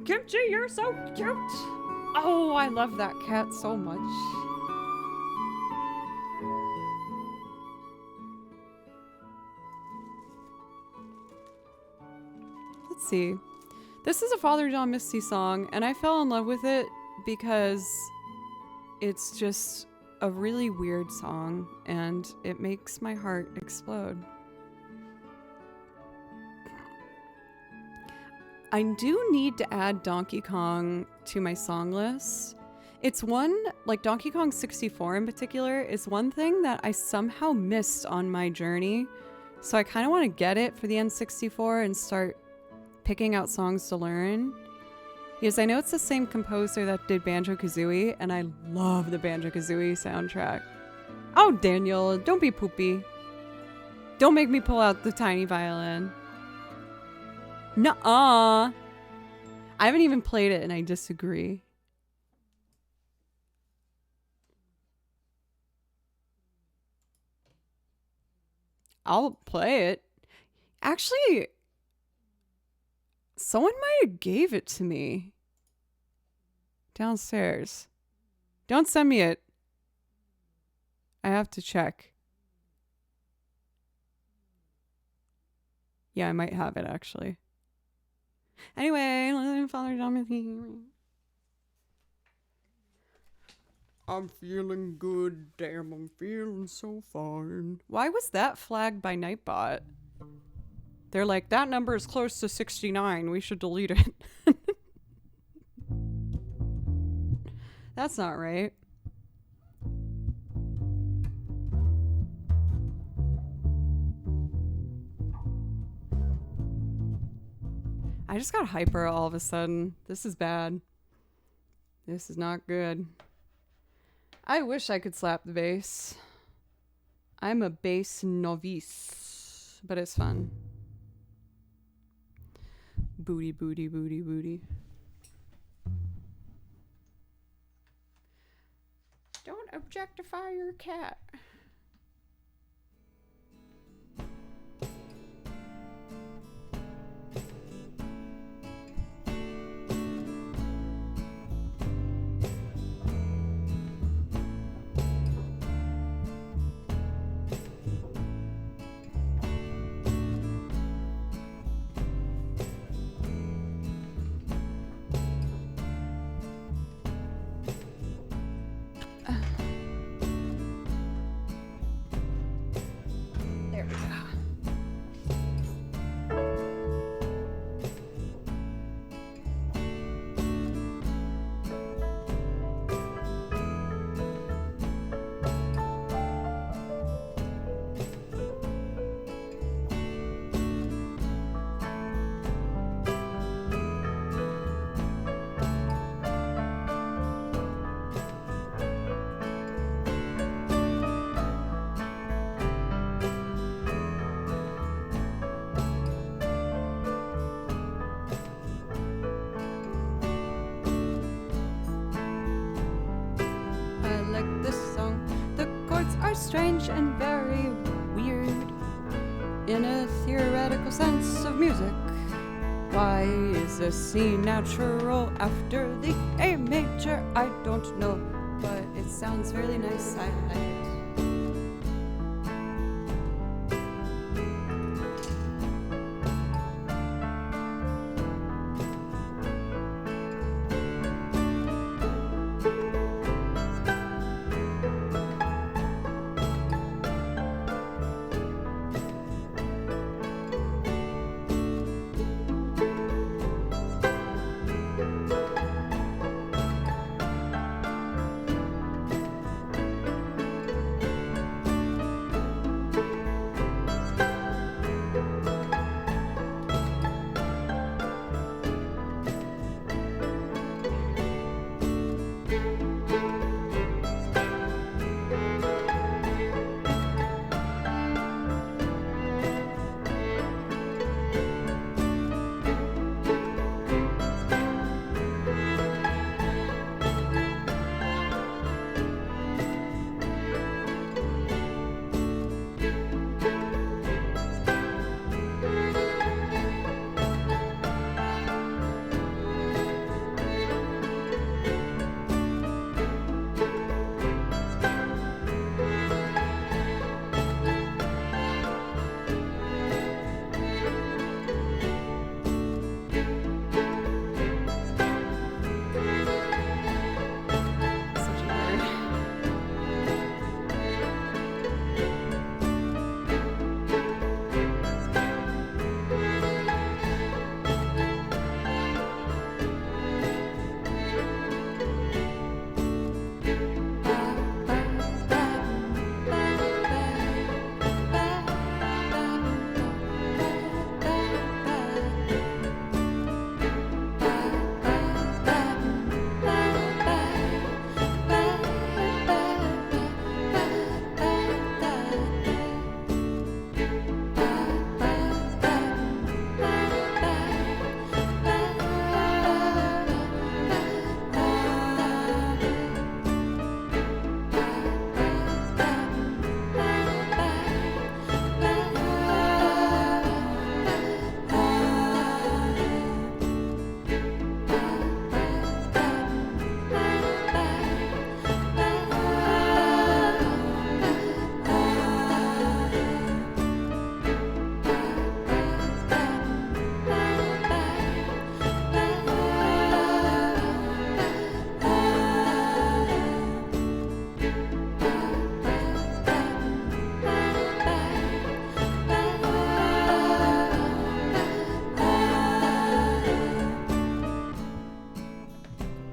Kimchi, you're so cute! Oh, I love that cat so much. Let's see. This is a Father John Misty song, and I fell in love with it because it's just a really weird song, and it makes my heart explode. I do need to add Donkey Kong to my song list. It's one, like Donkey Kong 64 in particular, is one thing that I somehow missed on my journey. So I kind of want to get it for the N64 and start picking out songs to learn. Because I know it's the same composer that did Banjo-Kazooie, and I love the Banjo-Kazooie soundtrack. Oh, Daniel, don't be poopy. Don't make me pull out the tiny violin. Nuh-uh. I haven't even played it and I disagree. I'll play it. Actually, someone might have gave it to me. Downstairs. Don't send me it. I have to check. Yeah, I might have it actually. Anyway, Father John. I'm feeling good, damn, I'm feeling so fine. Why was that flagged by Nightbot? They're like, that number is close to 69, we should delete it. That's not right. I just got hyper all of a sudden. This is bad. This is not good. I wish I could slap the bass. I'm a bass novice, but it's fun. Booty, booty, booty, booty. Don't objectify your cat. There we go. I like this song. The chords are strange and very weird in a theoretical sense of music. Why is a C natural after the A major? I don't know, but it sounds really nice. I like it. Such a nerd.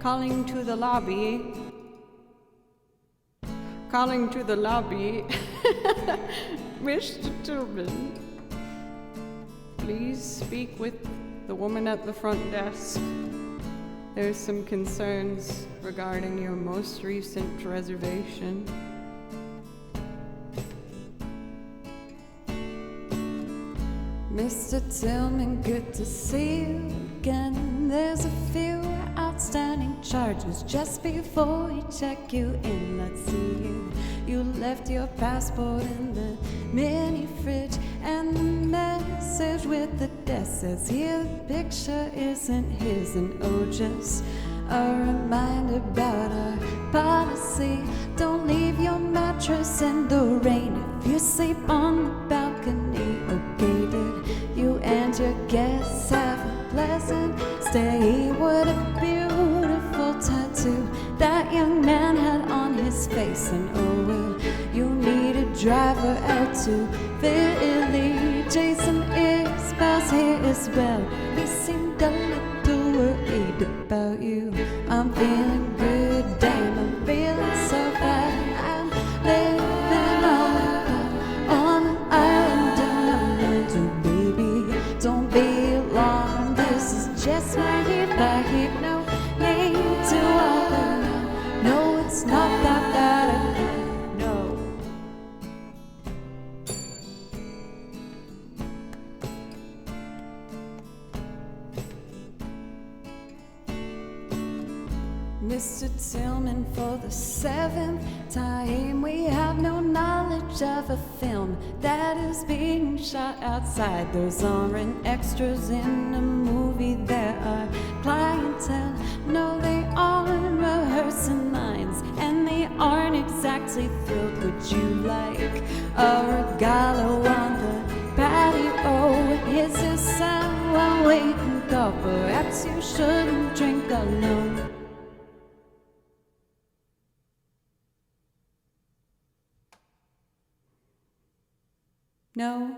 Calling to the lobby. Calling to the lobby. Mr. Tillman, please speak with the woman at the front desk. There's some concerns regarding your most recent reservation. Mr. Tillman, good to see you again. There's a few outstanding charges just before we check you in. Let's see you. You left your passport in the mini fridge, and the message with the desk says here the picture isn't his. And oh, just a reminder about our policy: don't leave your mattress in the rain if you sleep on the balcony. Okay, did you and your guests have a pleasant stay? What a beautiful tattoo that young man had on his face. And oh, will you need a driver out to Philly? Jason is boss here as well. He seemed a little worried about you. I'm feeling good, damn, I'm feeling so bad. I'm living on an island in my mind. Oh, baby, don't be alarmed. This is just my heat by heat. No need to worry. No, it's not that bad. No. Mr. Tillman, for the 7th time, we have no knowledge of a film that is being shot outside. Those aren't extras in a movie, there are clientele. No, they aren't rehearsing lines, and they aren't exactly thrilled. Would you like a regalo on the patio? Is this someone waiting call? Perhaps you shouldn't drink alone. No,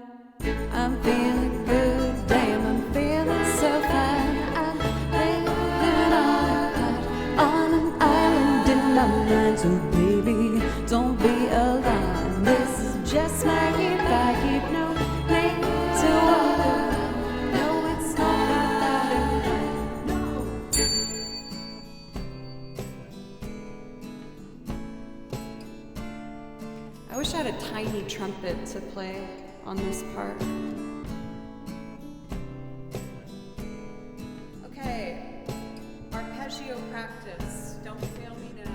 I'm feeling good, damn, I'm feeling so fine. I'm living on an island in my mind. So baby, don't be alarmed. This is just my heat by heat. No need to worry. No, it's not that no. I wish I had a tiny trumpet to play on this part. Okay, arpeggio practice. Don't fail me now.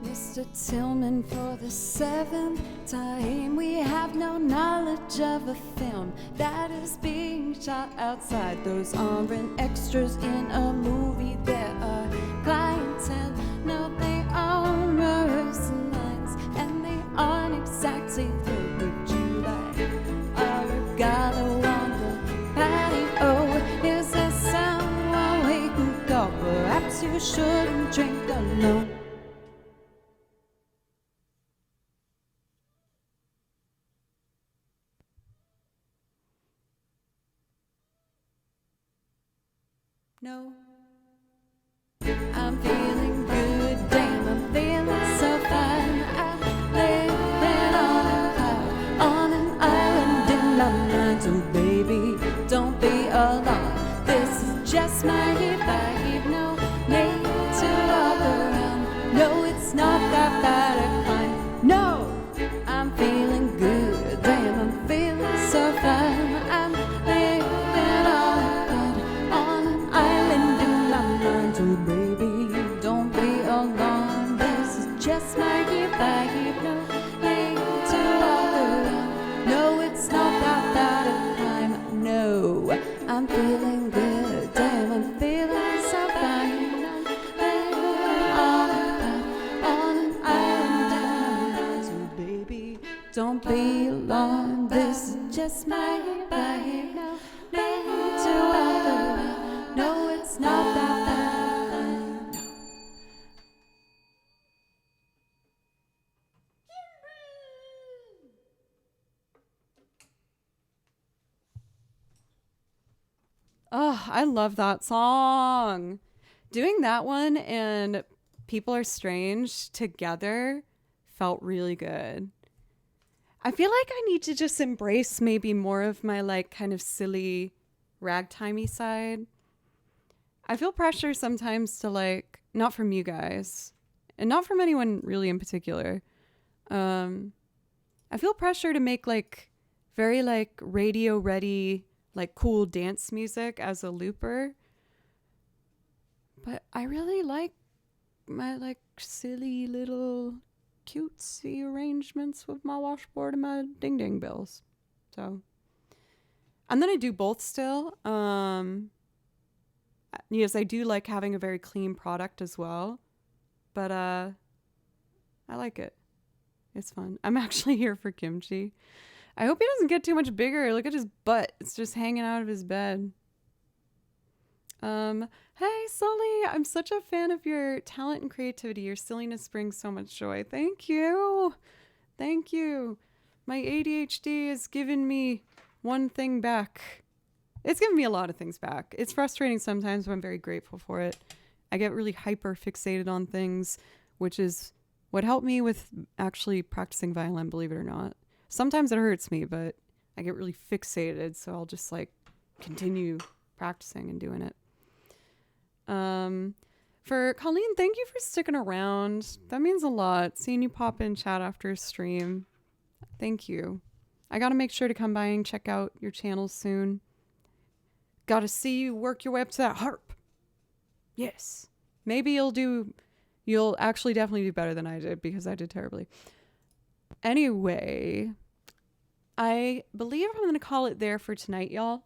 Mr. Tillman, for the 7th time, we have no knowledge of a film that is being shot outside. Those aren't extras in a movie, there are clientele. No, they aren't rehearsing lines, and they aren't exactly the would you like a regalo on the patio? Is there someone you shouldn't drink alone. No. I'm feeling good, damn, I'm feeling so fine. I'm living on an island in my mind. So baby, don't be alarmed. This is just my vibe. No need to walk around. No, it's not that bad a climb. No, I'm feeling good, damn, I'm feeling so fine. I'm living on an island in my mind. So baby, don't be alarmed. This is just my vibe. No need to walk around. No, it's not that bad a climb. No, I'm feeling good, damn, I'm feeling so fine. I'm living on an island in my mind. So baby, don't be alarmed. This is just my vibe. No need to walk around. No, it's not that bad. No. Oh, I love that song. Doing that one and People Are Strange together felt really good. I feel like I need to just embrace maybe more of my like kind of silly ragtimey side. I feel pressure sometimes to like, not from you guys and not from anyone really in particular. I feel pressure to make like very like radio ready, like cool dance music as a looper. But I really like my like silly little cutesy arrangements with my washboard and my ding ding bells. So I'm gonna do both still. Yes, I do like having a very clean product as well. But I like it. It's fun. I'm actually here for Kimchi. I hope he doesn't get too much bigger. Look at his butt. It's just hanging out of his bed. Hey, Sully. I'm such a fan of your talent and creativity. Your silliness brings so much joy. Thank you. Thank you. My ADHD has given me one thing back. It's given me a lot of things back. It's frustrating sometimes, but I'm very grateful for it. I get really hyper fixated on things, which is what helped me with actually practicing violin, believe it or not. Sometimes it hurts me, but I get really fixated, so I'll just like continue practicing and doing it. For Colleen, thank you for sticking around. That means a lot. Seeing you pop in chat after a stream. Thank you. I gotta make sure to come by and check out your channel soon. Gotta see you work your way up to that harp. Yes. Maybe you'll actually definitely do better than I did because I did terribly. Anyway, I believe I'm going to call it there for tonight, y'all.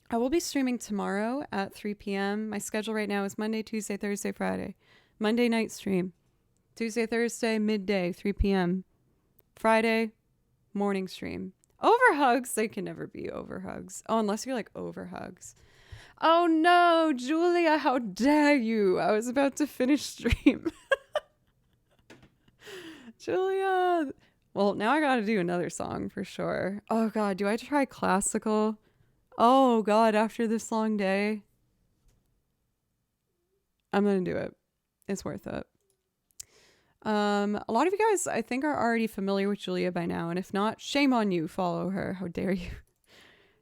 I will be streaming tomorrow at 3 p.m. My schedule right now is Monday, Tuesday, Thursday, Friday. Monday night stream. Tuesday, Thursday, midday, 3 p.m. Friday, morning stream. Overhugs, they can never be overhugs. Oh, unless you're like overhugs. Oh no, Julia, how dare you? I was about to finish stream. Julia. Well, now I gotta do another song for sure. Oh god, do I try classical? Oh god, after this long day. I'm gonna do it. It's worth it. A lot of you guys, I think, are already familiar with Julia by now, and if not, shame on you. Follow her. How dare you?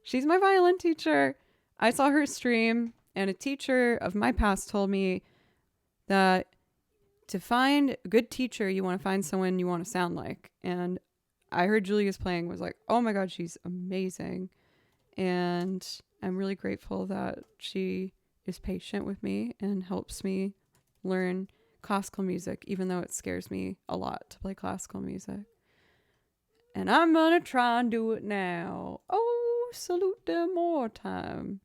She's my violin teacher. I saw her stream, and a teacher of my past told me that to find a good teacher, you want to find someone you want to sound like. And I heard Julia's playing, was like, oh my god, she's amazing. And I'm really grateful that she is patient with me and helps me learn classical music, even though it scares me a lot to play classical music. And I'm gonna try and do it now. Oh, salute de more time.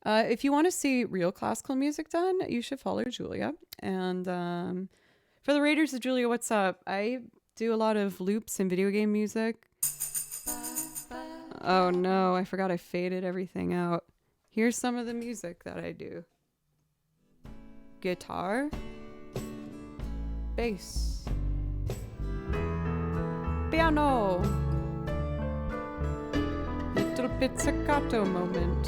If you want to see real classical music done, you should follow Julia. And for the Raiders of Julia, what's up? I do a lot of loops and video game music. Oh no, I forgot I faded everything out. Here's some of the music that I do. guitar, bass, piano, little pizzicato moment,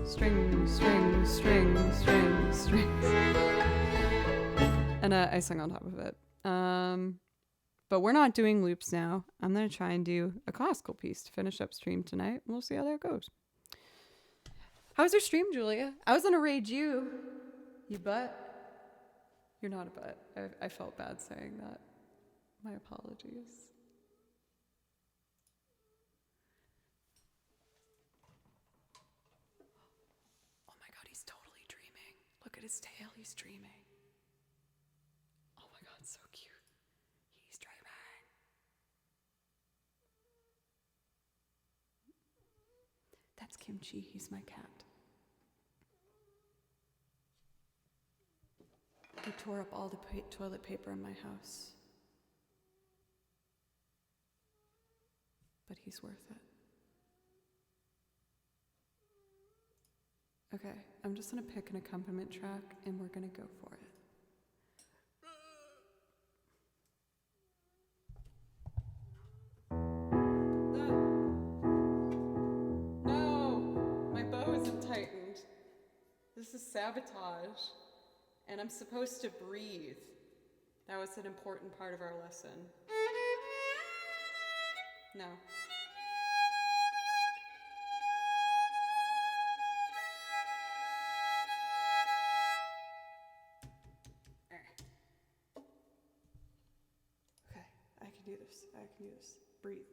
string, string, string, string, strings. And I sung on top of it. But we're not doing loops now. I'm going to try and do a classical piece to finish up stream tonight. We'll see how that goes. How was your stream, Julia? I was on a rage you butt. You're not a butt. I felt bad saying that. My apologies. Oh my God, he's totally dreaming. Look at his tail, he's dreaming. Oh my God, so cute. He's dreaming. That's Kimchi, he's my cat. He tore up all the toilet paper in my house. But he's worth it. Okay, I'm just gonna pick an accompaniment track and we're gonna go for it. No, my bow isn't tightened. This is sabotage. And I'm supposed to breathe. That was an important part of our lesson. No. Okay, I can do this. I can do this. Breathe.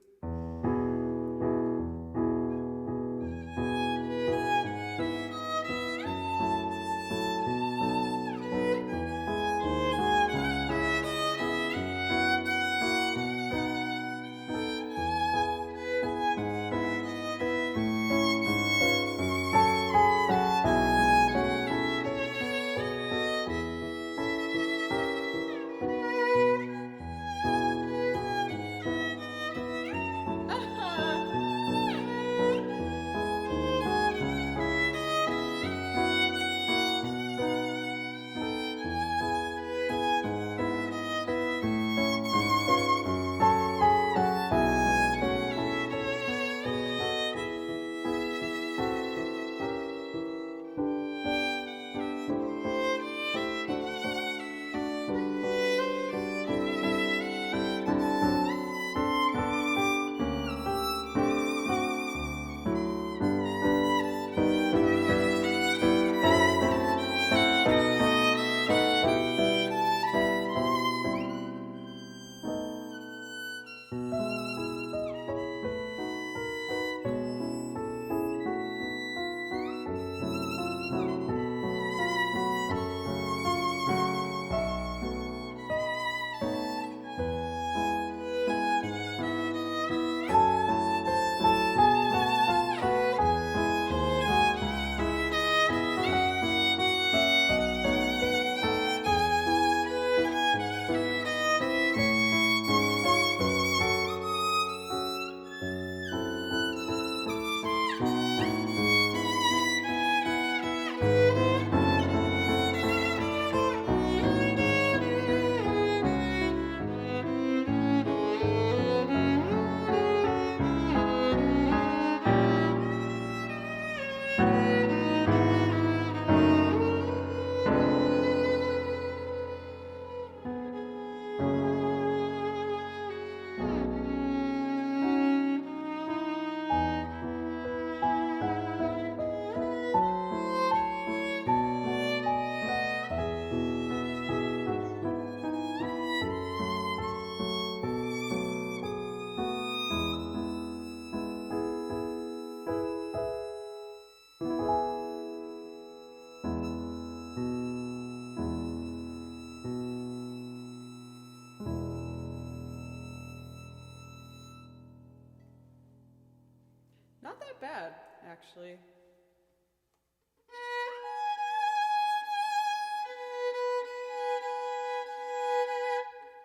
Not that bad, actually.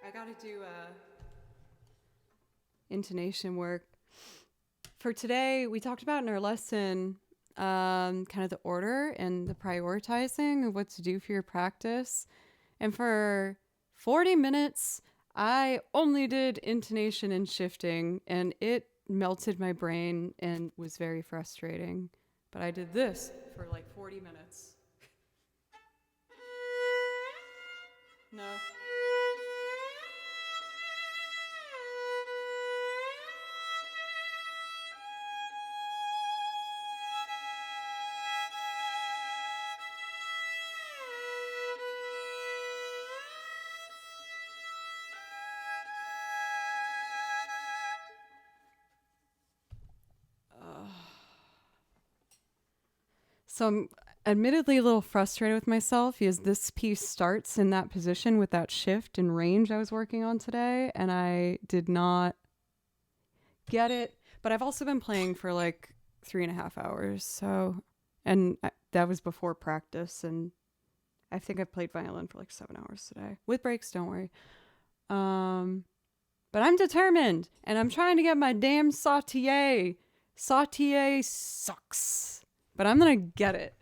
I gotta do intonation work. For today, we talked about in our lesson kind of the order and the prioritizing of what to do for your practice. And for 40 minutes, I only did intonation and shifting, and it melted my brain and was very frustrating. But I did this for like 40 minutes. No. So I'm admittedly a little frustrated with myself because this piece starts in that position with that shift and range I was working on today, and I did not get it. But I've also been playing for like 3.5 hours, so, and that was before practice, and I think I've played violin for like 7 hours today with breaks. Don't worry. But I'm determined, and I'm trying to get my damn sautier. Sautier sucks. But I'm going to get it.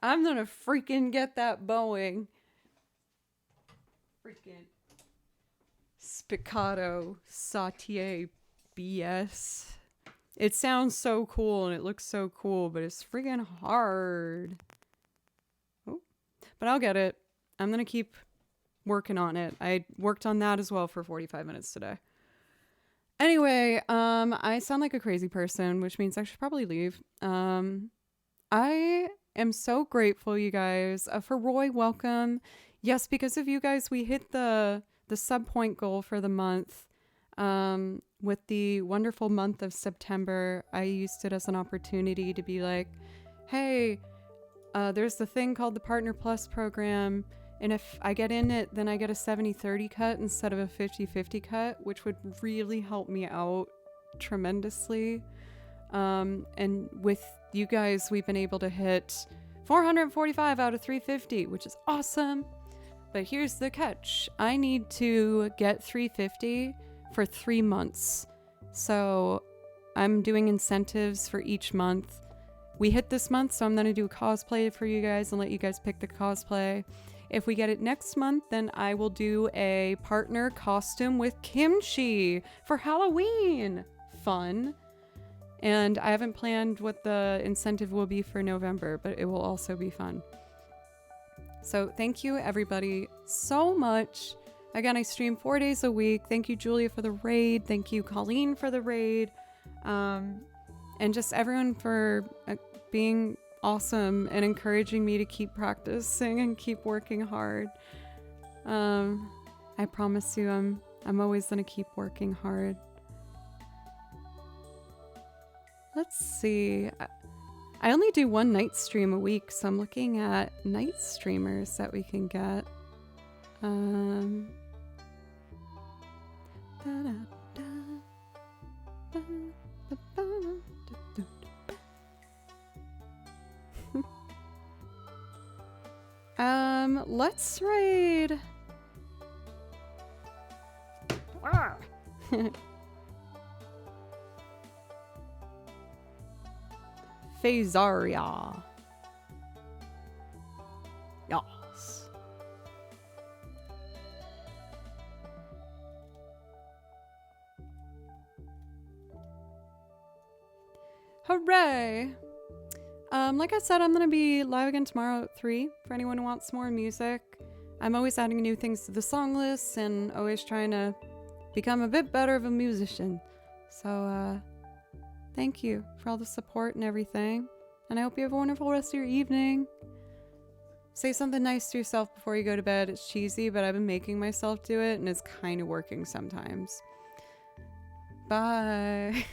I'm going to freaking get that bowing. Freaking spiccato sautier BS. It sounds so cool and it looks so cool, but it's freaking hard. Oh, but I'll get it. I'm going to keep working on it. I worked on that as well for 45 minutes today. Anyway, I sound like a crazy person, which means I should probably leave. I am so grateful, you guys. For Roy, welcome. Yes, because of you guys, we hit the sub point goal for the month. With the wonderful month of September, I used it as an opportunity to be like, hey, there's the thing called the Partner Plus program. And if I get in it, then I get a 70-30 cut instead of a 50-50 cut, which would really help me out tremendously. And with you guys, we've been able to hit 445 out of 350, which is awesome. But here's the catch. I need to get 350 for 3 months. So I'm doing incentives for each month. We hit this month, so I'm going to do a cosplay for you guys and let you guys pick the cosplay. If we get it next month, then I will do a partner costume with kimchi for Halloween. Fun. And I haven't planned what the incentive will be for November, but it will also be fun. So thank you, everybody, so much. Again, I stream 4 days a week. Thank you, Julia, for the raid. Thank you, Colleen, for the raid. And just everyone for being awesome and encouraging me to keep practicing and keep working hard. I promise you I'm always going to keep working hard. Let's see. I only do one night stream a week, so I'm looking at night streamers that we can get. Let's raid. Phasaria. Yes. Hooray! Like I said, I'm going to be live again tomorrow at 3 for anyone who wants more music. I'm always adding new things to the song list and always trying to become a bit better of a musician. So, thank you for all the support and everything. And I hope you have a wonderful rest of your evening. Say something nice to yourself before you go to bed. It's cheesy, but I've been making myself do it and it's kind of working sometimes. Bye.